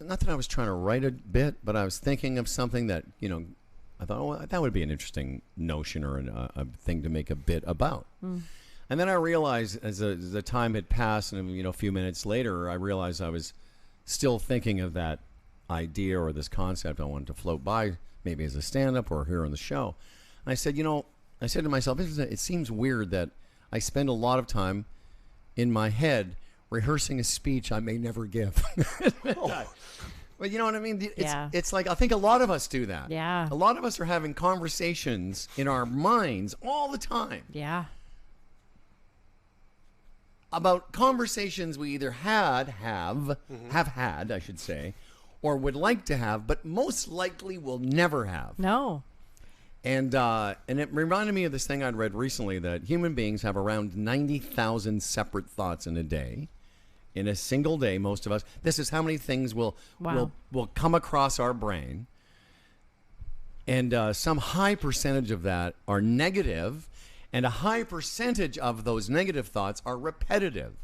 not that I was trying to write a bit, but I was thinking of something that, I thought, that would be an interesting notion or a thing to make a bit about. And then I realized as the time had passed and, a few minutes later, I realized I was still thinking of that idea or this concept I wanted to float by, maybe as a stand-up or here on the show. And I said, I said to myself, it seems weird that I spend a lot of time in my head rehearsing a speech I may never give. Well, you know what I mean? It's like, I think a lot of us do that. Yeah. A lot of us are having conversations in our minds all the time. Yeah. About conversations we either have had, I should say, or would like to have, but most likely will never have. No. And it reminded me of this thing I'd read recently, that human beings have around 90,000 separate thoughts in a day. In a single day, most of us. This is how many things will come across our brain. And some high percentage of that are negative, and a high percentage of those negative thoughts are repetitive.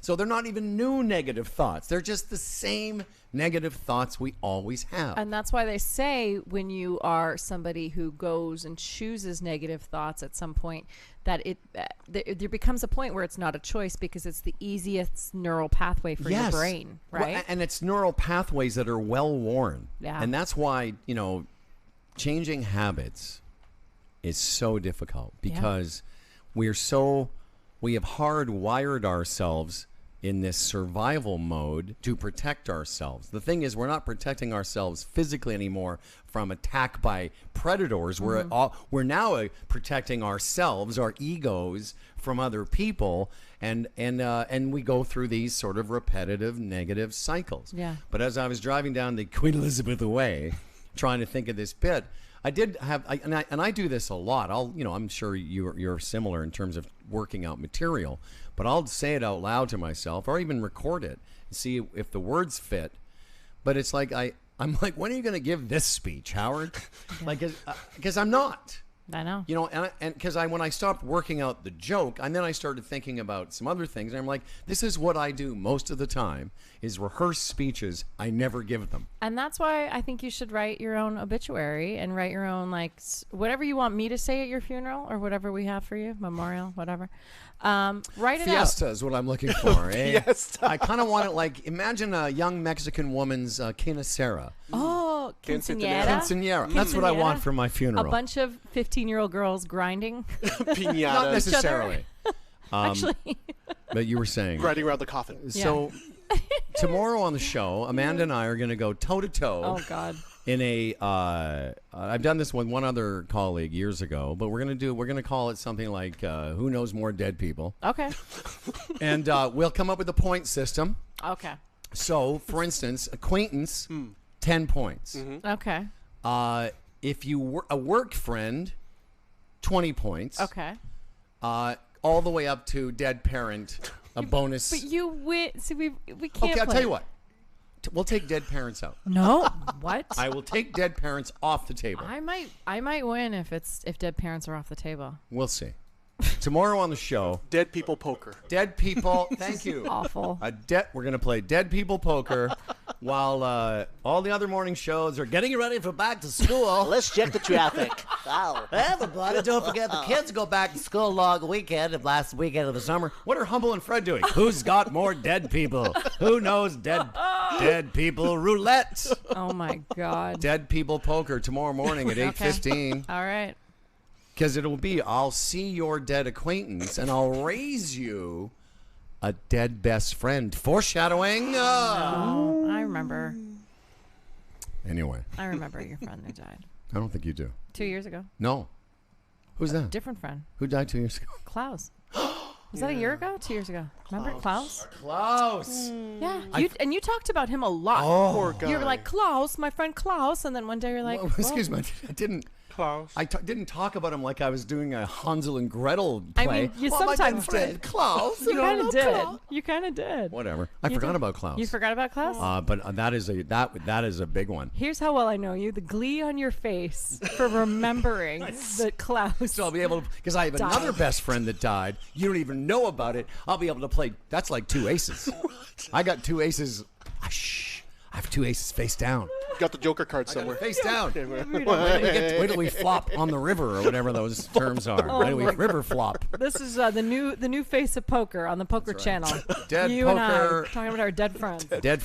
So they're not even new negative thoughts. They're just the same negative thoughts we always have. And that's why they say when you are somebody who goes and chooses negative thoughts at some point, that there becomes a point where it's not a choice, because it's the easiest neural pathway for your brain, right? Well, and it's neural pathways that are well worn. Yeah. And that's why, changing habits is so difficult, because we have hardwired ourselves in this survival mode to protect ourselves. The thing is, we're not protecting ourselves physically anymore from attack by predators. We're now protecting ourselves, our egos, from other people, and we go through these sort of repetitive negative cycles. Yeah. But as I was driving down the Queen Elizabeth Way, trying to think of this bit, I did have, and I do this a lot. I'm sure you're similar in terms of working out material, but I'll say it out loud to myself, or even record it and see if the words fit. But it's like I'm like, when are you going to give this speech, Howard? Like, because I'm not. I know. And because when I stopped working out the joke, and then I started thinking about some other things, and I'm like, this is what I do most of the time, is rehearse speeches. I never give them. And that's why I think you should write your own obituary and write your own, whatever you want me to say at your funeral, or whatever we have for you, memorial, whatever. Write it out. Fiesta is what I'm looking for. Fiesta. I kind of want it like, imagine a young Mexican woman's quinceañera. Oh, quinceañera. Quinceañera. That's what I want for my funeral. A bunch of 15-year-old girls grinding. Piñatas. Not necessarily. Actually. But you were saying. Riding around the coffin. So tomorrow on the show, Amanda and I are going to go toe-to-toe. Oh, God. In I've done this with one other colleague years ago, but we're gonna call it something like who knows more dead people. Okay. And we'll come up with a point system. Okay. So, for instance, acquaintance, 10 points. Mm-hmm. Okay. If you were a work friend, 20 points. Okay. All the way up to dead parent, a bonus. But you win. See, we can't. Okay, I'll play. tell you what. We'll take dead parents out. No, what? I will take dead parents off the table. I might win if dead parents are off the table. We'll see. Tomorrow on the show, Dead People Poker. Dead People. Thank you. Awful. We're gonna play Dead People Poker, while all the other morning shows are getting ready for back to school. Let's check the traffic. Wow. Everybody, don't forget the kids go back to school long weekend of last weekend of the summer. What are Humble and Fred doing? Who's got more dead people? Who knows dead people roulette? Oh my God. Dead People Poker tomorrow morning at 8:15. All right. Because it'll be, I'll see your dead acquaintance and I'll raise you a dead best friend. Foreshadowing. No, I remember. Anyway. I remember your friend who died. I don't think you do. 2 years ago. No. Who's that? Different friend. Who died 2 years ago? Klaus. Was that a year ago? 2 years ago? Remember Klaus? Klaus. Yeah. You talked about him a lot. Oh. Poor guy. You were like, Klaus, my friend Klaus. And then one day you're like, Well, excuse me. I didn't. Klaus. I didn't talk about him like I was doing a Hansel and Gretel play. I mean, you my sometimes dead friend, did. Klaus. You kind of did. Klaus. You kind of did. Whatever. I You forgot did. about Klaus. You forgot about Klaus? But that is a big one. Here's how well I know you. The glee on your face for remembering that Klaus. So I'll be able to, because I have died. another best friend that died. You don't even know about it. I'll be able to play. That's like 2 aces. I got 2 aces. I have 2 aces face down. got the Joker card somewhere. Face down. Okay, Wait till we flop on the river or whatever those terms are. Oh Wait till we my river flop. This is the new face of poker on the Poker Channel. Dead you poker. and I talking about our dead friends. Dead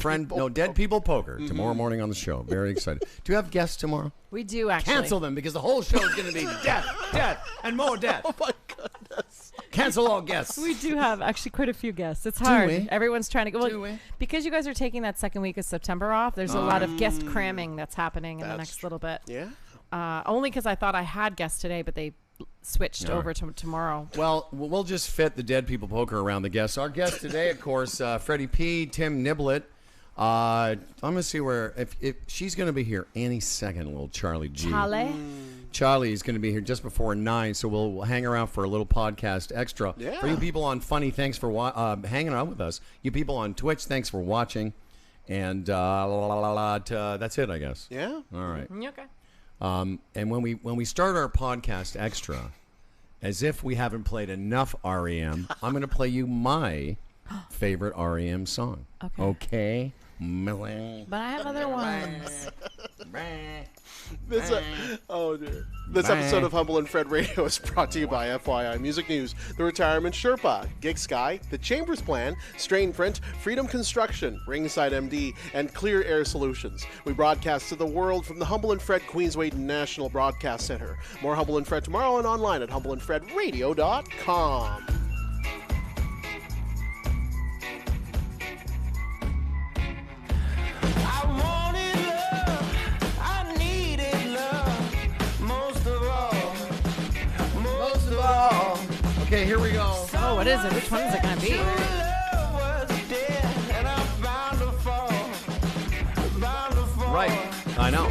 people poker tomorrow morning on the show. Very excited. Do you have guests tomorrow? We do actually. Cancel them because the whole show is going to be death, and more death. Oh my goodness. Cancel all guests. We do have actually quite a few guests. It's hard. we? Everyone's trying to go. Do Well, we? because you guys are taking that second week of September off, there's a lot of guest cramming that's happening in the next little bit. Yeah. Only because I thought I had guests today, but they switched All over right. to tomorrow. Well, we'll just fit the dead people poker around the guests. Our guest today, of course, Freddie P, Tim Niblett. I'm going to see where, if she's going to be here any second, little Charlie G. Charlie is going to be here just before 9, so we'll hang around for a little podcast extra. Yeah. For you people on Funny, thanks for hanging out with us. You people on Twitch, thanks for watching. And that's it, I guess. Yeah. All right. Okay. And when we start our podcast extra, as if we haven't played enough REM, I'm going to play you my favorite REM song. Okay? But I have other ones. This episode of Humble and Fred Radio is brought to you by FYI Music News, The Retirement Sherpa, Gig Sky, The Chambers Plan, Strain Print, Freedom Construction, Ringside MD, and Clear Air Solutions. We broadcast to the world from the Humble and Fred Queensway National Broadcast Center. More Humble and Fred tomorrow and online at humbleandfredradio.com. Okay, here we go. Oh, what is it? Which one is it going to be? Right. I know.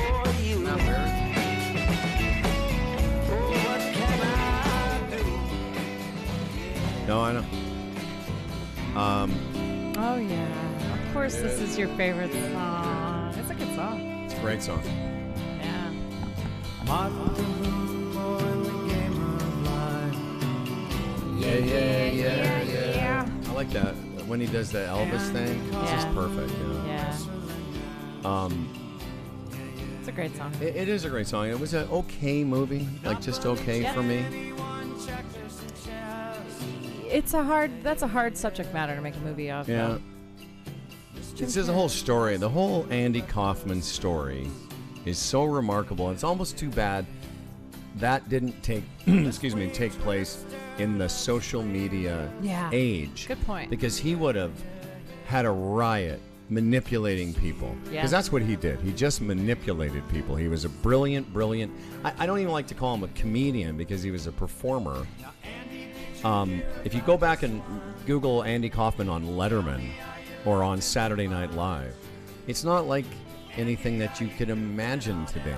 No, I know. Oh, yeah. Of course, this is your favorite song. It's a good song. It's a great song. Yeah. Yeah. I like that. When he does the Elvis thing, it's just perfect. You know? Yeah. It's a great song. It is a great song. It was an okay movie, like just okay for me. That's a hard subject matter to make a movie of. Yeah. though. It's just a whole story. The whole Andy Kaufman story is so remarkable. It's almost too bad that didn't take take place in the social media age. Good point. Because he would have had a riot manipulating people. Yeah. Because that's what he did. He just manipulated people. He was a brilliant. I don't even like to call him a comedian because he was a performer. If you go back and Google Andy Kaufman on Letterman or on Saturday Night Live, it's not like anything that you could imagine today.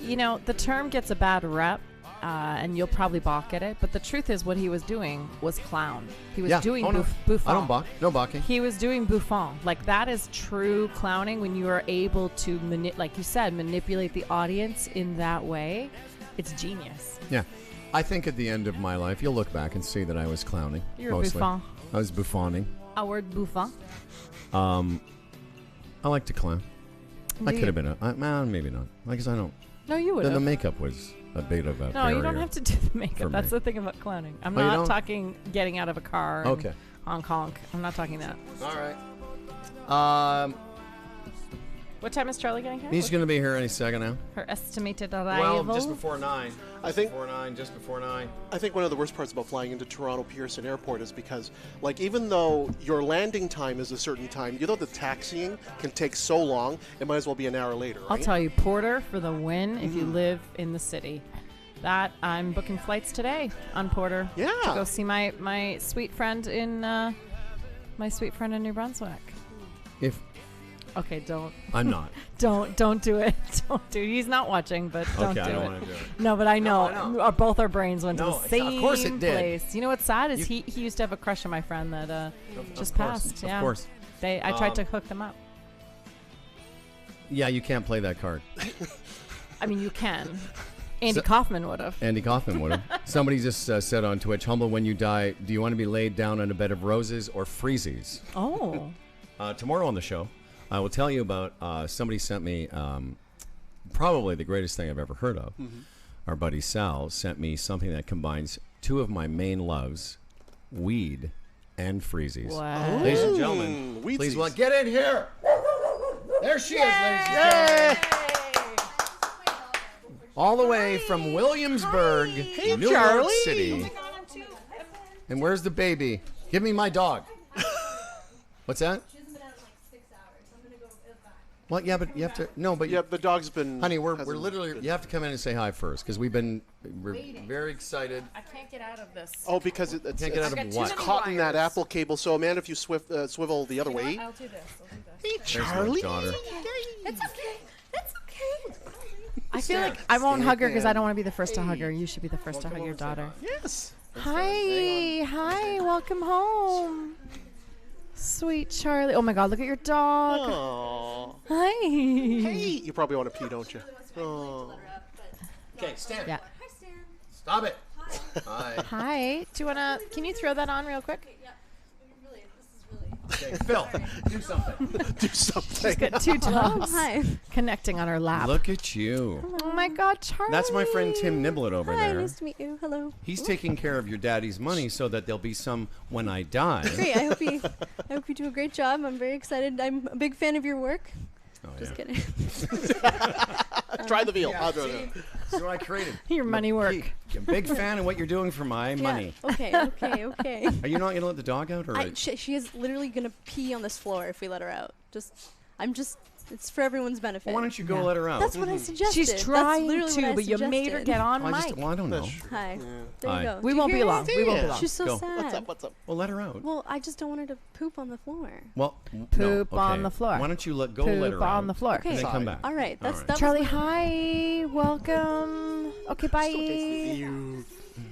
You know, the term gets a bad rep, and you'll probably balk at it, but the truth is what he was doing was clown. He was doing bouffon. I don't balk. No balking. He was doing bouffon. Like, that is true clowning when you are able to, like you said, manipulate the audience in that way. It's genius. Yeah. I think at the end of my life, you'll look back and see that I was clowning. You're a mostly. bouffon. I was bouffoning. A word bouffon. I like to clown. I could have been maybe not. Because I don't. No, you would The have. makeup was a bit of a No, you don't barrier have to do the for makeup. That's me. the thing about clowning. I'm Oh, you not don't? talking getting out of a car. and Okay. Honk. I'm not talking that. All right. What time is Charlie getting here? He's going to be here any second now. Her estimated arrival. Well, just before 9. Just before 9. I think one of the worst parts about flying into Toronto Pearson Airport is because, like, even though your landing time is a certain time, you know the taxiing can take so long, it might as well be an hour later, right? I'll tell you, Porter for the win if you live in the city. That I'm booking flights today on Porter. Yeah. To go see my sweet friend in New Brunswick. Okay, don't. I'm not. Don't do it. Don't do it. He's not watching, but don't Okay, do I don't it. wanna do it. No, but I know. No, I know. Both our brains went to No, the of same course it did. place. You know what's sad is he used to have a crush on my friend that just passed. Of Yeah. course. I tried to hook them up. Yeah, you can't play that card. I mean, you can. Andy Kaufman would have. Andy Kaufman would have. Somebody just said on Twitch, Humble, when you die, do you want to be laid down on a bed of roses or freezies? Oh. Tomorrow on the show, I will tell you about somebody sent me probably the greatest thing I've ever heard of. Mm-hmm. Our buddy Sal sent me something that combines two of my main loves, weed and freezies. Wow. Ladies and gentlemen, Weedsies. please get in here. There she is, ladies and gentlemen. All the way from Williamsburg, New York City. And where's the baby? Give me my dog. What's that? Well, yeah, but you have to. No, but Yeah, the dog's been. honey, we're hasn't literally. been- You have to come in and say hi first because we're very excited. I can't get out of this. Oh, because it's, Can't get out of it's what? caught in that Apple cable. So, Amanda, if you swivel the other way. I'll do this. Hey, There's my Charlie. daughter. It's okay. It's okay. I feel like I won't hug her because I don't want to be the first to hug her. You should be the first to hug your daughter. Yes. Hi, welcome home. Sweet Charlie. Oh my God, look at your dog. Aww. Hi. Hey, you probably want to pee, don't you? Oh. Okay, stand. Yeah. Stop it. Hi. Hi. Do you wanna? Can you throw that on real quick? Okay, Phil, do something. Do something. She's got two dogs Hi. connecting on her lap. Look at you. Oh my God, Charlie. That's my friend Tim Niblett over Hi, there. nice to meet you. Hello. He's taking care of your daddy's money so that there'll be some when I die. Great. I hope you do a great job. I'm very excited. I'm a big fan of your work. Oh, Just yeah. kidding. Try the veal. Yeah, I'll do see? it. That's what I created. Your money work. I'm a big fan of what you're doing for my money. Yeah. Okay. Are you not going to let the dog out? Or She is literally gonna pee on this floor if we let her out. It's for everyone's benefit. why don't you go let her out? That's what I suggested. She's That's trying literally to, what I but you made her suggested. get on I mic. don't know. Hi. There Hi. you go. We Do you won't be hear long. it? We won't be long. She's so Go. sad. What's up? Well, let her out. Well, I just don't want her to poop on the floor. Well, Poop no, on okay. the floor. Why don't you let Poop let her out on the floor. Okay. and then come back? All right. That was Charlie, my- hi. Welcome. Okay, bye.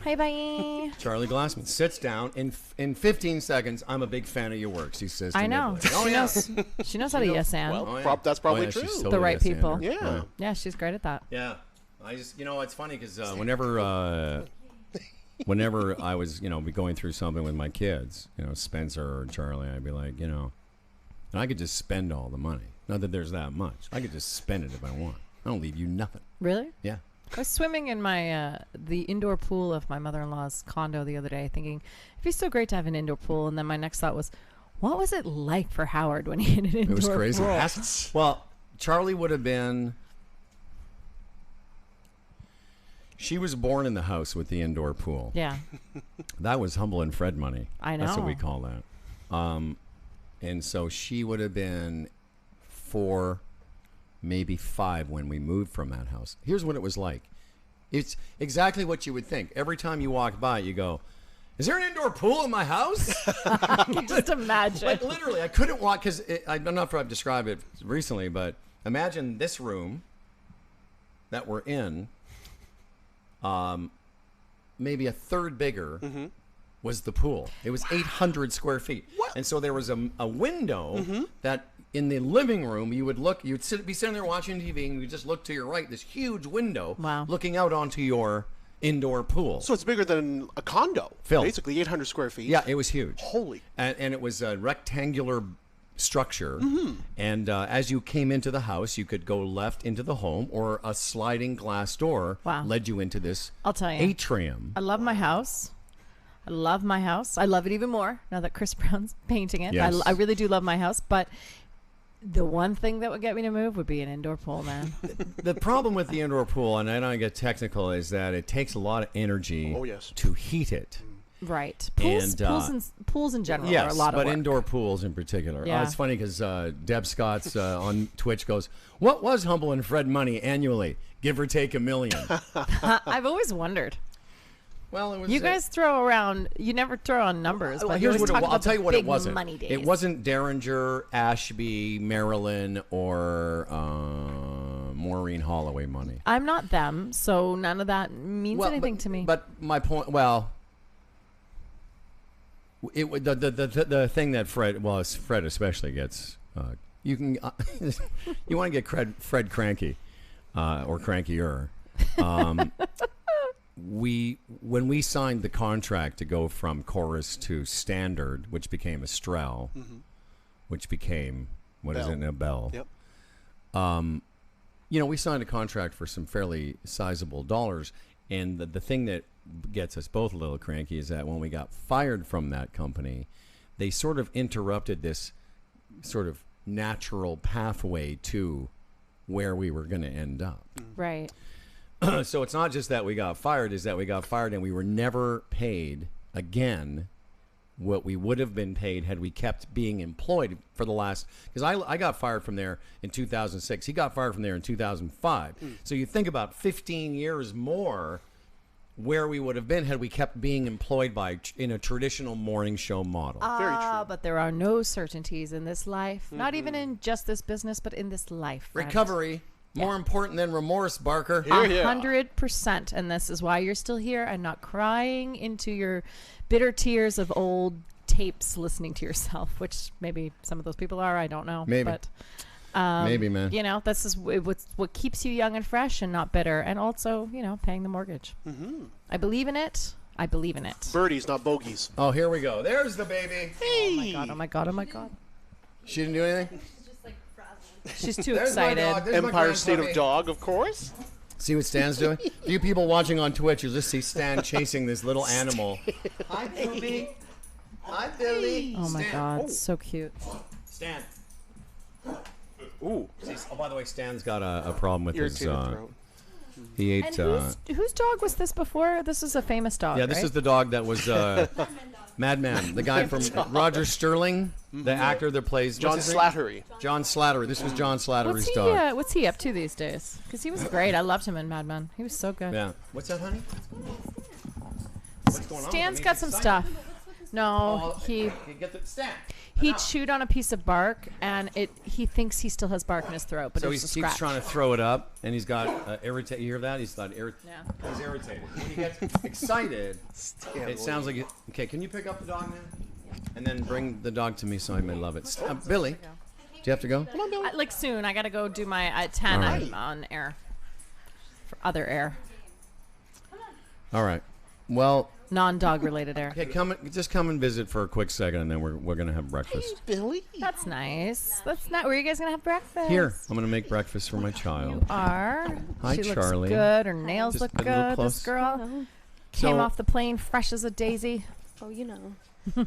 Hi, bye. Charlie Glassman sits down in 15 seconds. I'm a big fan of your works. He says. To I know. Niblett. Oh She yeah. knows. She knows how to yes and. Well, Oh, yeah. that's probably Oh, yeah, true. she's The totally right yes-ander. people. Yeah. Yeah, she's great at that. Yeah. I just, it's funny because whenever I was, be going through something with my kids, Spencer or Charlie, I'd be like, and I could just spend all the money. Not that there's that much. I could just spend it if I want. I don't leave you nothing. Really? Yeah. I was swimming in my the indoor pool of my mother-in-law's condo the other day, thinking it'd be so great to have an indoor pool. And then my next thought was, what was it like for Howard when he had an indoor It was crazy. pool? Well, Charlie would have been. She was born in the house with the indoor pool. Yeah. That was Humble and Fred money. I That's what we know. call that. And so she would have been 4, maybe 5 when we moved from that house. Here's what it was like. It's exactly what you would think. Every time you walk by, you go, is there an indoor pool in my house? Just imagine. Like literally, I couldn't walk because I don't know if I've described it recently, but imagine this room that we're in, maybe a third bigger was the pool. It was 800 square feet. And so there was a window that in the living room you would look, be sitting there watching TV and you just look to your right, this huge window looking out onto your indoor pool. So it's bigger than a condo. Phil. Basically 800 square feet. Yeah, it was huge. Holy. And it was a rectangular structure. And as you came into the house, you could go left into the home, or a sliding glass door led you into this I'll tell you. atrium. I love my house. I love my house. I love it even more now that Chris Brown's painting it. Yes. I really do love my house, but the one thing that would get me to move would be an indoor pool, man. The problem with the indoor pool, and I don't get technical, is that it takes a lot of energy to heat it. Right. And, Pools in general yes, are a lot of but work. indoor pools in particular. Yeah. It's funny because Deb Scott's on Twitch goes, what was Humble and Fred money annually? Give or take $1 million. I've always wondered. Well, it was you guys throw around. You never throw on numbers. Well, but here's you what always talk I'll about tell the you what it big wasn't. Money days. It wasn't Derringer, Ashby, Marilyn, or Maureen Holloway money. I'm not them, so none of that means anything to me. But my point, the thing that Fred especially gets, you can you want to get Fred cranky, or crankier. When we signed the contract to go from chorus to standard, which became Estrell, which became What is it? Bell. Yep. You know, we signed a contract for some fairly sizable dollars, and the thing that gets us both a little cranky is that when we got fired from that company, they sort of interrupted this sort of natural pathway to where we were going to end up. Right. So it's not just that we got fired, is that we got fired and we were never paid again what we would have been paid had we kept being employed for the last, because I got fired from there in 2006. He got fired from there in 2005. So you think about 15 years more where we would have been had we kept being employed in a traditional morning show model. But there are no certainties in this life. Not even in just this business, but in this life. friend. Recovery, more important than remorse, Barker. 100%. And this is why you're still here and not crying into your bitter tears of old tapes listening to yourself, which maybe some of those people are. I don't know. Maybe. But, maybe, man. You know, this is what keeps you young and fresh and not bitter. And also, you know, paying the mortgage. I believe in it. I believe in it. Birdies, not bogeys. Oh, here we go. There's the baby. Hey. Oh, my God. Oh, my God. Oh, my God. She didn't do anything? She's too There's my excited. dog. There's my Empire State grandpuppy. of Dog, of course. See what Stan's doing? You people watching on Twitch, you'll just see Stan chasing this little animal. Hi, Billy. Hi, Billy. Oh, my Stan. God. So cute. Stan. Ooh. Oh, by the way, Stan's got a problem with his... Irritated throat. He ate... And whose dog was this before? This is a famous dog, yeah, this right? is the dog that was... Madman, the guy from Roger Sterling, the actor that plays... John what's his name? Slattery. John Slattery. This was John Slattery's dog. What's he up to these days? Because he was great. I loved him in Mad Men. He was so good. Yeah. What's that, honey? What's going on? Stan's got some stuff. No, he chewed on a piece of bark, and he thinks he still has bark in his throat, but so it's he a keeps scratch. trying to throw it up, and he's got irritate. You hear that? He's irritated. When he gets excited, it sounds like. Okay, can you pick up the dog now? And then bring the dog to me so I may love it. Billy, do you have to go? Come on, Billy. Like soon. I got to go do my at 10. All right. I'm on air. For other air. All right. Well, non-dog related air. Okay, just come and visit for a quick second, and then we're gonna have breakfast. Billy. That's nice. That's not. Where are you guys gonna have breakfast? Here, I'm gonna make breakfast for my child. Are. Hi, she Charlie. looks good. Her nails Just look a little good. close. This girl So- came off the plane fresh as a daisy. Oh, you know.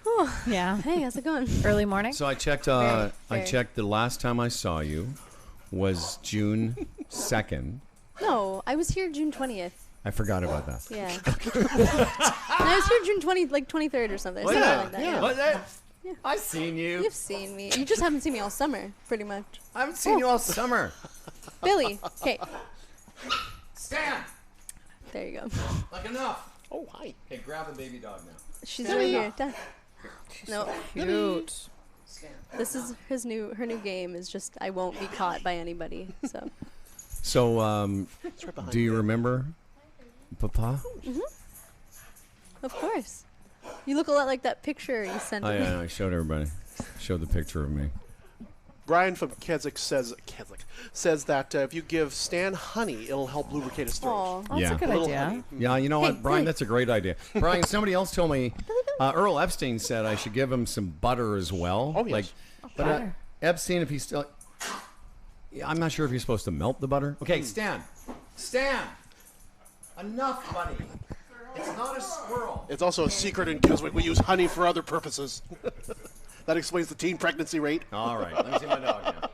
Oh, Yeah. Hey, how's it going? Early morning. So I checked. Very. I checked. The last time I saw you was June 2nd. No, I was here June 20th. I forgot about that. Yeah. And I was here June 23rd or something. Something like that. Yeah. What's that? Yeah. I've seen you. You've seen me. You just haven't seen me all summer, pretty much. I haven't seen you all summer. Billy. Okay. Stan. There you go. Like enough. Oh, hi. Okay, grab the baby dog now. She's right here. Done. No. Cute. This is her new game is just I won't be caught by anybody. So. So, do you remember Papa? Mhm. Of course. You look a lot like that picture you sent me. I showed everybody. Showed the picture of me. Brian from Keswick says that if you give Stan honey, it'll help lubricate his throat. Aw. That's Yeah. a good A little idea. honey. Yeah, you know Hey, what, Brian? Billy. That's a great idea. Brian, somebody else told me Earl Epstein said I should give him some butter as well. Oh, yes. Like, but butter. Epstein, if he's still, yeah, I'm not sure if he's supposed to melt the butter. Okay, Stan, enough, buddy. It's not a squirrel. It's also a secret in Keswick. We use honey for other purposes. That explains the teen pregnancy rate. All right, let me see my dog now.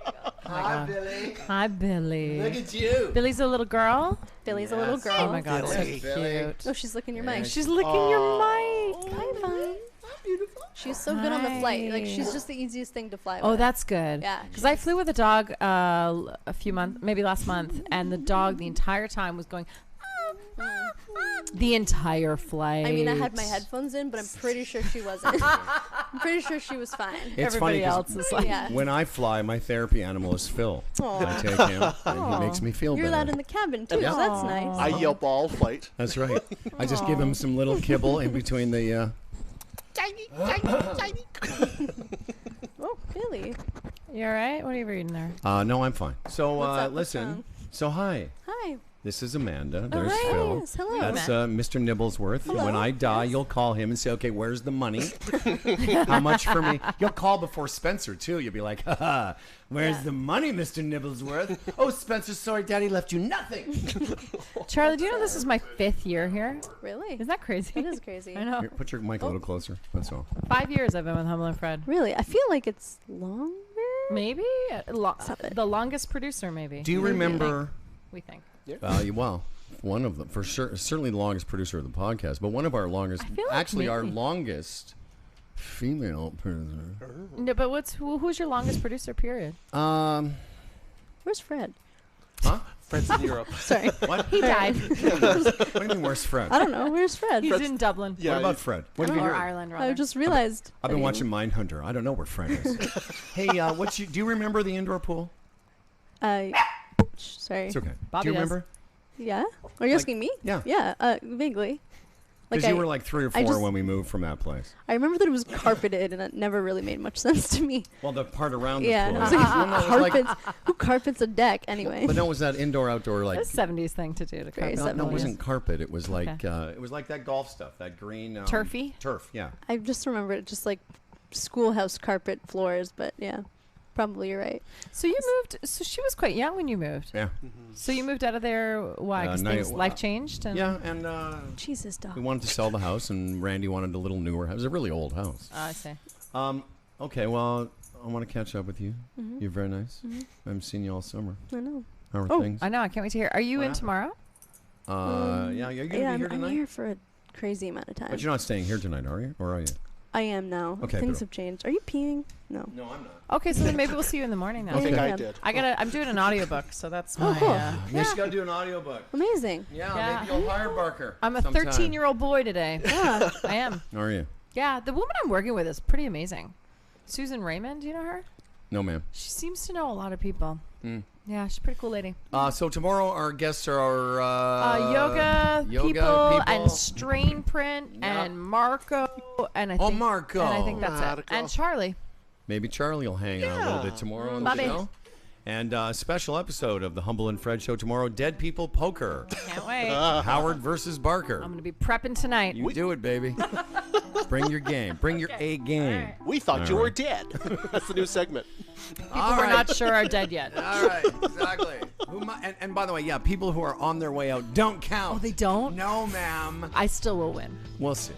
Hi, Hi, Billy. Hi, Billy. Look at you. Billy's a little girl. Billy's a little Yes. girl. Oh my God, Billy. so Billy. cute. Oh, she's licking your mic. She's licking your mic. Hi, Vine. Beautiful. She's so good on the flight. Like she's just the easiest thing to fly Oh, with. that's good. Yeah. Because I flew with a dog a few months, maybe last month, and the dog the entire time was going the entire flight. I mean, I had my headphones in, but I'm pretty sure she wasn't. I'm pretty sure she was fine. It's Everybody funny 'cause else is like, Yeah. when I fly, my therapy animal is Phil. Aw. I take him, and he makes me feel You're better. allowed in the cabin too, Yeah. so that's nice. I yelp all flight. That's right. I just give him some little kibble in between the. Tiny, tiny. Oh, Billy. You all right? What are you reading there? No, I'm fine. So What's up? What's listen. wrong? So hi. Hi. This is Amanda. There's hi, Phil. yes, hello. That's Mr. Nibblesworth. Hello. When I die, you'll call him and say, "Okay, where's the money? How much for me?" You'll call before Spencer too. You'll be like, "Ha, where's the money, Mr. Nibblesworth?" "Oh, Spencer, sorry, Daddy left you nothing." Charlie, do you know this is my 5th year here? Really? Isn't that crazy? That is crazy. I know. Here, put your mic a little closer. That's all. 5 years I've been with Humble and Fred. Really? I feel like it's longer. Maybe the longest producer. Maybe. Do you remember? We think. Well, one of them for sure. Certainly the longest producer of the podcast, but one of our longest, feel like actually our maybe. longest female producer. No, but who's your longest producer? Period. Where's Fred? Huh? Fred's in Europe. Sorry. What? He died. What do you mean, where's Fred? I don't know. Where's Fred? He's in Dublin. What about Fred? What have you Or heard? Ireland, rather. I just realized. I've been watching Mindhunter. I don't know where Fred is. Hey, do you remember the indoor pool? Sorry. It's okay. Bobby do you does. remember? Yeah. Are you asking me? Yeah. Yeah. Vaguely. Because you were like 3 or 4 just- when we moved from that place. I remember that it was carpeted, and it never really made much sense to me. Well, the part around Yeah. the And I pool. was like, Well, no, it was like- carpets. Who carpets a deck anyway? but no, it was that indoor-outdoor like. That's a 70s thing to do. To Very carpet. No, it 70s. wasn't carpet. It was like Okay. it was like that golf stuff, that green Turfy? turf. Yeah. I just remember it just like schoolhouse carpet floors, but yeah, probably you're right. So you moved. So she was quite young when you moved. Yeah. So you moved out of there. Why? Because life changed. And Yeah, and Jesus, dog. we wanted to sell the house, and Randy wanted a little newer house. It was a really old house. I see. Okay, well, I want to catch up with you. Mhm. You're very nice. Mhm. I haven't seen you all summer. I know. How are Oh, things? I know. I can't wait to hear. Are you What in happened? tomorrow? Yeah, you're gonna Yeah, be here I'm tonight. here for a crazy amount of time. But you're not staying here tonight, are you? Or are you? I am now. Okay, Things but- have changed. Are you peeing? No. No, I'm not. Okay, so then maybe we'll see you in the morning now. I think I did. I'm doing an audiobook, so that's Oh, my. cool. Yes, you gotta do an audiobook. Amazing. Yeah, maybe you'll hire Barker. I'm a sometime. 13-year-old boy today. Yeah. I am. Are you? Yeah, the woman I'm working with is pretty amazing. Susan Raymond, do you know her? No, ma'am. She seems to know a lot of people. Mm. Yeah, she's a pretty cool lady. So tomorrow our guests are Yoga people and Strain Print and Marco and I think Marco. and I think that's it. Marco. And Charlie. Maybe Charlie will hang out a little bit tomorrow on the Bobby. show. And a special episode of the Humble and Fred Show tomorrow, Dead People Poker. Can't wait. Howard versus Barker. I'm gonna be prepping tonight. You do it, baby. Bring your game. Bring your A game. We thought All you were right. dead. That's the new segment. People we're not sure are dead yet. All right, exactly. And by the way, yeah, people who are on their way out don't count. Oh, they don't? No, ma'am. I still will win. We'll see.